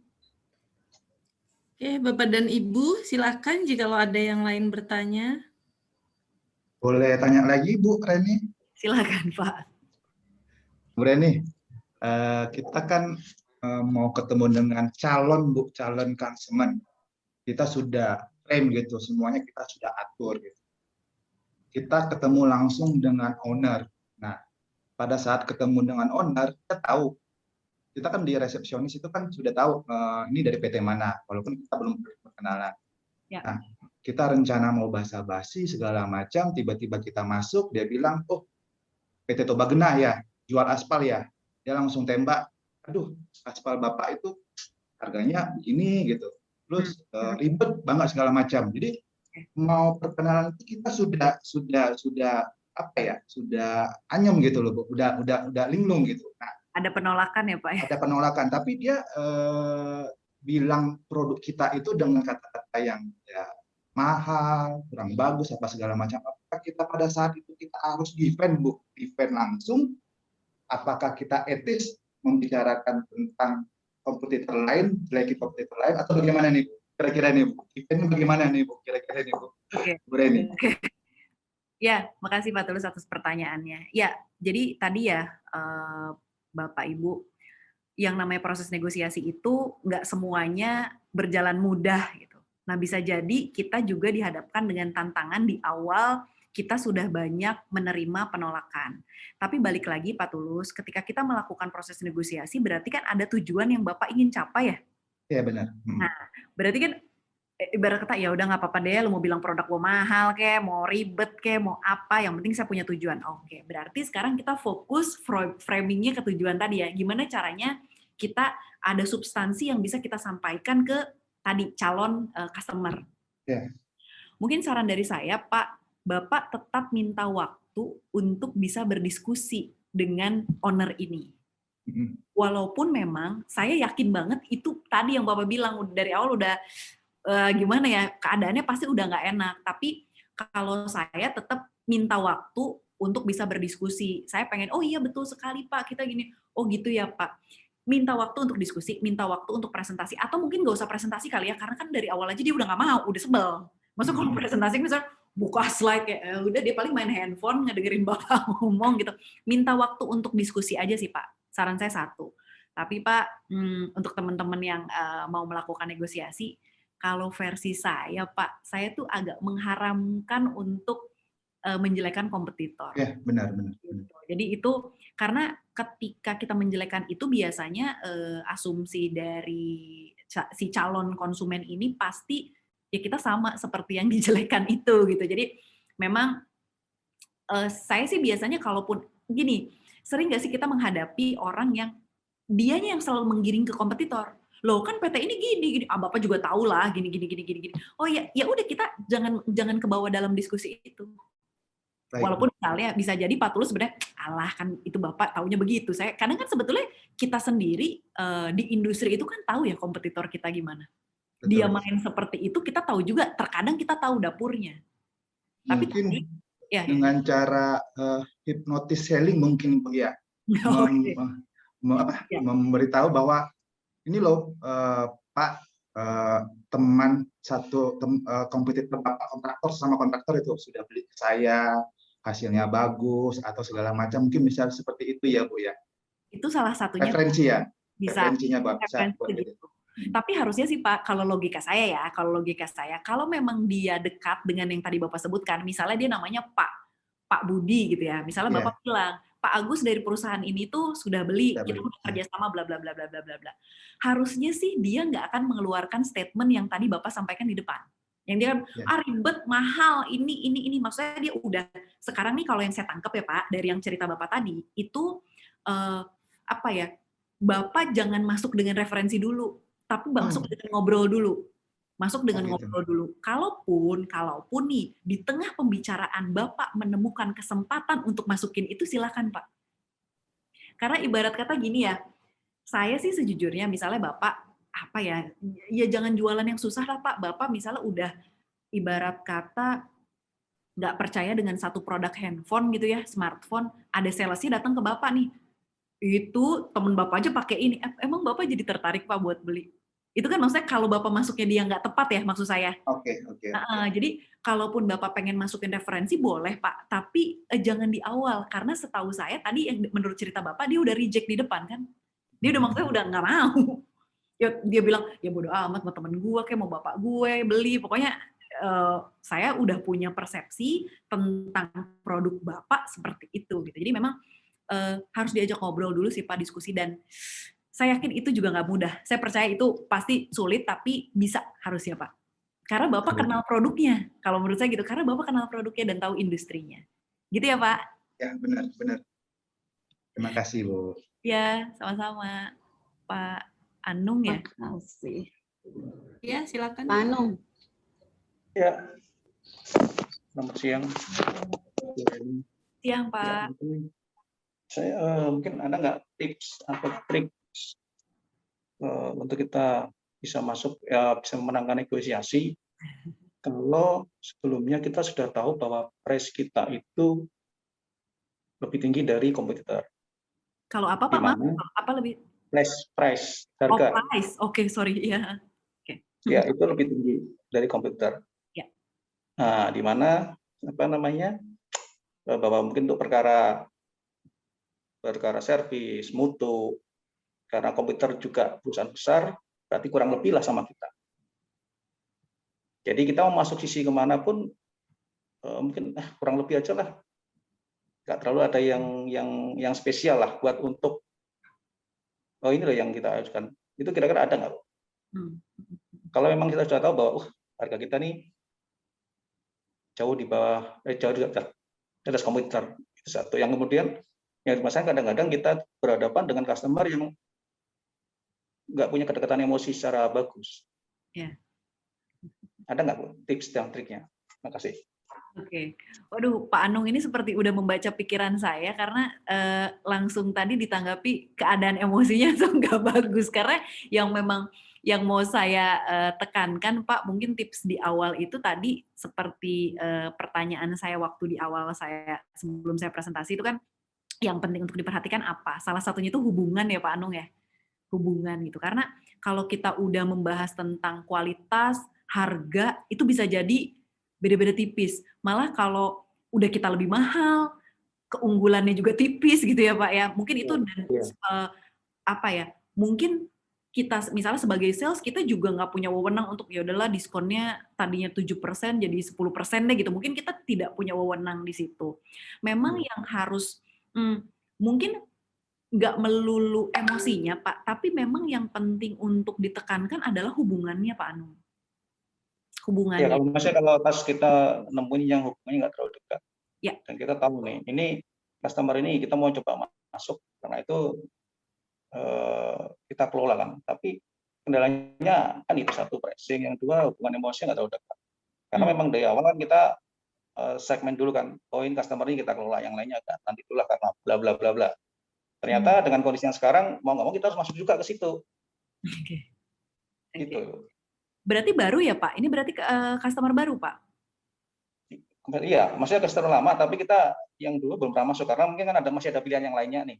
Oke, Bapak dan Ibu, silakan jika ada yang lain bertanya. Boleh tanya lagi Bu Reni? Silakan Pak. Bu Reni, kita kan mau ketemu dengan calon konsumen. Kita sudah frame gitu, semuanya kita sudah atur gitu. Kita ketemu langsung dengan owner. Nah, pada saat ketemu dengan owner, kita kan di resepsionis itu kan sudah tahu ini dari PT mana, walaupun kita belum berkenalan. Ya. Nah, kita rencana mau basa-basi segala macam, tiba-tiba kita masuk, dia bilang, oh PT Toba Genah ya, jual aspal ya. Dia langsung tembak, aduh aspal Bapak itu harganya begini gitu. Terus ribet banget segala macam. Jadi mau perkenalan itu kita sudah apa ya? Sudah anyem gitu loh, Bu. Udah linglung gitu. Nah, ada penolakan ya Pak ya? Ada penolakan, tapi dia bilang produk kita itu dengan kata-kata yang ya mahal, kurang bagus, apa segala macam. Apakah kita pada saat itu kita harus defend, Bu? Defend langsung? Apakah kita etis membicarakan tentang kompetitor lain, jeleki kompetitor lain, atau bagaimana nih, Bu? Kira-kira nih, Bu? Defend bagaimana nih, Bu? Kira-kira nih, Bu? Oke. Bu Reni. Ya, makasih Pak Tulus atas pertanyaannya. Ya, jadi tadi ya Bapak Ibu, yang namanya proses negosiasi itu nggak semuanya berjalan mudah gitu. Nah, bisa jadi kita juga dihadapkan dengan tantangan di awal kita sudah banyak menerima penolakan. Tapi balik lagi Pak Tulus, ketika kita melakukan proses negosiasi berarti kan ada tujuan yang Bapak ingin capai ya? Iya benar. Nah, berarti kan ibarat kata ya udah nggak apa-apa deh, lu mau bilang produk gue mahal kayak, mau ribet kayak, mau apa, yang penting saya punya tujuan. Oke, berarti sekarang kita fokus framingnya ke tujuan tadi ya. Gimana caranya kita ada substansi yang bisa kita sampaikan ke tadi calon customer. Yeah. Mungkin saran dari saya, Pak, Bapak tetap minta waktu untuk bisa berdiskusi dengan owner ini. Walaupun memang saya yakin banget itu tadi yang Bapak bilang dari awal udah gimana ya, keadaannya pasti udah nggak enak. Tapi kalau saya tetap minta waktu untuk bisa berdiskusi. Saya pengen, oh iya betul sekali Pak, kita gini. Oh gitu ya Pak. Minta waktu untuk diskusi, minta waktu untuk presentasi. Atau mungkin nggak usah presentasi kali ya, karena kan dari awal aja dia udah nggak mau, udah sebel. Maksudnya kalau presentasi misalnya buka slide kayak, udah dia paling main handphone, ngedengerin Bapak ngomong gitu. Minta waktu untuk diskusi aja sih Pak. Saran saya satu. Tapi Pak, untuk teman-teman yang mau melakukan negosiasi, kalau versi saya, Pak, saya tuh agak mengharamkan untuk menjelekan kompetitor. Ya, benar. Gitu. Jadi itu karena ketika kita menjelekan itu biasanya asumsi dari si calon konsumen ini pasti ya kita sama seperti yang dijelekan itu gitu. Jadi memang saya sih biasanya kalaupun gini, sering nggak sih kita menghadapi orang yang dianya yang selalu menggiring ke kompetitor. Loh kan PT ini gini gini, Bapak juga tahu lah gini gini gini gini gini. Oh ya ya udah, kita jangan kebawa dalam diskusi itu. Baik. Walaupun misalnya bisa jadi Pak Tulus sebenarnya, alah kan itu Bapak taunya begitu. Saya kadang kan sebetulnya kita sendiri di industri itu kan tahu ya kompetitor kita gimana. Dia Betul. main seperti itu, kita tahu juga. Terkadang kita tahu dapurnya. Tapi Mungkin tadi, ya, dengan cara hypnotis selling mungkin Bu ya, Oke. Ya. memberitahu bahwa ini loh Pak, teman kompetitor Bapak kontraktor sama kontraktor itu sudah beli ke saya, hasilnya bagus atau segala macam, mungkin bisa seperti itu ya Bu ya. Itu salah satunya Referensi ya. bisa Referensinya Pak bisa referensi buat gitu. itu. Tapi harusnya sih Pak, kalau logika saya, kalau memang dia dekat dengan yang tadi Bapak sebutkan, misalnya dia namanya Pak Budi gitu ya, misalnya Iya. Bapak bilang, Pak Agus dari perusahaan ini tuh sudah beli, Sudah kita beli. udah kerjasama bla bla bla bla bla bla bla. Harusnya sih dia nggak akan mengeluarkan statement yang tadi Bapak sampaikan di depan. Yang dia kan, Ya. ribet, mahal, ini. Maksudnya dia udah, sekarang nih kalau yang saya tangkap ya Pak, dari yang cerita Bapak tadi, itu apa ya, Bapak jangan masuk dengan referensi dulu, tapi masuk dengan ngobrol dulu. Masuk dengan gitu. ngobrol dulu. Kalaupun nih, di tengah pembicaraan Bapak menemukan kesempatan untuk masukin itu, silakan Pak. Karena ibarat kata gini ya, saya sih sejujurnya misalnya Bapak, apa ya jangan jualan yang susah lah Pak. Bapak misalnya udah ibarat kata nggak percaya dengan satu produk handphone gitu ya, smartphone, ada salesnya datang ke Bapak nih, itu temen Bapak aja pakai ini, emang Bapak jadi tertarik Pak buat beli? Itu kan maksudnya kalau Bapak masuknya dia nggak tepat ya, maksud saya. Oke. Jadi kalaupun Bapak pengen masukin referensi boleh Pak, tapi jangan di awal, karena setahu saya tadi yang menurut cerita Bapak dia udah reject di depan kan, dia udah maksudnya udah nggak mau. Ya, dia bilang ya bodo amat mau temen gue kayak mau bapak gue beli, pokoknya saya udah punya persepsi tentang produk Bapak seperti itu gitu. Jadi memang harus diajak ngobrol dulu sih Pak, diskusi, dan saya yakin itu juga nggak mudah. Saya percaya itu pasti sulit, tapi bisa harusnya Pak. Karena Bapak kenal produknya. Kalau menurut saya gitu, karena Bapak kenal produknya dan tahu industrinya. Gitu ya Pak? Ya, benar. Terima kasih Bu. Ya, sama-sama. Pak Anung ya? Terima kasih. Ya, silakan. Pak Anung. Ya, selamat siang. Siang Pak. Ya, saya mungkin ada nggak tips atau trik untuk kita bisa masuk, bisa memenangkan negosiasi kalau sebelumnya kita sudah tahu bahwa price kita itu lebih tinggi dari kompetitor. Kalau apa Pak? Apa lebih? Price, Oh, harga. price. Oke, sorry. Ya. Okay. Ya, itu lebih tinggi dari kompetitor. Ya. Nah, di mana bahwa mungkin untuk perkara servis, mutu, karena komputer juga perusahaan besar, berarti kurang lebih lah sama kita. Jadi kita mau masuk sisi kemanapun, mungkin kurang lebih aja lah. Nggak terlalu ada yang spesial lah buat untuk, oh ini loh yang kita ajukan. Itu kira-kira ada nggak? Kalau memang kita sudah tahu bahwa harga kita nih jauh di bawah, jauh di atas komputer. Itu satu. Yang kemudian, yang masalah kadang-kadang kita berhadapan dengan customer yang nggak punya kedekatan emosi secara bagus. Ya. Ada nggak Bu, tips dan triknya? Terima kasih. Oke. Waduh, Pak Anung ini seperti udah membaca pikiran saya, karena langsung tadi ditanggapi keadaan emosinya tuh nggak bagus. Karena yang mau saya tekankan Pak, mungkin tips di awal itu tadi seperti pertanyaan saya waktu di awal saya sebelum saya presentasi itu kan, yang penting untuk diperhatikan apa? Salah satunya itu hubungan ya Pak Anung ya. Hubungan gitu. Karena kalau kita udah membahas tentang kualitas, harga, itu bisa jadi beda-beda tipis. Malah kalau udah kita lebih mahal, keunggulannya juga tipis gitu ya Pak ya. Mungkin itu apa ya? Mungkin kita misalnya sebagai sales, kita juga nggak punya wewenang untuk ya udahlah diskonnya tadinya 7% jadi 10% deh gitu. Mungkin kita tidak punya wewenang di situ. Memang yang harus mungkin nggak melulu emosinya Pak, tapi memang yang penting untuk ditekankan adalah hubungannya Pak Anung. Hubungannya. Ya, kalau pas kita nemuin yang hubungannya nggak terlalu dekat, ya. Dan kita tahu nih, ini customer ini kita mau coba masuk, karena itu kita kelola kan. Tapi kendalanya kan itu satu pricing, yang dua hubungan emosi nggak terlalu dekat. Karena memang dari awal kan kita segmen dulu kan, poin customer ini kita kelola, yang lainnya kan nanti dulu lah karena bla bla bla bla. Ternyata dengan kondisi yang sekarang mau nggak mau kita harus masuk juga ke situ. Oke. Gitu. Berarti baru ya Pak? Ini berarti customer baru Pak? Iya, maksudnya customer lama, tapi kita yang dulu belum pernah masuk karena mungkin kan masih ada pilihan yang lainnya nih.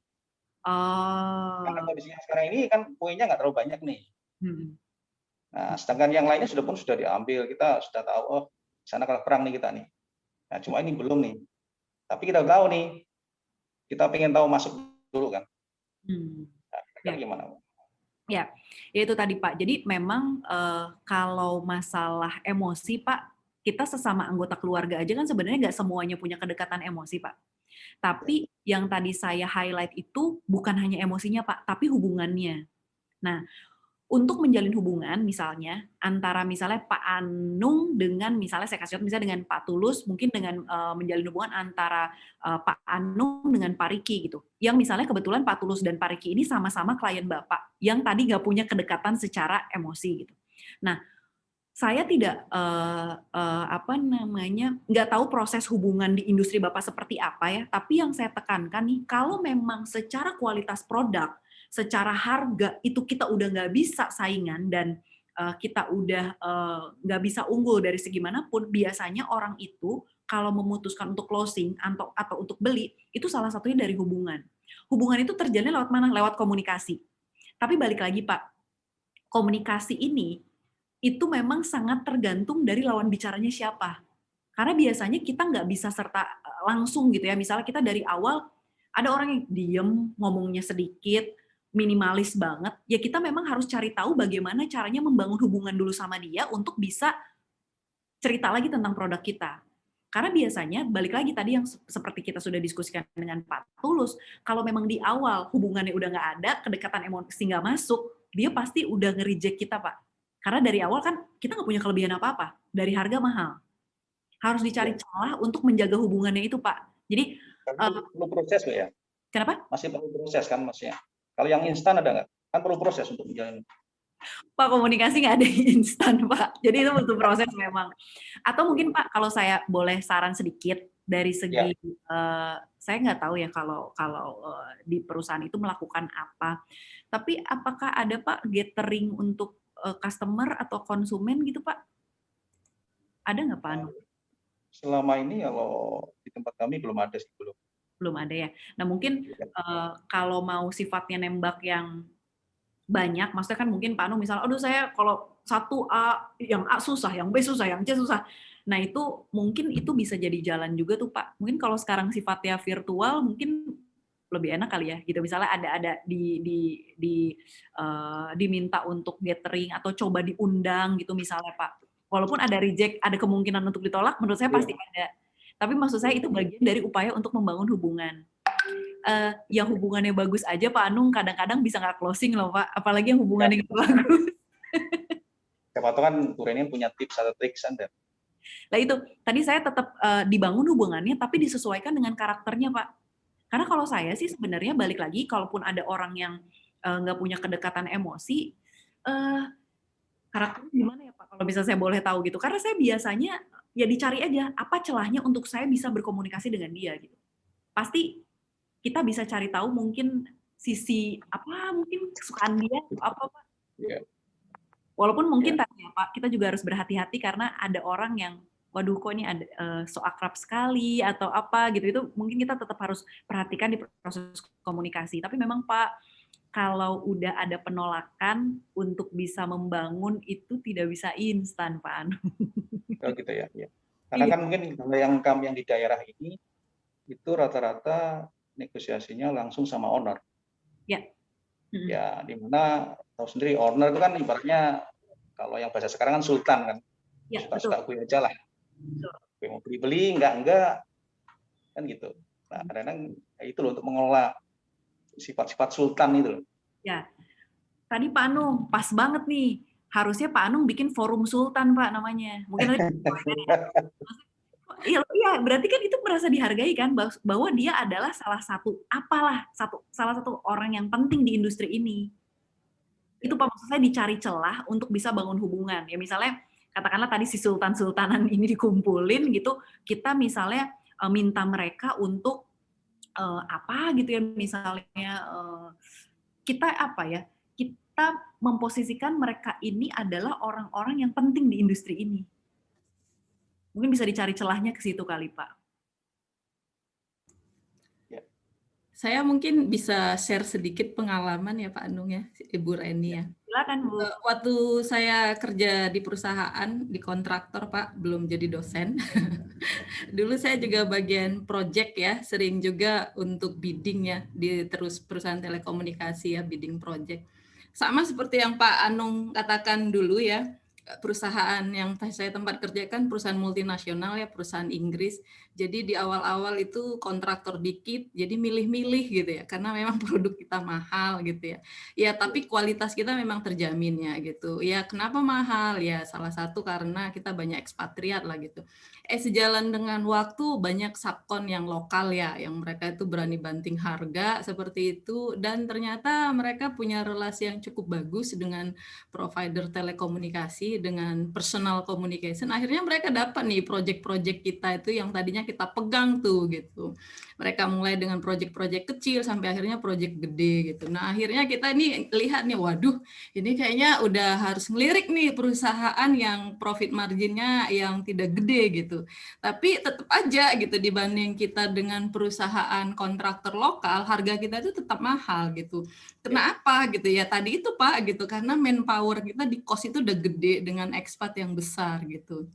Karena kondisinya sekarang ini kan poinnya nggak terlalu banyak nih. Nah, sedangkan yang lainnya sudah diambil, kita sudah tahu, oh sana kalah perang nih kita nih. Nah, cuma ini belum nih. Tapi kita tahu nih, kita pengen tahu masuk dulu kan. Nah, kan gimana? Ya, itu tadi Pak. Jadi memang kalau masalah emosi Pak, kita sesama anggota keluarga aja kan sebenarnya nggak semuanya punya kedekatan emosi Pak. Tapi yang tadi saya highlight itu bukan hanya emosinya Pak, tapi hubungannya. Nah, untuk menjalin hubungan misalnya antara misalnya Pak Anung dengan misalnya saya kasih contoh misalnya dengan Pak Tulus, mungkin dengan menjalin hubungan antara Pak Anung dengan Pak Riki gitu. Yang misalnya kebetulan Pak Tulus dan Pak Riki ini sama-sama klien Bapak yang tadi nggak punya kedekatan secara emosi gitu. Nah, saya tidak nggak tahu proses hubungan di industri Bapak seperti apa ya, tapi yang saya tekankan nih, kalau memang secara kualitas produk, secara harga itu kita udah nggak bisa saingan dan kita udah nggak bisa unggul dari segi manapun, biasanya orang itu kalau memutuskan untuk closing atau untuk beli, itu salah satunya dari hubungan. Hubungan itu terjalin lewat mana? Lewat komunikasi. Tapi balik lagi Pak, komunikasi ini itu memang sangat tergantung dari lawan bicaranya siapa. Karena biasanya kita nggak bisa serta langsung gitu ya. Misalnya kita dari awal ada orang yang diem, ngomongnya sedikit, minimalis banget. Ya kita memang harus cari tahu bagaimana caranya membangun hubungan dulu sama dia untuk bisa cerita lagi tentang produk kita. Karena biasanya, balik lagi tadi yang seperti kita sudah diskusikan dengan Pak Tulus, kalau memang di awal hubungannya udah nggak ada, kedekatan emosi nggak masuk, dia pasti udah nge-reject kita Pak. Karena dari awal kan kita nggak punya kelebihan apa-apa. Dari harga mahal. Harus dicari celah untuk menjaga hubungannya itu, Pak. Jadi perlu proses ya. Kenapa? Masih perlu proses kan maksudnya. Kalau yang instan ada nggak? Kan perlu proses untuk menjalin. Pak, komunikasi nggak ada yang instan, Pak. Jadi itu butuh proses memang. Atau mungkin Pak, kalau saya boleh saran sedikit dari segi, saya nggak tahu ya kalau di perusahaan itu melakukan apa. Tapi apakah ada Pak gathering untuk customer atau konsumen gitu Pak? Ada nggak Pak Anu? Selama ini kalau di tempat kami belum ada sih, belum ada ya. Nah mungkin kalau mau sifatnya nembak yang banyak, maksudnya kan mungkin Pak Anu misalnya, aduh saya kalau satu A, yang A susah, yang B susah, yang C susah. Nah itu mungkin itu bisa jadi jalan juga tuh Pak. Mungkin kalau sekarang sifatnya virtual mungkin lebih enak kali ya gitu, misalnya ada diminta untuk gathering atau coba diundang gitu misalnya Pak, walaupun ada reject, ada kemungkinan untuk ditolak, menurut saya pasti ada, tapi maksud saya itu bagian dari upaya untuk membangun hubungan. Yang hubungannya bagus aja Pak Anung kadang-kadang bisa nggak closing loh Pak, apalagi yang hubungannya nggak bagus. Siapa tahu kan Bu Reni punya tips atau trik Anda. Nah itu tadi saya tetap dibangun hubungannya tapi disesuaikan dengan karakternya Pak. Karena kalau saya sih sebenarnya balik lagi, kalaupun ada orang yang nggak punya kedekatan emosi, karakternya gimana ya Pak? Kalau bisa saya boleh tahu gitu. Karena saya biasanya ya dicari aja apa celahnya untuk saya bisa berkomunikasi dengan dia gitu. Pasti kita bisa cari tahu mungkin sisi apa, mungkin kesukaan dia apa Pak. Walaupun mungkin tadi ya Pak, kita juga harus berhati-hati karena ada orang yang waduh kok ini ada so akrab sekali atau apa gitu, itu mungkin kita tetap harus perhatikan di proses komunikasi. Tapi memang Pak, kalau udah ada penolakan untuk bisa membangun itu tidak bisa instan Pak Anu. Oh gitu ya. Karena kan mungkin yang kami yang di daerah ini itu rata-rata negosiasinya langsung sama owner. Ya. Ya, di mana tahu sendiri owner itu kan ibaratnya kalau yang bahasa sekarang kan sultan kan. Ya, suka gue aja lah. Gue mau beli enggak kan gitu. Nah kadang-kadang itu loh untuk mengelola sifat-sifat sultan itu loh. Ya, tadi Pak Anung pas banget nih, harusnya Pak Anung bikin forum sultan Pak namanya. Mungkin iya, berarti kan itu merasa dihargai kan bahwa dia adalah salah satu orang yang penting di industri ini. itu Pak, maksud saya dicari celah untuk bisa bangun hubungan. Ya misalnya katakanlah tadi si sultan-sultanan ini dikumpulin gitu, kita misalnya minta mereka untuk apa gitu ya, misalnya kita apa ya, kita memposisikan mereka ini adalah orang-orang yang penting di industri ini. Mungkin bisa dicari celahnya ke situ kali Pak. Saya mungkin bisa share sedikit pengalaman ya Pak Anung ya, Ibu Reni ya. Silakan Bu. Waktu saya kerja di perusahaan, di kontraktor Pak, belum jadi dosen. Dulu saya juga bagian project ya, sering juga untuk bidding ya, di terus perusahaan telekomunikasi ya, bidding project. Sama seperti yang Pak Anung katakan dulu ya, perusahaan yang saya tempat kerjakan perusahaan multinasional ya, perusahaan Inggris. Jadi di awal-awal itu kontraktor dikit, jadi milih-milih gitu ya, karena memang produk kita mahal gitu ya. Ya tapi kualitas kita memang terjamin ya gitu. Ya kenapa mahal? Ya salah satu karena kita banyak ekspatriat lah gitu. Sejalan dengan waktu banyak subkon yang lokal ya, yang mereka itu berani banting harga seperti itu, dan ternyata mereka punya relasi yang cukup bagus dengan provider telekomunikasi, dengan personal communication. Akhirnya mereka dapat nih project-project kita itu yang tadinya kita pegang tuh gitu. Mereka mulai dengan project-project kecil sampai akhirnya project gede gitu. Nah akhirnya kita nih lihat nih, waduh ini kayaknya udah harus ngelirik nih perusahaan yang profit marginnya yang tidak gede gitu. Tapi tetap aja gitu dibanding kita dengan perusahaan kontraktor lokal, harga kita itu tetap mahal gitu. Kenapa gitu ya? Tadi itu Pak gitu, karena manpower kita di cost itu udah gede dengan expat yang besar gitu.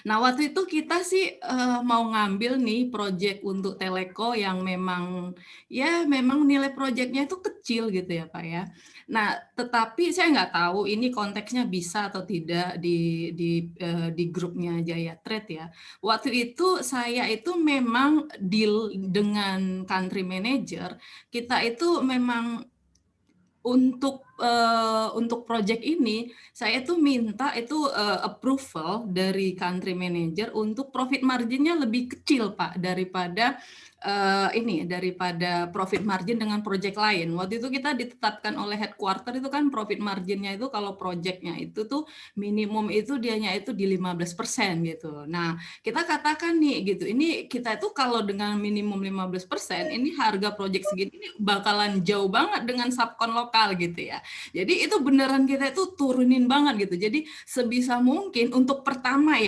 Nah waktu itu kita sih mau ngambil nih project untuk telco yang memang ya memang nilai projectnya itu kecil gitu ya Pak ya. Nah tetapi saya nggak tahu ini konteksnya bisa atau tidak di grupnya Jaya Trade ya. Waktu itu saya itu memang deal dengan country manager, kita itu memang untuk project ini saya tuh minta itu approval dari country manager untuk profit marginnya lebih kecil Pak daripada daripada profit margin dengan project lain. Waktu itu kita ditetapkan oleh headquarter itu kan profit marginnya itu kalau projectnya itu tuh minimum itu dianya itu di 15% gitu. Nah kita katakan nih gitu, ini kita itu kalau dengan minimum 15% ini harga project segini ini bakalan jauh banget dengan subkon lokal gitu ya. Jadi itu beneran kita itu turunin banget gitu. Jadi sebisa mungkin untuk pertama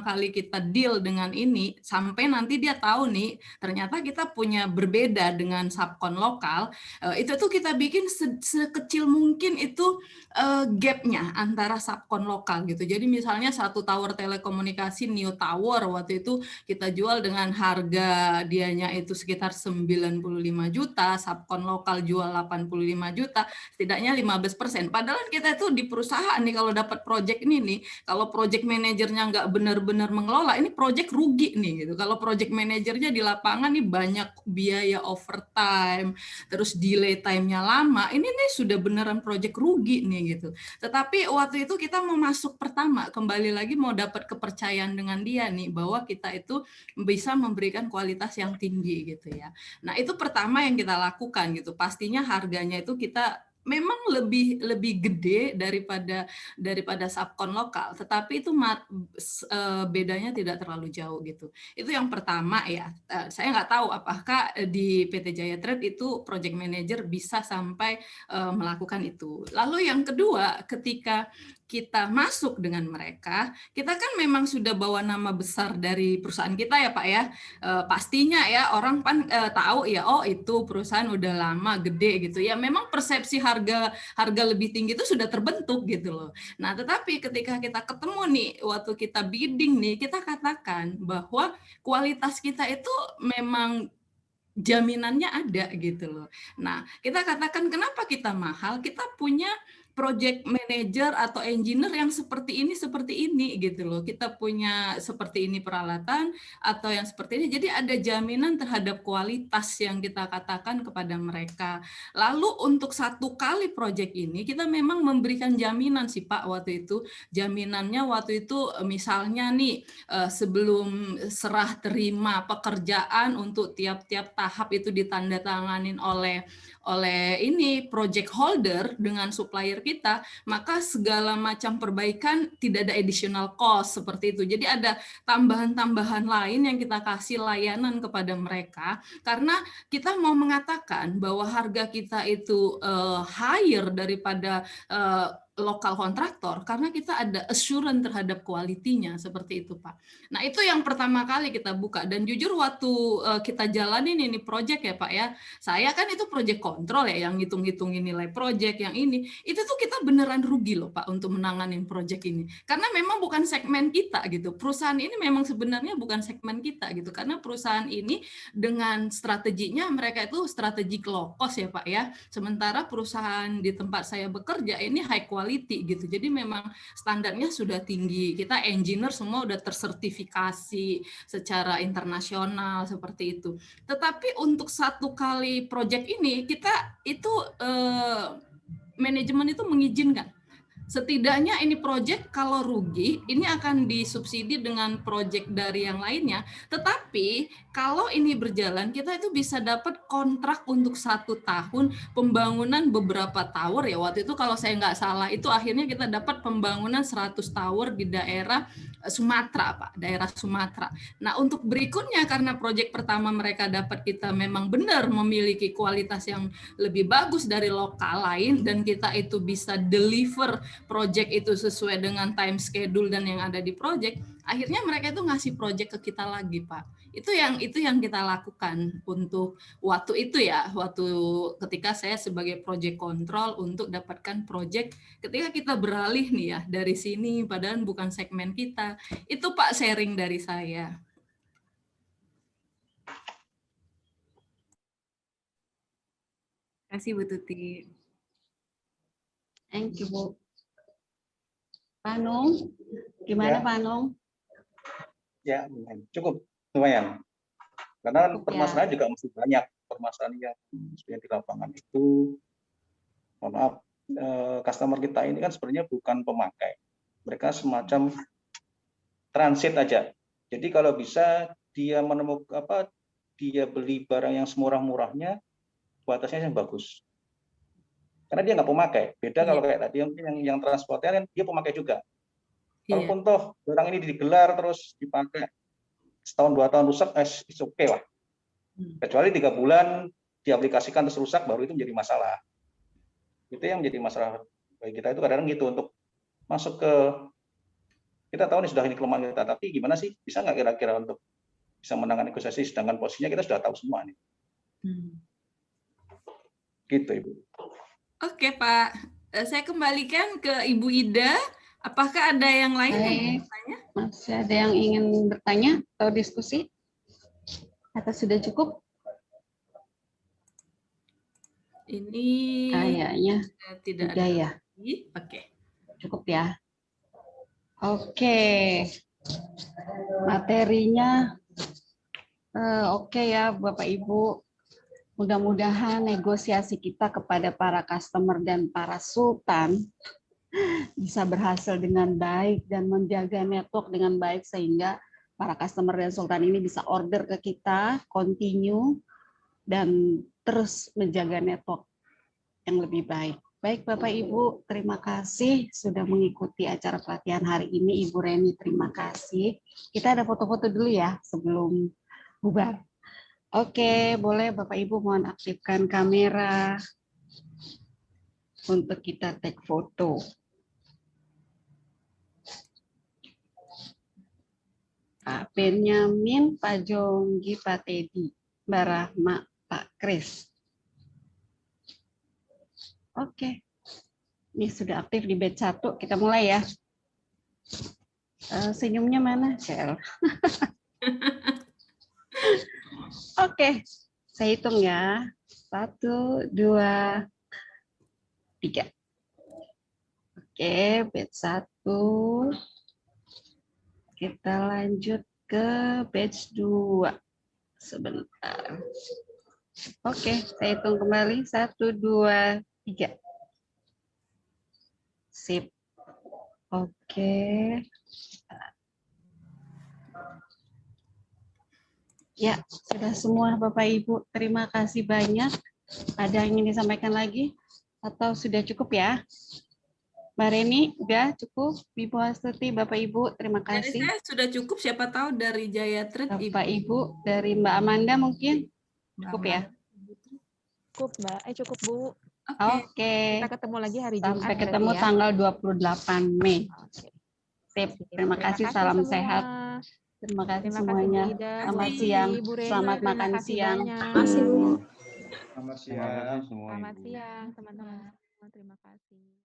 kali kita deal dengan ini sampai nanti dia tahu nih ternyata kita punya berbeda dengan subkon lokal, itu tuh kita bikin sekecil mungkin itu gapnya antara subkon lokal gitu. Jadi misalnya satu tower telekomunikasi new tower waktu itu kita jual dengan harga dianya itu sekitar 95 juta, subkon lokal jual 85 juta, setidaknya 15%. Padahal kita itu di perusahaan nih kalau dapat project ini nih, kalau project manajernya nggak benar-benar mengelola, ini project rugi nih gitu. Kalau project manajernya di lapangan nih banyak biaya overtime, terus delay time-nya lama, ini nih sudah beneran project rugi nih gitu. Tetapi waktu itu kita mau masuk pertama, kembali lagi mau dapat kepercayaan dengan dia nih, bahwa kita itu bisa memberikan kualitas yang tinggi gitu ya. Nah itu pertama yang kita lakukan gitu, pastinya harganya itu kita memang lebih gede daripada subkon lokal, tetapi itu bedanya tidak terlalu jauh gitu. Itu yang pertama ya. Saya nggak tahu apakah di PT Jaya Trade itu project manager bisa sampai melakukan itu. Lalu yang kedua, ketika kita masuk dengan mereka, kita kan memang sudah bawa nama besar dari perusahaan kita ya Pak ya. Pastinya ya orang tahu ya, oh itu perusahaan udah lama gede gitu ya. Memang persepsi harga lebih tinggi itu sudah terbentuk gitu loh. Nah, tetapi ketika kita ketemu nih waktu kita bidding nih, kita katakan bahwa kualitas kita itu memang jaminannya ada gitu loh. Nah, kita katakan kenapa kita mahal? Kita punya project manager atau engineer yang seperti ini gitu loh. Kita punya seperti ini peralatan atau yang seperti ini. Jadi ada jaminan terhadap kualitas yang kita katakan kepada mereka. Lalu untuk satu kali project ini kita memang memberikan jaminan sih Pak waktu itu. Jaminannya waktu itu misalnya nih sebelum serah terima pekerjaan untuk tiap-tiap tahap itu ditandatanganin oleh ini project holder dengan supplier kita, maka segala macam perbaikan tidak ada additional cost seperti itu. Jadi ada tambahan-tambahan lain yang kita kasih layanan kepada mereka karena kita mau mengatakan bahwa harga kita itu higher daripada lokal kontraktor karena kita ada assurance terhadap kualitinya seperti itu, Pak. Nah, itu yang pertama kali kita buka dan jujur waktu kita jalanin ini project ya, Pak ya. Saya kan itu project control ya yang ngitung-ngitungin nilai project yang ini. Itu tuh kita beneran rugi loh, Pak, untuk menanganin project ini. Karena memang bukan segmen kita gitu. Perusahaan ini memang sebenarnya bukan segmen kita gitu. Karena perusahaan ini dengan strateginya mereka itu strategik low cost ya, Pak ya. Sementara perusahaan di tempat saya bekerja ini high quality gitu. Jadi memang standarnya sudah tinggi. Kita engineer semua udah tersertifikasi secara internasional seperti itu. Tetapi untuk satu kali project ini kita itu manajemen itu mengizinkan. Setidaknya ini project kalau rugi ini akan disubsidi dengan project dari yang lainnya. Tetapi kalau ini berjalan kita itu bisa dapat kontrak untuk 1 tahun pembangunan beberapa tower ya. Waktu itu kalau saya nggak salah itu akhirnya kita dapat pembangunan 100 tower di daerah Sumatera, Pak, daerah Sumatera. Nah, untuk berikutnya karena proyek pertama mereka dapat kita memang benar memiliki kualitas yang lebih bagus dari lokal lain dan kita itu bisa deliver proyek itu sesuai dengan time schedule dan yang ada di proyek, akhirnya mereka itu ngasih proyek ke kita lagi, Pak. Itu yang kita lakukan untuk waktu itu ya, waktu ketika saya sebagai project control untuk dapatkan project ketika kita beralih nih ya dari sini padahal bukan segmen kita. Itu Pak sharing dari saya. Terima kasih Bu Tuti. Thank you, Bu. Pak Nung, gimana Ya. Pak Nung? Ya, cukup lumayan. Karena Cukup, permasalahan juga masih banyak permasalahan yang sebenarnya di lapangan itu. Mohon maaf, customer kita ini kan sebenarnya bukan pemakai. Mereka semacam transit aja. Jadi kalau bisa dia menemukan dia beli barang yang semurah-murahnya, kualitasnya yang bagus. Karena dia nggak pemakai. Beda kalau kayak tadi yang transportnya kan dia pemakai juga. Kalaupun toh barang ini digelar terus dipakai setahun 2 tahun rusak, it's okay lah. Kecuali 3 bulan diaplikasikan terus rusak, baru itu menjadi masalah. Itu yang menjadi masalah bagi kita itu kadang-kadang gitu untuk masuk ke kita tahu nih sudah ini kelemahan kita, tapi gimana sih bisa nggak kira-kira untuk bisa menangani negosiasi, sedangkan posisinya kita sudah tahu semua nih. Gitu Ibu. Oke Pak, saya kembalikan ke Ibu Ida. Apakah ada yang lain yang bertanya? Masih ada yang ingin bertanya atau diskusi? Atau sudah cukup? Ini kayaknya tidak ada ya. Oke. Cukup ya. Oke. Materinya oke ya Bapak Ibu. Mudah-mudahan negosiasi kita kepada para customer dan para sultan bisa berhasil dengan baik dan menjaga network dengan baik sehingga para customer dan sultan ini bisa order ke kita, continue, dan terus menjaga network yang lebih baik. Baik Bapak Ibu, terima kasih sudah mengikuti acara pelatihan hari ini. Ibu Reni, terima kasih. Kita ada foto-foto dulu ya sebelum bubar. Oke, boleh Bapak Ibu mohon aktifkan kamera untuk kita take foto. Pak Benyamin, Pak Jonggi, Pak Teddy, Mbak Rahma, Pak Kris. Oke, ini sudah aktif di batch 1. Kita mulai ya. Senyumnya mana, Cel? Oke, saya hitung ya. 1, 2, 3. Oke, batch 1. Kita lanjut ke batch 2. Sebentar. Oke, saya hitung kembali. 1, 2, 3. Sip. Oke. Ya, sudah semua Bapak Ibu. Terima kasih banyak Ada yang ingin disampaikan lagi? Atau sudah cukup ya? Mbak Reni, udah cukup? Ibu Astuti, Bapak Ibu, terima Dari kasih. saya sudah cukup, siapa tahu dari Jaya Trade Bapak Ibu, dari Mbak Amanda mungkin cukup ya? Cukup, Mbak. Cukup, Bu. Oke. Oke. Kita ketemu lagi hari Jumat. Sampai berarti ketemu ya. tanggal 28 Mei. Oke. Sip. Terima kasih, salam semua. sehat. Terima kasih Terima kasih, Bu semuanya. Ida. Selamat Bu siang. Ibu Reni, Selamat terima makan kasih siang. banyak. Terima kasih, Bu. Selamat Terima siang. kasih semua Selamat Ibu. siang, teman-teman. Terima kasih.